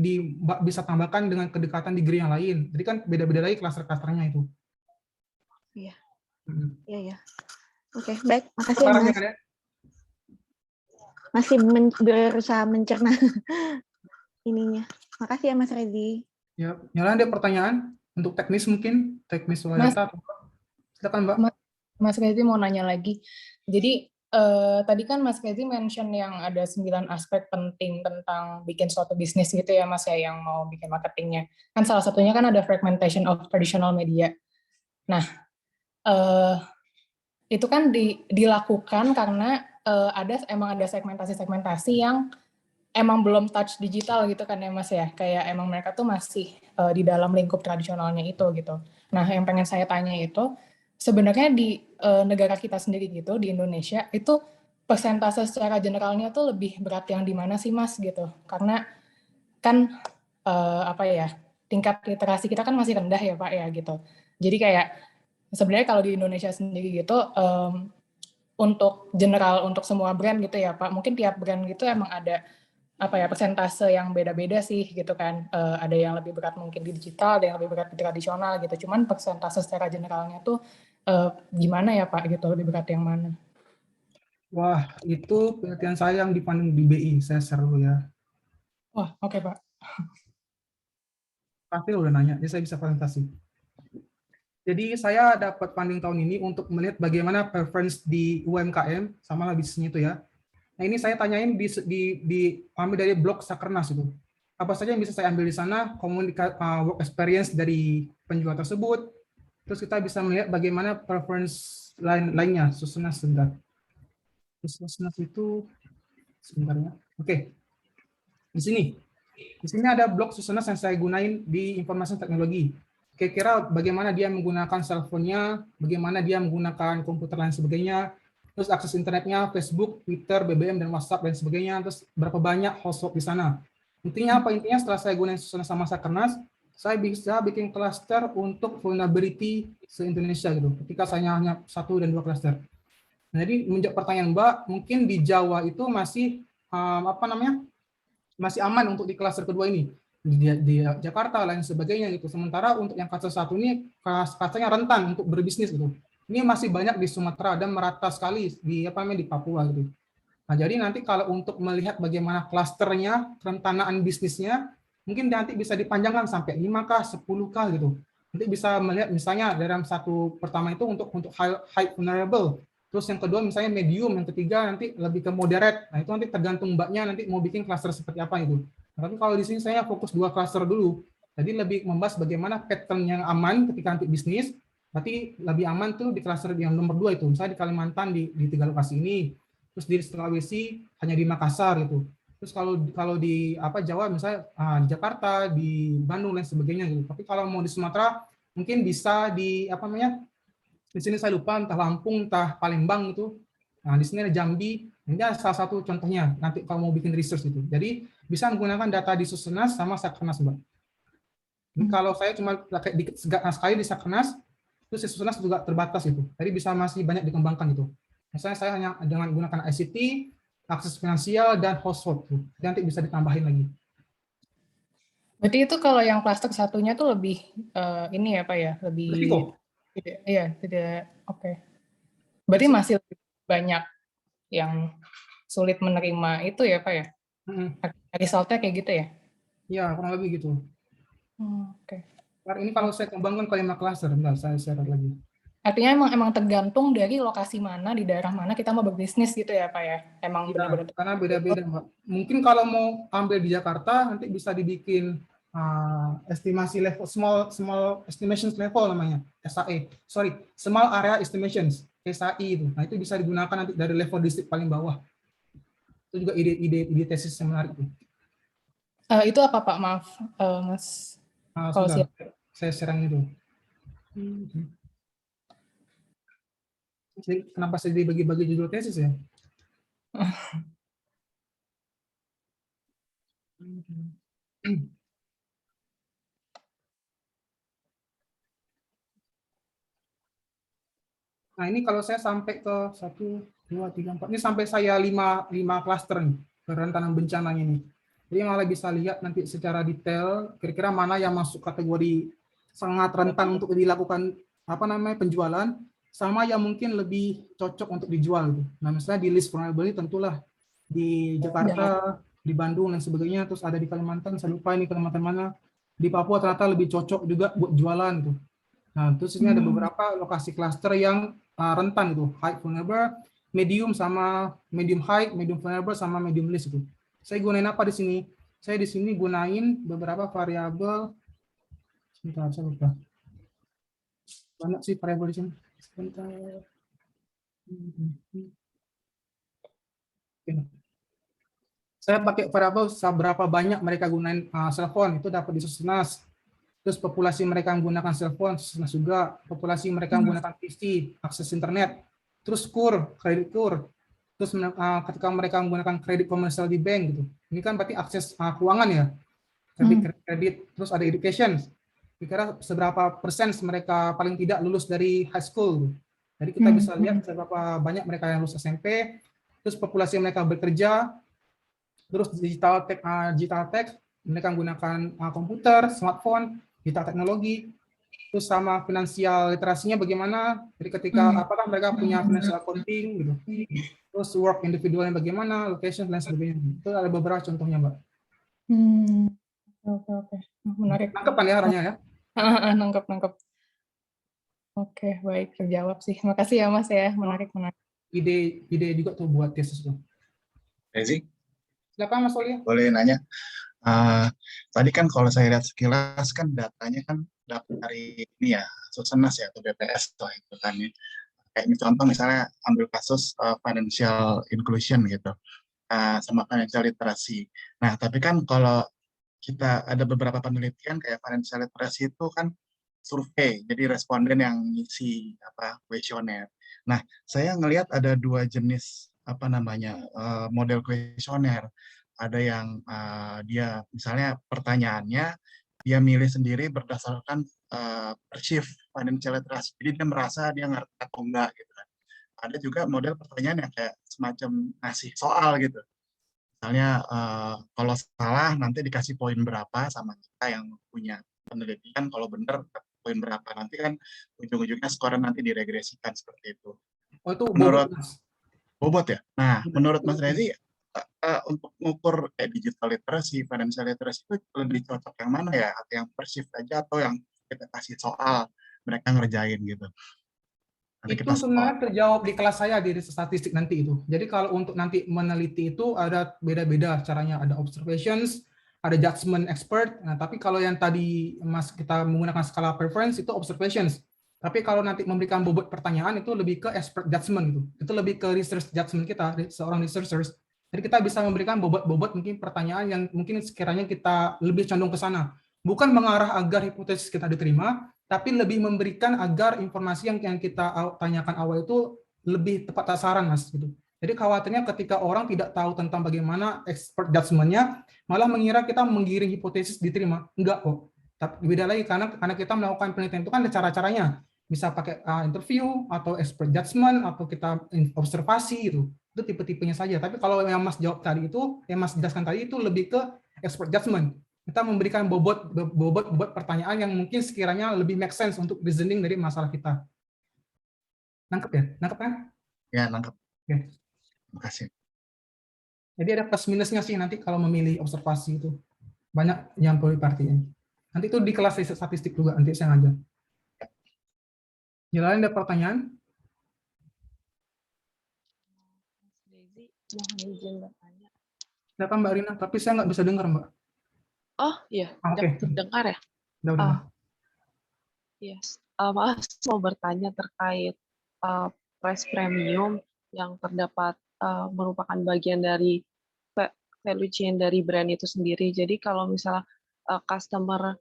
bisa tambahkan dengan kedekatan degree yang lain. Jadi kan beda-beda lagi klaster-klasternya itu.
Iya. Iya. Oke, baik. Makasih ya, Mas. Masih berusaha mencerna ininya. Makasih ya, Mas Rezi.
Ya, nyala ada pertanyaan untuk teknis mungkin? Teknis data? Silakan, Mbak.
Mas Rezi mau nanya lagi. Jadi, tadi kan Mas Rezi mention yang ada 9 aspek penting tentang bikin suatu bisnis gitu ya, Mas, ya, yang mau bikin marketingnya. Kan salah satunya kan ada fragmentation of traditional media. Nah, itu kan dilakukan karena emang ada segmentasi-segmentasi yang emang belum touch digital gitu kan ya Mas ya, kayak emang mereka tuh masih di dalam lingkup tradisionalnya itu gitu. Nah yang pengen saya tanya itu, sebenarnya di negara kita sendiri gitu, di Indonesia, itu persentase secara generalnya tuh lebih berat yang di mana sih Mas gitu, karena kan tingkat literasi kita kan masih rendah ya Pak ya gitu. Jadi kayak sebenarnya kalau di Indonesia sendiri gitu, untuk general, untuk semua brand gitu ya Pak, mungkin tiap brand gitu emang ada persentase yang beda-beda sih gitu kan. Ada yang lebih berat mungkin di digital, ada yang lebih berat di tradisional gitu. Cuman persentase secara generalnya tuh gimana ya Pak gitu, lebih berat yang mana?
Wah, itu penelitian saya yang dipandang di BI, saya share dulu ya.
Wah, oke Pak.
Pasti udah nanya, jadi saya bisa presentasi. Jadi saya dapat funding tahun ini untuk melihat bagaimana preference di UMKM sama lah bisnisnya itu ya. Nah ini saya tanyain ambil dari blog Sakernas itu. Apa saja yang bisa saya ambil di sana, work experience dari penjual tersebut, terus kita bisa melihat bagaimana preference lainnya, Susunas sebentar. Susunas itu sebentar ya. Oke. Di sini ada blog Susunas yang saya gunain di informasi teknologi. Kira-kira bagaimana dia menggunakan cellphone-nya, bagaimana dia menggunakan komputer dan sebagainya, terus akses internetnya, Facebook, Twitter, BBM, dan WhatsApp, dan sebagainya, terus berapa banyak household di sana. Intinya apa? Intinya setelah saya gunain Susunas sama Sakernas, saya bisa bikin cluster untuk vulnerability se-Indonesia gitu, ketika saya hanya 1 dan 2 cluster. Jadi menjawab pertanyaan Mbak, mungkin di Jawa itu masih masih aman untuk di cluster kedua ini. Di Jakarta lain sebagainya gitu. Sementara untuk yang cluster 1 ini clusternya rentan untuk berbisnis gitu. Ini masih banyak di Sumatera dan merata sekali di Papua gitu. Nah, jadi nanti kalau untuk melihat bagaimana klasternya, kerentanaan bisnisnya, mungkin nanti bisa dipanjangkan sampai 5K, 10K gitu. Nanti bisa melihat misalnya dalam satu pertama itu untuk high vulnerable. Terus yang kedua misalnya medium, yang ketiga nanti lebih ke moderate. Nah, itu nanti tergantung Mbaknya nanti mau bikin klaster seperti apa itu. Tapi kalau di sini saya fokus 2 cluster dulu. Jadi lebih membahas bagaimana pattern yang aman ketika nanti bisnis. Berarti lebih aman tuh di cluster yang nomor 2 itu. Misalnya di Kalimantan di 3 lokasi ini. terus di Sulawesi hanya di Makassar gitu. Terus kalau di Jawa misalnya di Jakarta, di Bandung dan sebagainya gitu. Tapi kalau mau di Sumatera mungkin bisa di di sini saya lupa entah Lampung, entah Palembang gitu. Nah, di sini ada Jambi. Ini ada salah satu contohnya nanti kalau mau bikin research itu. Jadi bisa menggunakan data di Susenas sama Sakernas, Mbak. Ini kalau saya cuma pakai sekali di Sakernas, terus di Susenas juga terbatas itu. Jadi bisa masih banyak dikembangkan itu. Misalnya saya hanya dengan menggunakan ICT, akses finansial, dan household. Nanti bisa ditambahin lagi.
Berarti itu kalau yang klaster satunya tuh lebih ini ya Pak ya, lebih
Resiko.
tidak oke. Berarti masih lebih banyak yang sulit menerima itu ya Pak ya? Resultnya kayak gitu ya?
Iya, kurang lebih gitu.
Oke.
Ini kalau saya kembangkan ke 5 cluster, bentar saya share lagi.
Artinya emang tergantung dari lokasi mana, di daerah mana kita mau berbisnis gitu ya Pak ya? Emang
Ya,
benar-benar.
karena beda-beda, Mbak. Mungkin kalau mau ambil di Jakarta, nanti bisa dibikin estimasi level, small estimations level namanya, SAE. Sorry, small area estimations, SAE itu. Nah, itu bisa digunakan nanti dari level distrik paling bawah. Itu juga ide tesis yang menarik.
Itu apa Pak? Maaf, Mas. Kalau
Sudah, saya share itu. Jadi, kenapa saya dibagi-bagi judul tesis ya? Nah, ini kalau saya sampai ke 1, 2, 3, 4, ini sampai saya 5 cluster nih, kerentanan bencananya ini. Jadi malah bisa lihat nanti secara detail kira-kira mana yang masuk kategori sangat rentan untuk dilakukan penjualan, sama yang mungkin lebih cocok untuk dijual. Nah, misalnya di list vulnerable ini tentulah di Jakarta, di Bandung dan sebagainya, terus ada di Kalimantan, saya lupa ini Kalimantan mana, di Papua ternyata lebih cocok juga buat jualan tuh. Nah, terus ini ada beberapa lokasi cluster yang rentan itu, high vulnerable, medium sama medium high, medium vulnerable sama medium risk itu. Saya gunain apa di sini? Saya di sini gunain beberapa variabel. Sebentar, saya lupa. Banyak sih variabel di sini. Sebentar. Saya pakai variabel seberapa banyak mereka gunain cell phone, itu dapat di Susenas. Terus populasi mereka menggunakan cell phone, Susenas juga. Populasi mereka menggunakan PC, akses internet. Terus kredit kur. Terus ketika mereka menggunakan kredit komersial di bank gitu. Ini kan berarti akses keuangan ya. Kredit, terus ada education. Kira-kira seberapa persen mereka paling tidak lulus dari high school. Jadi kita bisa lihat seberapa banyak mereka yang lulus SMP. Terus populasi mereka bekerja. Terus digital tech, mereka menggunakan komputer, smartphone, digital teknologi, terus sama finansial literasinya bagaimana, jadi ketika apakah mereka punya financial accounting gitu, terus work individualnya bagaimana, location dan sebagainya. Itu ada beberapa contohnya, Mbak.
Oke. Menarik.
Nangkep kan ya arahnya ya?
Nangkep. Oke, baik, terjawab sih. Makasih ya Mas ya, menarik.
Ide juga tuh buat tesis tuh.
Rezi?
Silakan Mas Olia.
Boleh nanya? Tadi kan kalau saya lihat sekilas kan datanya kan dapat dari ini ya, Susenas ya atau BPS toh itu kan ya. Kayak contoh misalnya ambil kasus financial inclusion gitu, sama financial literacy. Nah, tapi kan kalau kita ada beberapa penelitian kayak financial literacy itu kan survei, jadi responden yang ngisi kuesioner. Nah, saya ngelihat ada 2 jenis model kuesioner. Ada yang dia misalnya pertanyaannya dia milih sendiri berdasarkan perceived financial literacy, jadi dia merasa dia ngerti atau enggak gitu kan. Ada juga model pertanyaan yang kayak semacam ngasih soal gitu. Misalnya kalau salah nanti dikasih poin berapa sama kita yang punya penelitian, kalau benar poin berapa, nanti kan ujung-ujungnya skornya nanti diregresikan seperti itu.
Oh, itu
menurut bobot ya. Nah, menurut Mas Rezi untuk mengukur digital literacy, financial literacy itu lebih cocok yang mana ya? Atau yang perceived aja atau yang kita kasih soal mereka ngerjain gitu?
Itu sebenarnya terjawab di kelas saya di statistik nanti itu. Jadi kalau untuk nanti meneliti itu ada beda-beda caranya. Ada observations, ada judgment expert. Nah, tapi kalau yang tadi Mas kita menggunakan skala preference itu observations. Tapi kalau nanti memberikan bobot pertanyaan itu lebih ke expert judgment gitu. Itu lebih ke research judgment kita, seorang researchers. Jadi kita bisa memberikan bobot-bobot mungkin pertanyaan yang mungkin sekiranya kita lebih condong ke sana. Bukan mengarah agar hipotesis kita diterima, tapi lebih memberikan agar informasi yang kita tanyakan awal itu lebih tepat sasaran, Mas. Gitu. Jadi khawatirnya ketika orang tidak tahu tentang bagaimana expert judgment-nya, malah mengira kita menggiring hipotesis diterima. Enggak kok. Tapi beda lagi karena kita melakukan penelitian itu kan ada cara-caranya. Bisa pakai interview atau expert judgment atau kita observasi gitu. Itu tipe-tipenya saja. Tapi kalau yang Mas jawab tadi itu, yang Mas jelaskan tadi itu lebih ke expert judgment. Kita memberikan bobot pertanyaan yang mungkin sekiranya lebih make sense untuk reasoning dari masalah kita. Nangkep ya? Nangkep kan?
Ya, nangkep.
Oke.
Terima kasih.
Jadi ada plus minusnya sih nanti kalau memilih observasi itu. Banyak yang perlu diperhatiin. Nanti itu di kelas statistik juga, nanti saya ngajar. Yang lain ada pertanyaan?
Mohon izin bertanya.
Silakan Mbak Rina, tapi saya nggak bisa dengar Mbak.
Oh iya,
Oke.
terdengar ya?
Udah.
Yes. Mas mau bertanya terkait price premium yang terdapat merupakan bagian dari value chain dari brand itu sendiri. Jadi kalau misalnya customer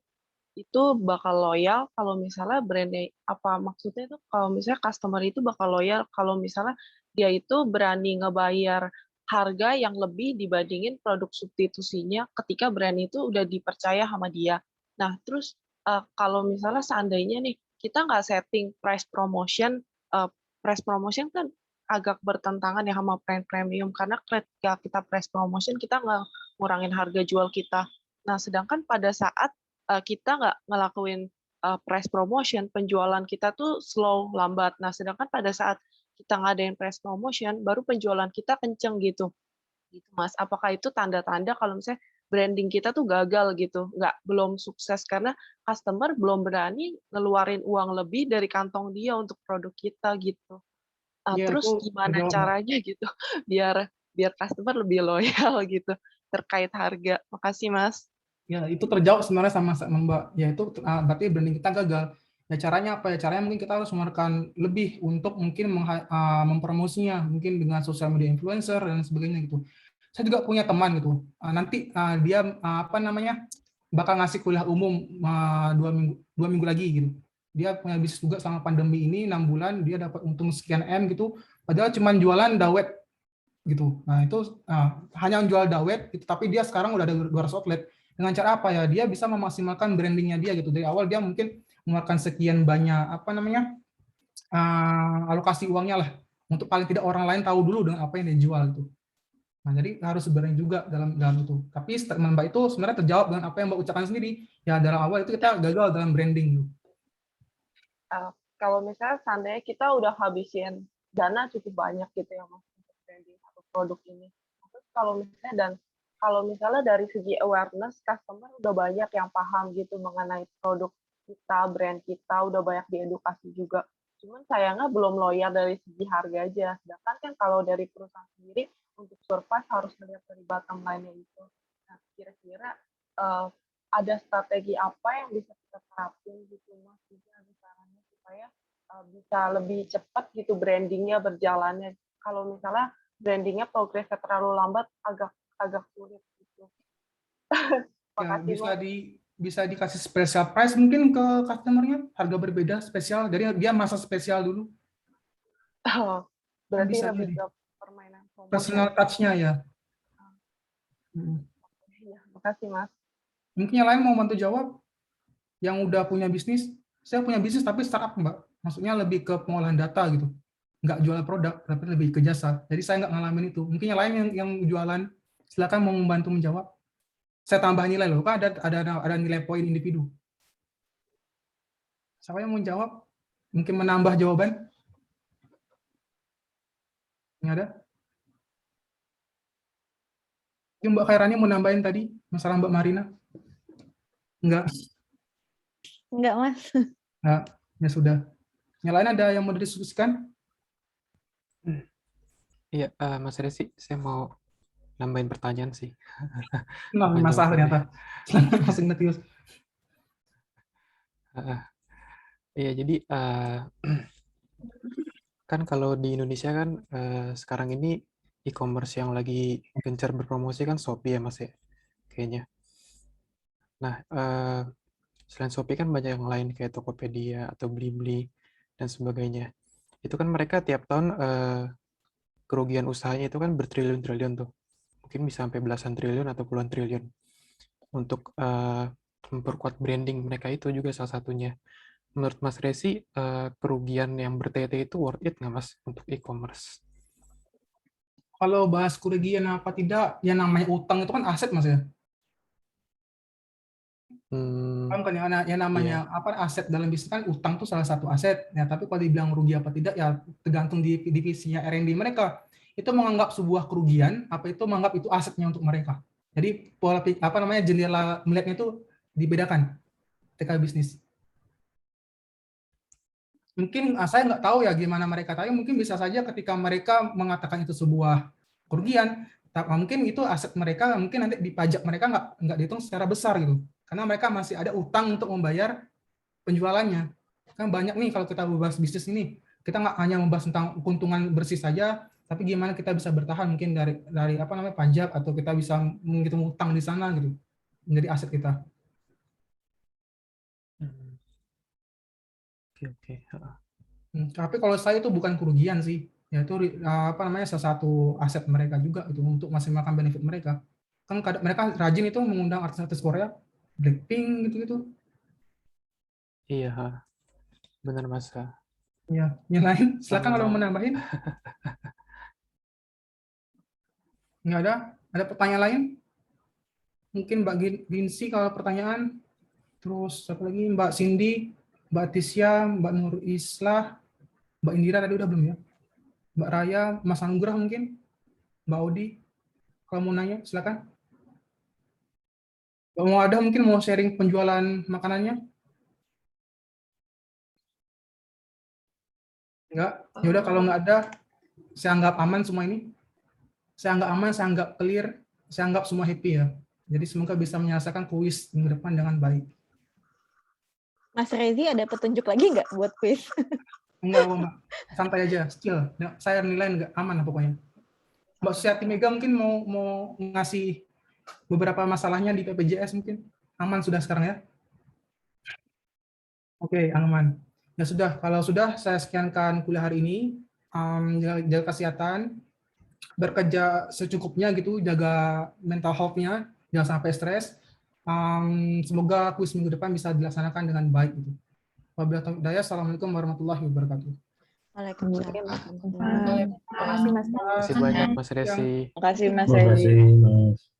itu bakal loyal kalau misalnya brandnya, apa maksudnya itu kalau misalnya customer itu bakal loyal kalau misalnya dia itu berani ngebayar harga yang lebih dibandingin produk substitusinya ketika brand itu udah dipercaya sama dia. Nah, terus kalau misalnya seandainya nih kita nggak setting price promotion kan agak bertentangan ya sama brand premium karena ketika kita price promotion kita nggak ngurangin harga jual kita. Nah, sedangkan pada saat kita nggak ngelakuin price promotion, penjualan kita tuh slow, lambat. Nah, sedangkan pada saat kita ngadain price promotion, baru penjualan kita kenceng gitu. Gitu, Mas. Apakah itu tanda-tanda kalau misalnya branding kita tuh gagal gitu, belum sukses karena customer belum berani ngeluarin uang lebih dari kantong dia untuk produk kita gitu.
Ya,
Terus
itu
gimana
terjawab,
caranya gitu biar customer lebih loyal gitu terkait harga. Makasih, Mas.
Ya, itu terjawab sebenarnya sama Mbak. Ya, itu berarti branding kita gagal. Ya, caranya apa ya? Caranya mungkin kita harus mengeluarkan lebih untuk mungkin mempromosinya, mungkin dengan sosial media influencer dan sebagainya gitu. Saya juga punya teman gitu. Nanti dia apa namanya bakal ngasih kuliah umum 2 minggu lagi gitu. Dia punya bisnis juga selama pandemi ini 6 bulan, dia dapat untung sekian M gitu. Padahal cuma jualan dawet gitu. Nah, itu hanya menjual dawet gitu, tapi dia sekarang udah ada 200 outlet. Dengan cara apa ya? Dia bisa memaksimalkan brandingnya dia gitu. Dari awal dia mungkin mengeluarkan sekian banyak apa namanya alokasi uangnya lah untuk paling tidak orang lain tahu dulu dengan apa yang dia jual itu. Nah, jadi harus berani juga dalam itu. Tapi statement Mbak itu sebenarnya terjawab dengan apa yang Mbak ucapkan sendiri. Ya, dalam awal itu kita gagal dalam branding.
Kalau misalnya seandainya kita udah habisin dana cukup banyak gitu ya Mas untuk branding satu produk ini. Terus kalau misalnya dari segi awareness customer udah banyak yang paham gitu mengenai produk kita, brand kita, udah banyak diedukasi juga. Cuman sayangnya belum loyal dari segi harga aja. Sedangkan kan kalau dari perusahaan sendiri untuk survive harus melihat dari bottom line-nya itu. Nah, kira-kira ada strategi apa yang bisa kita terapin gitu Mas? Jadi ada caranya supaya bisa lebih cepat gitu brandingnya berjalannya. Kalau misalnya brandingnya progresnya terlalu lambat agak sulit gitu.
Ya, bisa dikasih special price mungkin ke customernya, harga berbeda spesial, jadi dia masa spesial dulu.
Berarti
bisa
lebih
jadi
ke permainan
personal touch-nya ya.
Ya, makasih Mas.
Mungkin yang lain mau bantu jawab, yang udah punya bisnis. Saya punya bisnis tapi startup Mbak, maksudnya lebih ke pengolahan data gitu, nggak jual produk tapi lebih ke jasa. Jadi saya nggak ngalamin itu. Mungkin yang lain yang jualan, silakan mau membantu menjawab. Saya tambah nilai loh, kan ada nilai poin individu. Siapa yang mau jawab? Mungkin menambah jawaban? Yang ada? Mungkin Mbak Khairani mau nambahin tadi masalah Mbak Marina? Enggak.
Enggak, Mas.
Nah, ya sudah. Yang lain ada yang mau didiskusikan?
Iya, Mas Resi, saya mau nambahin pertanyaan sih.
Nah,
Bukan
masalah
jawabannya.
ternyata. Langsung netius.
Iya, jadi kan kalau di Indonesia kan sekarang ini e-commerce yang lagi gencar berpromosi kan Shopee ya Mas ya, kayaknya. Nah, selain Shopee kan banyak yang lain kayak Tokopedia atau Blibli dan sebagainya. Itu kan mereka tiap tahun kerugian usahanya itu kan bertriliun-triliun tuh. Mungkin bisa sampai belasan triliun atau puluhan triliun. Untuk memperkuat branding mereka itu juga salah satunya. Menurut Mas Resi, kerugian yang bertele-tele itu worth it nggak Mas untuk e-commerce?
Kalau bahas kerugian apa tidak, yang namanya utang itu kan aset Mas ya. Paham kan yang namanya apa aset dalam bisnis kan utang tuh salah satu aset. Ya, tapi kalau dibilang rugi apa tidak ya tergantung di divisinya R&D mereka. Itu menganggap sebuah kerugian, apa itu menganggap itu asetnya untuk mereka. Jadi pola apa namanya jendela melihatnya itu dibedakan ketika bisnis. Mungkin saya nggak tahu ya gimana mereka, tapi mungkin bisa saja ketika mereka mengatakan itu sebuah kerugian, mungkin itu aset mereka, mungkin nanti di pajak mereka nggak dihitung secara besar gitu, karena mereka masih ada utang untuk membayar penjualannya. Kan banyak nih kalau kita membahas bisnis ini, kita nggak hanya membahas tentang keuntungan bersih saja, tapi gimana kita bisa bertahan mungkin dari apa namanya pajak, atau kita bisa menghitung utang di sana gitu, menjadi aset kita.
Oke.
Tapi kalau saya itu bukan kerugian sih, yaitu apa namanya salah satu aset mereka juga itu untuk maksimalkan benefit mereka. Kan mereka rajin itu mengundang artis-artis Korea, Blackpink gitu-gitu.
Iya, benar Mas.
Ya, yang lain silakan kalau mau nambahin. Nggak ada? Ada pertanyaan lain? Mungkin Mbak Ginsi kalau pertanyaan. Terus apa lagi? Mbak Cindy, Mbak Tisya, Mbak Nur Islah, Mbak Indira tadi udah belum ya? Mbak Raya, Mas Anugrah mungkin, Mbak Odi, kalau mau nanya silakan. Kalau mau ada mungkin mau sharing penjualan makanannya? Enggak? Ya udah kalau nggak ada, saya anggap aman semua ini. Saya anggap aman, saya anggap clear, saya anggap semua happy ya. Jadi semoga bisa menyelesaikan kuis minggu depan dengan baik.
Mas Rezi ada petunjuk lagi nggak buat kuis?
Enggak, Mbak. Santai aja, still. Saya nilai enggak aman lah pokoknya. Mbak Susiati Mega mungkin mau ngasih beberapa masalahnya di PPJS mungkin. Aman sudah sekarang ya? Oke, aman. Ya sudah, kalau sudah saya sekiankan kuliah hari ini. Jaga kesehatan, bekerja secukupnya gitu, jaga mental health-nya, jangan sampai stres. Semoga kuis minggu depan bisa dilaksanakan dengan baik gitu. Wabillahi taufiq hidayah. Assalamualaikum warahmatullahi wabarakatuh.
Waalaikumsalam.
Terima kasih Mas.
Terima kasih banyak Mas Resi.
Terima kasih Mas
Terima
Rezi.
kasih, Mas.